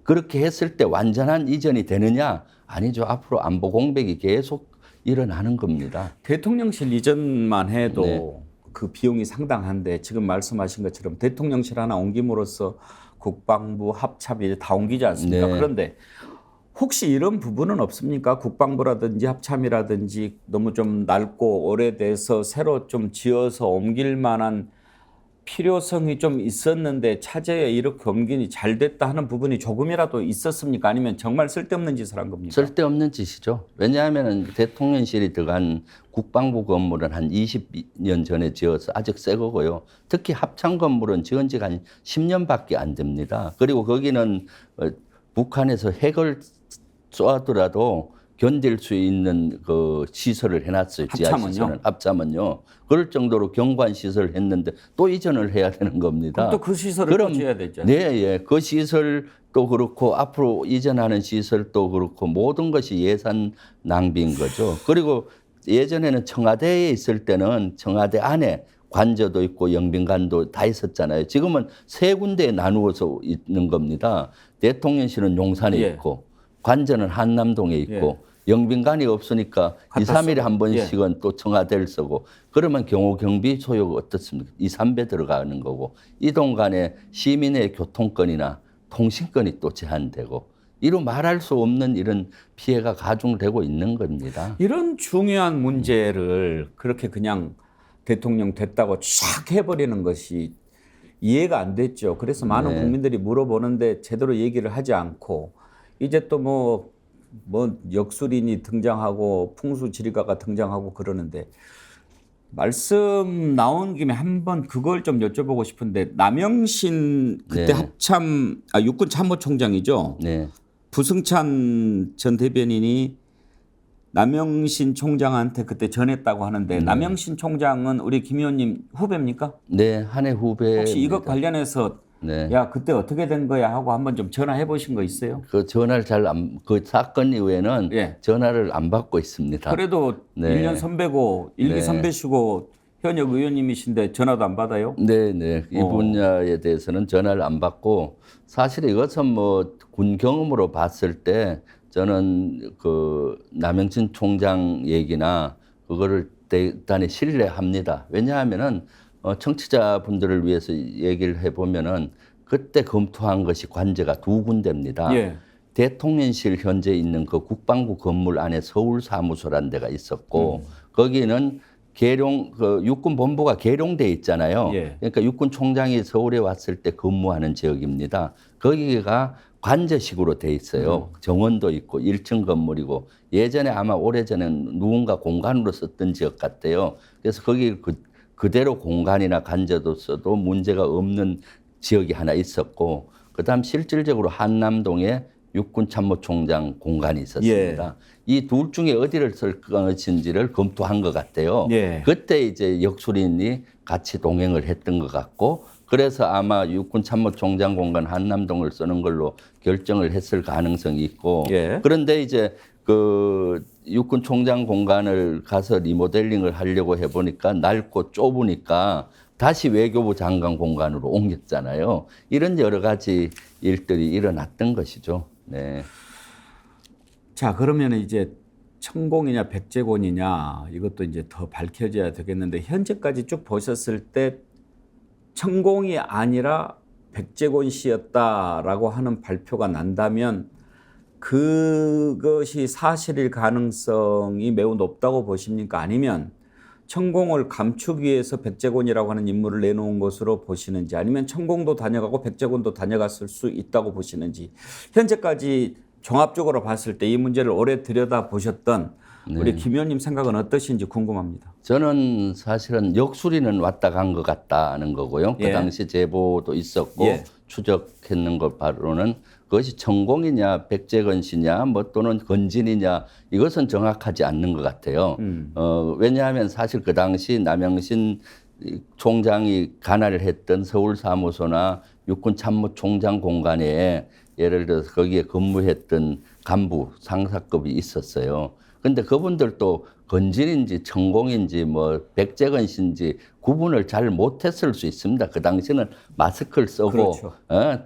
그렇게 했을 때 완전한 이전이 되느냐? 아니죠. 앞으로 안보 공백이 계속 일어나는 겁니다. 대통령실 이전만 해도 네. 그 비용이 상당한데 지금 말씀하신 것처럼 대통령실 하나 옮김으로써 국방부 합참이 이제 다 옮기지 않습니까? 네. 그런데 혹시 이런 부분은 없습니까? 국방부라든지 합참이라든지 너무 좀 낡고 오래돼서 새로 좀 지어서 옮길 만한 필요성이 좀 있었는데 차제에 이렇게 옮기니 잘 됐다 하는 부분이 조금이라도 있었습니까? 아니면 정말 쓸데없는 짓을 한 겁니까? 쓸데없는 짓이죠. 왜냐하면 대통령실이 들어간 국방부 건물은 한 20년 전에 지어서 아직 새 거고요. 특히 합참 건물은 지은 지가 한 10년밖에 안 됩니다. 그리고 거기는 북한에서 핵을 쏘아더라도 견딜 수 있는 그 시설을 해놨어요. 지하시설은. 합참은요. 그럴 정도로 경관 시설을 했는데 또 이전을 해야 되는 겁니다. 그럼 또 그 시설을 또 지어야 되죠. 네, 예. 그 시설도 그렇고 앞으로 이전하는 시설도 그렇고 모든 것이 예산 낭비인 거죠. 그리고 예전에는 청와대에 있을 때는 청와대 안에 관저도 있고 영빈관도 다 있었잖아요. 지금은 세 군데에 나누어서 있는 겁니다. 대통령실은 용산에 예. 있고 관저는 한남동에 있고 영빈관이 없으니까 2, 3일에 한 번씩은 또 청와대를 쓰고 그러면 경호 경비 소요가 어떻습니까? 2, 3배 들어가는 거고 이동 간에 시민의 교통권이나 통신권이 또 제한되고 이로 말할 수 없는 이런 피해가 가중되고 있는 겁니다. 이런 중요한 문제를 그렇게 그냥 대통령 됐다고 쫙 해버리는 것이 이해가 안 됐죠. 그래서 많은 네. 국민들이 물어보는데 제대로 얘기를 하지 않고 이제 또 뭐 역술인이 등장하고 풍수지리가가 등장하고 그러는데 말씀 나온 김에 한번 그걸 좀 여쭤보고 싶은데 남영신 그때 네. 육군 참모총장이죠. 네. 부승찬 전 대변인이 남영신 총장한테 그때 전했다고 하는데 남영신 총장은 우리 김 의원님 후배입니까? 네, 한 해 후배. 혹시 이것 관련해서 네. 야 그때 어떻게 된 거야 하고 한번 좀 전화해 보신 거 있어요? 그 전화를 그 사건 이후에는 전화를 안 받고 있습니다. 그래도 네. 1년 선배고 일기 네. 선배시고 현역 의원님이신데 전화도 안 받아요? 네, 네. 이 분야에 대해서는 전화를 안 받고 사실 이것은 뭐 군 경험으로 봤을 때 저는 그 남영신 총장 얘기나 그거를 대단히 신뢰합니다. 왜냐하면은 청취자분들을 위해서 얘기를 해보면은 그때 검토한 것이 관제가 두 군데입니다. 예. 대통령실 현재 있는 그 국방부 건물 안에 서울사무소라는 데가 있었고 거기는 그 육군 본부가 계룡돼 있잖아요. 예. 그러니까 육군 총장이 서울에 왔을 때 근무하는 지역입니다. 거기가 관제식으로 돼 있어요. 정원도 있고 1층 건물이고 예전에 아마 오래전엔 누군가 공간으로 썼던 지역 같대요. 그래서 거기 그대로 공간이나 관제도 써도 문제가 없는 지역이 하나 있었고 그다음 실질적으로 한남동에 육군 참모총장 공간이 있었습니다. 이 둘 중에 어디를 쓸 것인지를 검토한 것 같아요. 그때 이제 역술인이 같이 동행을 했던 것 같고 그래서 아마 육군 참모총장 공간 한남동을 쓰는 걸로 결정을 했을 가능성이 있고 그런데 이제 그 육군 총장 공간을 가서 리모델링을 하려고 해보니까 낡고 좁으니까 다시 외교부 장관 공간으로 옮겼잖아요. 이런 여러 가지 일들이 일어났던 것이죠. 네. 자, 그러면 이제 천공이냐 백제곤이냐 이것도 이제 더 밝혀져야 되겠는데 현재까지 쭉 보셨을 때 천공이 아니라 백제곤 씨였다라고 하는 발표가 난다면 그것이 사실일 가능성이 매우 높다고 보십니까? 아니면 천공을 감추기 위해서 백제곤이라고 하는 인물을 내놓은 것으로 보시는지 아니면 천공도 다녀가고 백제곤도 다녀갔을 수 있다고 보시는지 현재까지 종합적으로 봤을 때 이 문제를 오래 들여다보셨던 우리 김 의원님 생각은 어떠신지 궁금합니다. 저는 사실은 역술인은 왔다 간 것 같다는 거고요. 그 당시 제보도 있었고 추적했는 것 바로는 그것이 천공이냐 백제건 씨냐 뭐 또는 건진이냐 이것은 정확하지 않는 것 같아요. 왜냐하면 사실 그 당시 남영신 총장이 관할을 했던 서울사무소나 육군 참모총장 공간에 예를 들어서 거기에 근무했던 간부 상사급이 있었어요. 근데 그분들도 건진인지 천공인지 뭐 백재건 씨인지 구분을 잘 못했을 수 있습니다. 그 당시는 마스크를 쓰고 그렇죠.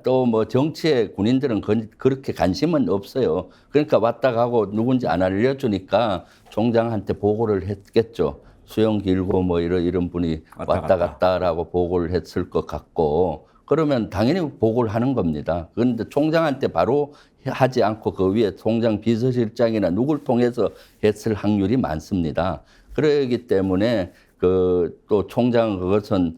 또 뭐 정치에 군인들은 그렇게 관심은 없어요. 그러니까 왔다 가고 누군지 안 알려주니까 총장한테 보고를 했겠죠. 수영 길고 뭐 이런 분이 왔다 갔다라고 보고를 했을 것 같고 그러면 당연히 보고를 하는 겁니다. 그런데 총장한테 바로 하지 않고 그 위에 총장 비서실장이나 누굴 통해서 했을 확률이 많습니다. 그러기 때문에 또 총장은 그것은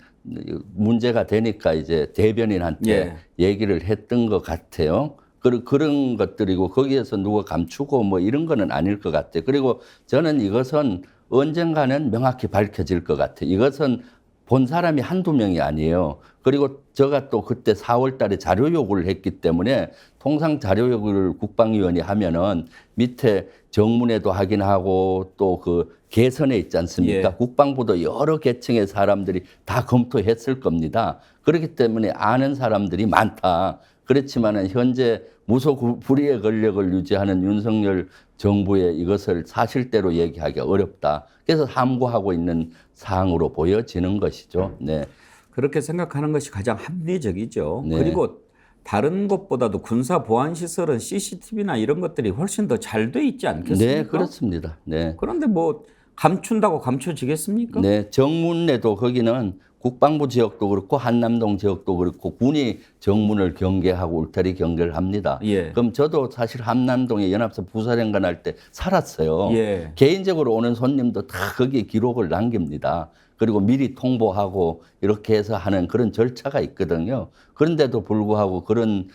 문제가 되니까 이제 대변인한테 얘기를 했던 것 같아요. 그런 것들이고 거기에서 누가 감추고 뭐 이런 거는 아닐 것 같아요. 그리고 저는 이것은 언젠가는 명확히 밝혀질 것 같아요. 이것은 본 사람이 한두 명이 아니에요. 그리고 제가 또 그때 4월 달에 자료 요구를 했기 때문에 통상 자료 요구를 국방위원회 하면은 밑에 정문에도 확인하고 또 그 개선에 있지 않습니까? 국방부도 여러 계층의 사람들이 다 검토했을 겁니다. 그렇기 때문에 아는 사람들이 많다. 그렇지만은 현재 무소 불위의 권력을 유지하는 윤석열 정부의 이것을 사실대로 얘기하기가 어렵다. 그래서 함구하고 있는 사항으로 보여지는 것이죠. 네. 그렇게 생각하는 것이 가장 합리적이죠. 네. 그리고 다른 것보다도 군사 보안 시설은 CCTV나 이런 것들이 훨씬 더 잘 돼 있지 않겠습니까? 네, 그렇습니다. 네. 그런데 뭐 감춘다고 감춰지겠습니까? 네, 정문에도 거기는 국방부 지역도 그렇고 한남동 지역도 그렇고 군이 정문을 경계하고 울타리 경계를 합니다. 그럼 저도 사실 한남동에 연합사 부사령관 할 때 살았어요. 개인적으로 오는 손님도 다 거기에 기록을 남깁니다. 그리고 미리 통보하고 이렇게 해서 하는 그런 절차가 있거든요. 그런데도 불구하고 그런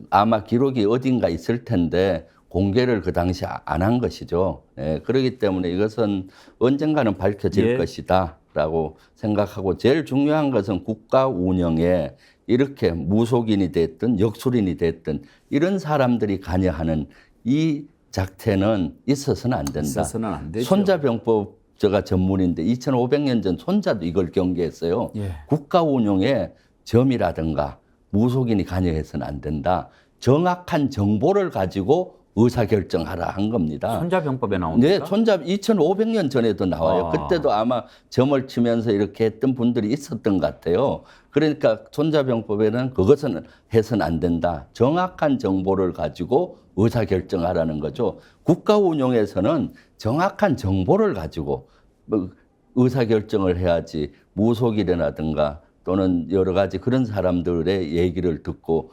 아마 기록이 어딘가 있을 텐데 공개를 그 당시 안 한 것이죠. 그렇기 때문에 이것은 언젠가는 밝혀질 것이다 라고 생각하고 제일 중요한 것은 국가 운영에 이렇게 무속인이 됐든 역술인이 됐든 이런 사람들이 관여하는 이 작태는 있어서는 안 된다. 있어서는 안 되죠. 손자병법 제가 전문인데 2500년 전 손자도 이걸 경계했어요. 국가 운영에 점이라든가 무속인이 관여해서는 안 된다. 정확한 정보를 가지고 의사결정하라 한 겁니다. 손자병법에 나옵니까? 네, 손자 2500년 전에도 나와요. 그때도 아마 점을 치면서 이렇게 했던 분들이 있었던 것 같아요. 그러니까 손자병법에는 그것은 해서는 안 된다. 정확한 정보를 가지고 의사결정하라는 거죠. 국가 운영에서는 정확한 정보를 가지고 의사결정을 해야지 무속이라든가 또는 여러 가지 그런 사람들의 얘기를 듣고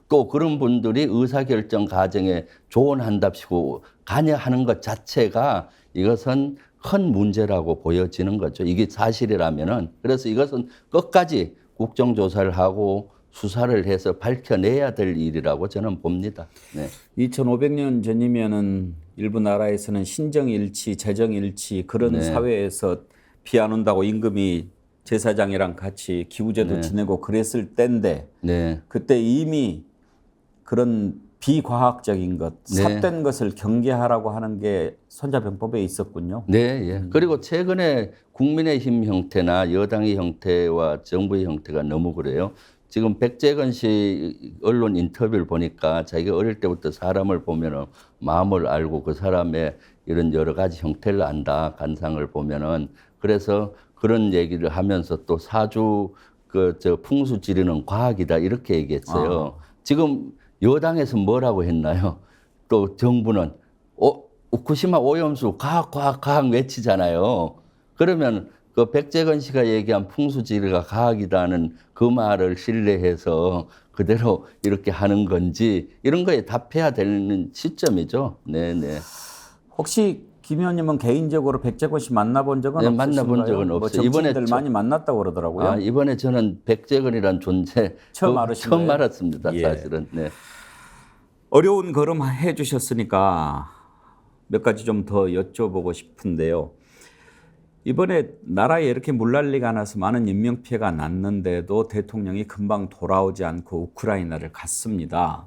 또 그런 분들이 의사결정 과정에 조언한답시고 관여하는 것 자체가 이것은 큰 문제라고 보여지는 거죠. 이게 사실이라면은. 그래서 이것은 끝까지 국정조사를 하고 수사를 해서 밝혀내야 될 일이라고 저는 봅니다. 네. 2500년 전이면은 일부 나라에서는 신정일치, 재정일치 그런 사회에서 비 안 온다고 임금이 제사장이랑 같이 기우제도 지내고 그랬을 때인데 그때 이미 그런 비과학적인 것, 삿된 것을 경계하라고 하는 게 손자병법에 있었군요. 네, 그리고 최근에 국민의힘 형태나 여당의 형태와 정부의 형태가 너무 그래요. 지금 백재건 씨 언론 인터뷰를 보니까 자기가 어릴 때부터 사람을 보면은 마음을 알고 그 사람의 이런 여러 가지 형태를 안다, 관상을 보면은. 그래서 그런 얘기를 하면서 또 사주 풍수 지리는 과학이다 이렇게 얘기했어요. 지금 여당에서 뭐라고 했나요? 또 정부는 후쿠시마 오염수 과학 외치잖아요. 그러면 그 백재건 씨가 얘기한 풍수지리가 과학이다는 그 말을 신뢰해서 그대로 이렇게 하는 건지 이런 거에 답해야 되는 시점이죠. 네네. 혹시 김 의원님은 개인적으로 백재건 씨 만나본 적은 없으신가요? 만나본 적은 없어요. 이번에 많이 만났다고 그러더라고요. 이번에 저는 백재건이라는 존재 처음 알았습니다. 사실은. 네. 어려운 걸음 해주셨으니까 몇 가지 좀 더 여쭤보고 싶은데요. 이번에 나라에 이렇게 물난리가 나서 많은 인명피해가 났는데도 대통령이 금방 돌아오지 않고 우크라이나를 갔습니다.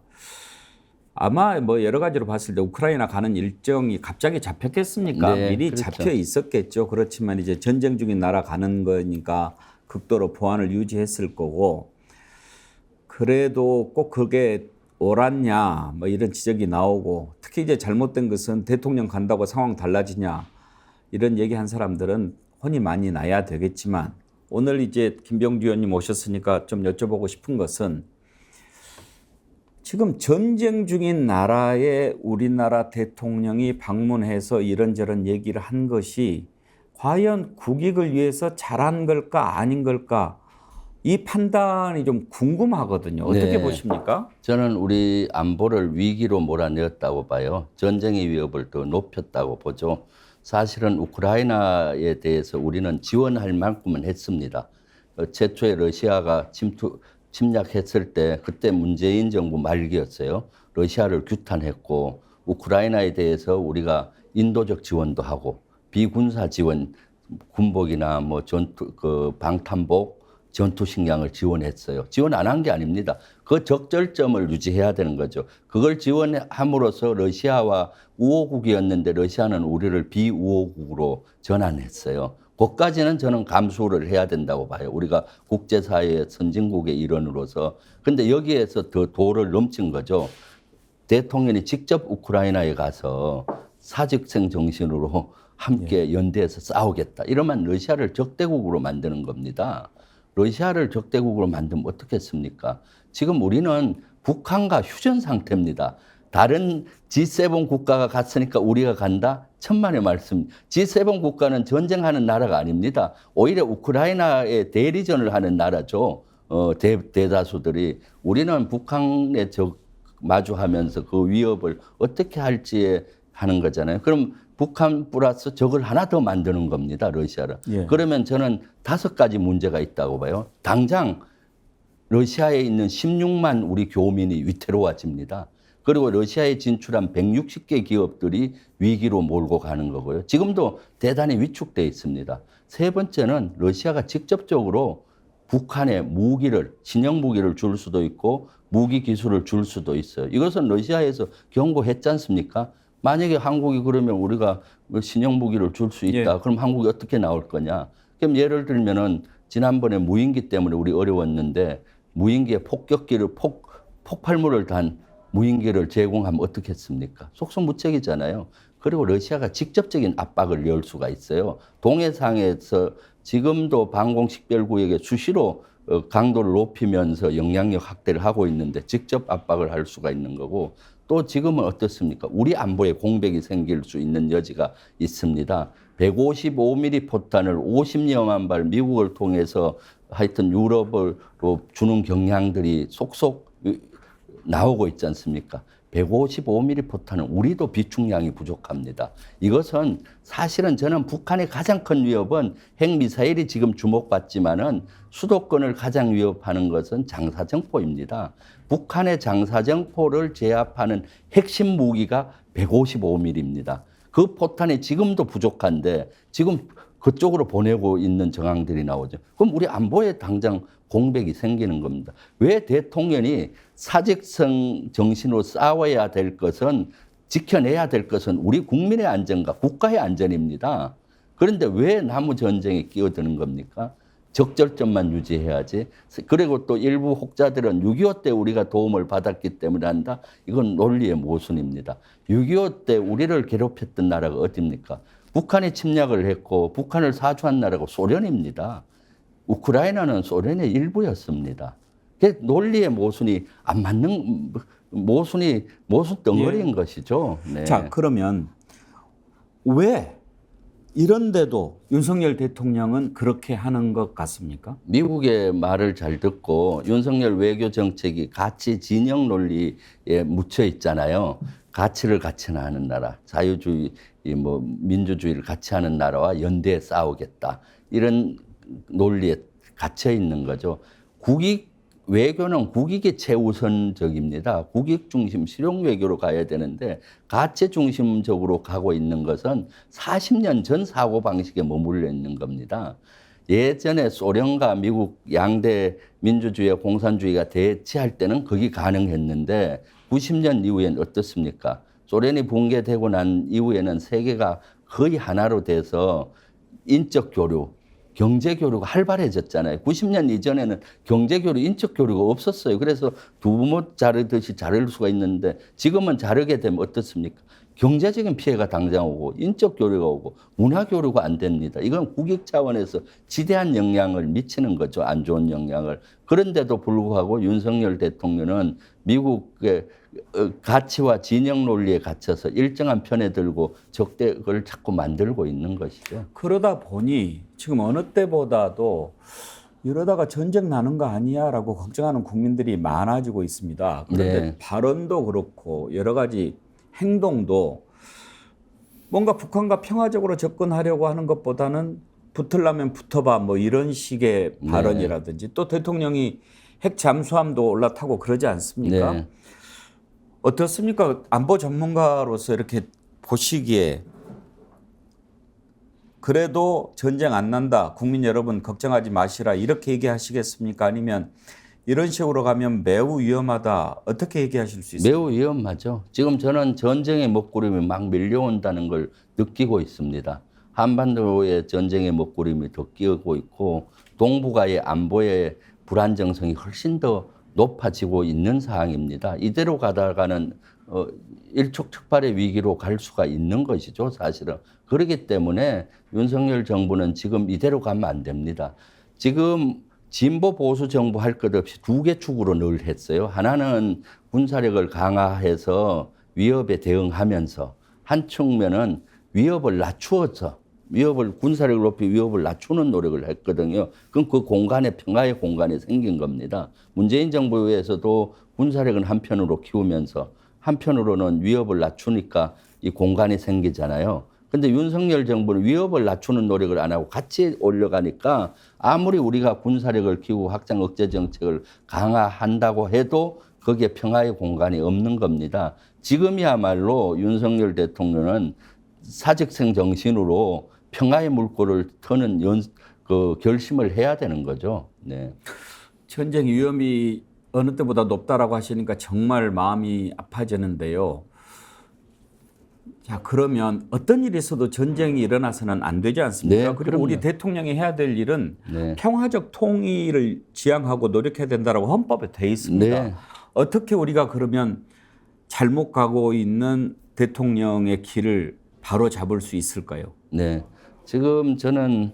아마 뭐 여러 가지로 봤을 때 우크라이나 가는 일정이 갑자기 잡혔겠습니까? 미리 그렇죠. 잡혀 있었겠죠. 그렇지만 이제 전쟁 중인 나라 가는 거니까 극도로 보안을 유지했을 거고 그래도 꼭 그게 옳았냐 뭐 이런 지적이 나오고 특히 이제 잘못된 것은 대통령 간다고 상황 달라지냐 이런 얘기한 사람들은 혼이 많이 나야 되겠지만 오늘 이제 김병주 의원님 오셨으니까 좀 여쭤보고 싶은 것은 지금 전쟁 중인 나라에 우리나라 대통령이 방문해서 이런저런 얘기를 한 것이 과연 국익을 위해서 잘한 걸까 아닌 걸까 이 판단이 좀 궁금하거든요. 어떻게 네. 보십니까? 저는 우리 안보를 위기로 몰아넣었다고 봐요. 전쟁의 위협을 더 높였다고 보죠. 사실은 우크라이나에 대해서 우리는 지원할 만큼은 했습니다. 최초에 러시아가 침략했을 때 그때 문재인 정부 말기였어요. 러시아를 규탄했고 우크라이나에 대해서 우리가 인도적 지원도 하고 비군사 지원, 군복이나 뭐 방탄복, 전투식량을 지원했어요. 지원 안 한 게 아닙니다. 그 적절점을 유지해야 되는 거죠. 그걸 지원함으로써 러시아와 우호국이었는데 러시아는 우리를 비우호국으로 전환했어요. 그것까지는 저는 감수를 해야 된다고 봐요. 우리가 국제사회의 선진국의 일원으로서. 근데 여기에서 더 도를 넘친 거죠. 대통령이 직접 우크라이나에 가서 사직생 정신으로 함께 연대해서 싸우겠다. 이러면 러시아를 적대국으로 만드는 겁니다. 러시아를 적대국으로 만들면 어떻겠습니까? 지금 우리는 북한과 휴전 상태입니다. 다른 G7 국가가 갔으니까 우리가 간다? 천만의 말씀. G7 국가는 전쟁하는 나라가 아닙니다. 오히려 우크라이나에 대리전을 하는 나라죠. 대다수들이. 우리는 북한에 마주하면서 그 위협을 어떻게 할지에 하는 거잖아요. 그럼 북한 플러스 적을 하나 더 만드는 겁니다. 러시아를. 예. 그러면 저는 5가지 문제가 있다고 봐요. 당장 러시아에 있는 16만 우리 교민이 위태로워집니다. 그리고 러시아에 진출한 160개 기업들이 위기로 몰고 가는 거고요. 지금도 대단히 위축돼 있습니다. 세 번째는 러시아가 직접적으로 북한에 무기를, 신형 무기를 줄 수도 있고 무기 기술을 줄 수도 있어요. 이것은 러시아에서 경고했지 않습니까? 만약에 한국이 그러면 우리가 신형 무기를 줄 수 있다. 예. 그럼 한국이 어떻게 나올 거냐? 그럼 예를 들면은 지난번에 무인기 때문에 우리 어려웠는데 무인기에 폭발물을 단 무인기를 제공하면 어떻겠습니까? 속수무책이잖아요. 그리고 러시아가 직접적인 압박을 열 수가 있어요. 동해상에서 지금도 방공식별구역에 수시로 강도를 높이면서 영향력 확대를 하고 있는데 직접 압박을 할 수가 있는 거고 또 지금은 어떻습니까? 우리 안보에 공백이 생길 수 있는 여지가 있습니다. 155mm 포탄을 50여만 발 미국을 통해서 하여튼 유럽으로 주는 경향들이 속속 나오고 있지 않습니까? 155mm 포탄은 우리도 비축량이 부족합니다. 이것은 사실은 저는 북한의 가장 큰 위협은 핵미사일이 지금 주목받지만은 수도권을 가장 위협하는 것은 장사정포입니다. 북한의 장사정포를 제압하는 핵심 무기가 155mm입니다. 그 포탄이 지금도 부족한데 지금 그쪽으로 보내고 있는 정황들이 나오죠. 그럼 우리 안보에 당장 공백이 생기는 겁니다. 왜 대통령이 사직성 정신으로 싸워야 될 것은 지켜내야 될 것은 우리 국민의 안전과 국가의 안전입니다. 그런데 왜 남의 전쟁에 끼어드는 겁니까? 적절점만 유지해야지. 그리고 또 일부 혹자들은 6.25 때 우리가 도움을 받았기 때문에 한다. 이건 논리의 모순입니다. 6.25 때 우리를 괴롭혔던 나라가 어디입니까? 북한이 침략을 했고 북한을 사주한 나라가 소련입니다. 우크라이나는 소련의 일부였습니다. 논리의 모순이 안 맞는 모순 덩어리인 것이죠. 네. 자, 그러면 왜 이런데도 윤석열 대통령은 그렇게 하는 것 같습니까? 미국의 말을 잘 듣고 윤석열 외교 정책이 가치 진영 논리에 묻혀 있잖아요. 가치를 같이 하는 나라, 자유주의, 민주주의를 같이 하는 나라와 연대에 싸우겠다. 이런 논리에 갇혀 있는 거죠. 외교는 국익이 최우선적입니다. 국익 중심 실용 외교로 가야 되는데 가치 중심적으로 가고 있는 것은 40년 전 사고방식에 머물러 있는 겁니다. 예전에 소련과 미국 양대 민주주의와 공산주의가 대치할 때는 그게 가능했는데 90년 이후엔 어떻습니까? 소련이 붕괴되고 난 이후에는 세계가 거의 하나로 돼서 인적 교류, 경제 교류가 활발해졌잖아요. 90년 이전에는 경제 교류, 인적 교류가 없었어요. 그래서 두부못 자르듯이 자를 수가 있는데 지금은 자르게 되면 어떻습니까? 경제적인 피해가 당장 오고 인적 교류가 오고 문화 교류가 안 됩니다. 이건 국익 차원에서 지대한 영향을 미치는 거죠. 안 좋은 영향을. 그런데도 불구하고 윤석열 대통령은 미국의 가치와 진영 논리에 갇혀서 일정한 편에 들고 적대를 자꾸 만들고 있는 것이죠. 그러다 보니 지금 어느 때보다도 이러다가 전쟁 나는 거 아니야라고 걱정하는 국민들이 많아지고 있습니다. 그런데 네. 발언도 그렇고 여러 가지 행동도 뭔가 북한과 평화적으로 접근하려고 하는 것보다는 붙으려면 붙어봐 뭐 이런 식의 발언이라든지 또 대통령이 핵 잠수함도 올라타고 그러지 않습니까? 네. 어떻습니까? 안보 전문가로서 이렇게 보시기에 그래도 전쟁 안 난다. 국민 여러분 걱정하지 마시라. 이렇게 얘기하시겠습니까? 아니면 이런 식으로 가면 매우 위험하다. 어떻게 얘기하실 수 있습니까? 매우 위험하죠. 지금 저는 전쟁의 먹구름이 막 밀려온다는 걸 느끼고 있습니다. 한반도의 전쟁의 먹구름이 더 끼고 있고 동북아의 안보의 불안정성이 훨씬 더 높아지고 있는 상황입니다. 이대로 가다가는 일촉즉발의 위기로 갈 수가 있는 것이죠, 사실은. 그렇기 때문에 윤석열 정부는 지금 이대로 가면 안 됩니다. 지금 진보 보수 정부 할 것 없이 두 개 축으로 늘 했어요. 하나는 군사력을 강화해서 위협에 대응하면서 한 측면은 위협을 낮추어서 군사력을 높이 위협을 낮추는 노력을 했거든요. 그럼 그 공간에 평화의 공간이 생긴 겁니다. 문재인 정부에서도 군사력은 한편으로 키우면서 한편으로는 위협을 낮추니까 이 공간이 생기잖아요. 근데 윤석열 정부는 위협을 낮추는 노력을 안 하고 같이 올려가니까 아무리 우리가 군사력을 키우고 확장 억제 정책을 강화한다고 해도 거기에 평화의 공간이 없는 겁니다. 지금이야말로 윤석열 대통령은 사직생 정신으로 평화의 물꼬를 트는 결심을 해야 되는 거죠. 네. 전쟁 위험이 어느 때보다 높다라고 하시니까 정말 마음이 아파지는데요. 자, 그러면 어떤 일이 있어도 전쟁이 일어나서는 안 되지 않습니까? 네, 그리고 그럼요. 우리 대통령이 해야 될 일은 네. 평화적 통일을 지향하고 노력해야 된다라고 헌법에 돼 있습니다. 네. 어떻게 우리가 그러면 잘못 가고 있는 대통령의 길을 바로 잡을 수 있을까요? 네. 지금 저는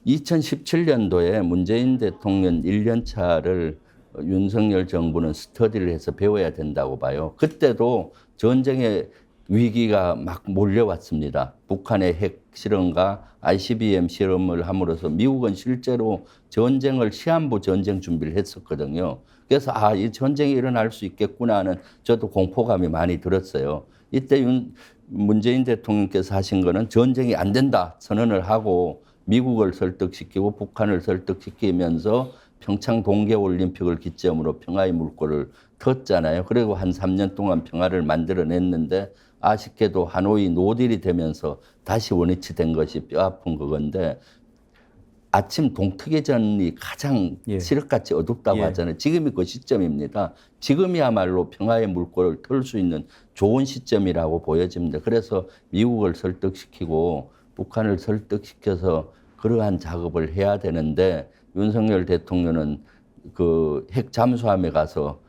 2017년도에 문재인 대통령 1년 차를 윤석열 정부는 스터디를 해서 배워야 된다고 봐요. 그때도 전쟁의 위기가 막 몰려왔습니다. 북한의 핵 실험과 ICBM 실험을 함으로써 미국은 실제로 전쟁을 시한부 전쟁 준비를 했었거든요. 그래서 이 전쟁이 일어날 수 있겠구나 하는 저도 공포감이 많이 들었어요. 이때 문재인 대통령께서 하신 거는 전쟁이 안 된다 선언을 하고 미국을 설득시키고 북한을 설득시키면서 평창 동계올림픽을 기점으로 평화의 물꼬를 텄잖아요. 그리고 한 3년 동안 평화를 만들어냈는데 아쉽게도 하노이 노딜이 되면서 다시 원위치 된 것이 뼈아픈 그건데 아침 동트기전이 가장 칠흑같이 어둡다고 하잖아요. 지금이 그 시점입니다. 지금이야말로 평화의 물꼬를 틀 수 있는 좋은 시점이라고 보여집니다. 그래서 미국을 설득시키고 북한을 설득시켜서 그러한 작업을 해야 되는데 윤석열 대통령은 그 핵 잠수함에 가서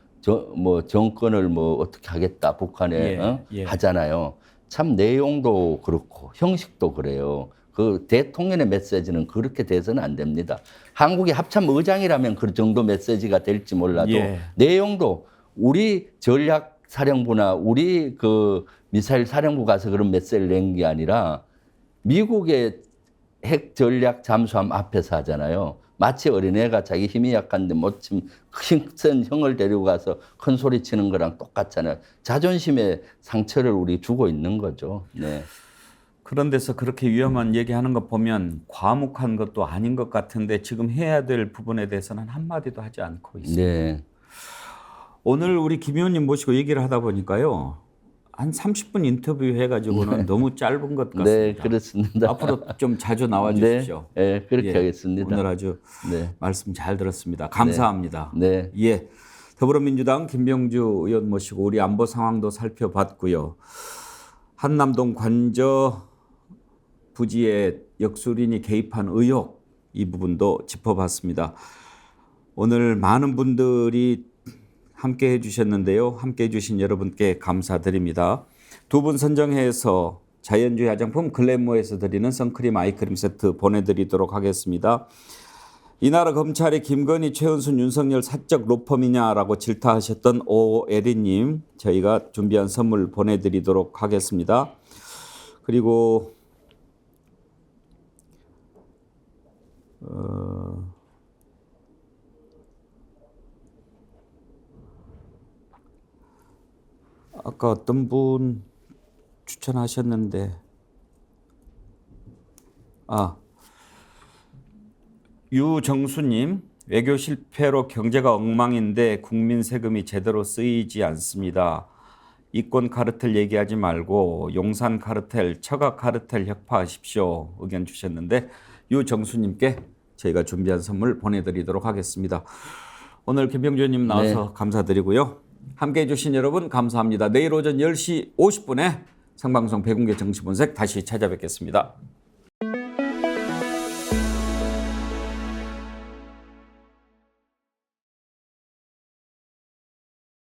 정권을 어떻게 하겠다 북한에 하잖아요. 참 내용도 그렇고 형식도 그래요. 그 대통령의 메시지는 그렇게 돼서는 안 됩니다. 한국이 합참 의장이라면 그 정도 메시지가 될지 몰라도 내용도 우리 전략사령부나 우리 그 미사일 사령부 가서 그런 메시지를 낸 게 아니라 미국의 핵 전략 잠수함 앞에서 하잖아요. 마치 어린애가 자기 힘이 약한데 멋진 힘센 형을 데리고 가서 큰 소리 치는 거랑 똑같잖아요. 자존심에 상처를 우리 주고 있는 거죠. 네. 그런 데서 그렇게 위험한 얘기하는 거 보면 과묵한 것도 아닌 것 같은데 지금 해야 될 부분에 대해서는 한마디도 하지 않고 있습니다. 네. 오늘 우리 김 의원님 모시고 얘기를 하다 보니까요. 한 30분 인터뷰 해가지고는 너무 짧은 것 같습니다. 네, 그렇습니다. 앞으로 좀 자주 나와 주십시오. 네, 그렇게 하겠습니다. 오늘 아주 말씀 잘 들었습니다. 감사합니다. 네. 예, 더불어민주당 김병주 의원 모시고 우리 안보 상황도 살펴봤고요. 한남동 관저 부지에 역술인이 개입한 의혹 이 부분도 짚어봤습니다. 오늘 많은 분들이 함께 해주셨는데요. 함께 해주신 여러분께 감사드립니다. 두 분 선정해서 자연주의 화장품 글래모에서 드리는 선크림 아이크림 세트 보내드리도록 하겠습니다. 이 나라 검찰이 김건희, 최은순, 윤석열 사적 로펌이냐라고 질타하셨던 오에리님, 저희가 준비한 선물 보내드리도록 하겠습니다. 그리고 아까 어떤 분 추천하셨는데, 유정수님, 외교 실패로 경제가 엉망인데 국민 세금이 제대로 쓰이지 않습니다. 이권 카르텔 얘기하지 말고 용산 카르텔, 처가 카르텔 혁파하십시오. 의견 주셨는데 유정수님께 저희가 준비한 선물 보내드리도록 하겠습니다. 오늘 김병준님 나와서 감사드리고요. 함께해 주신 여러분 감사합니다. 내일 오전 10시 50분에 생방송 백운계 정치분석 다시 찾아뵙겠습니다.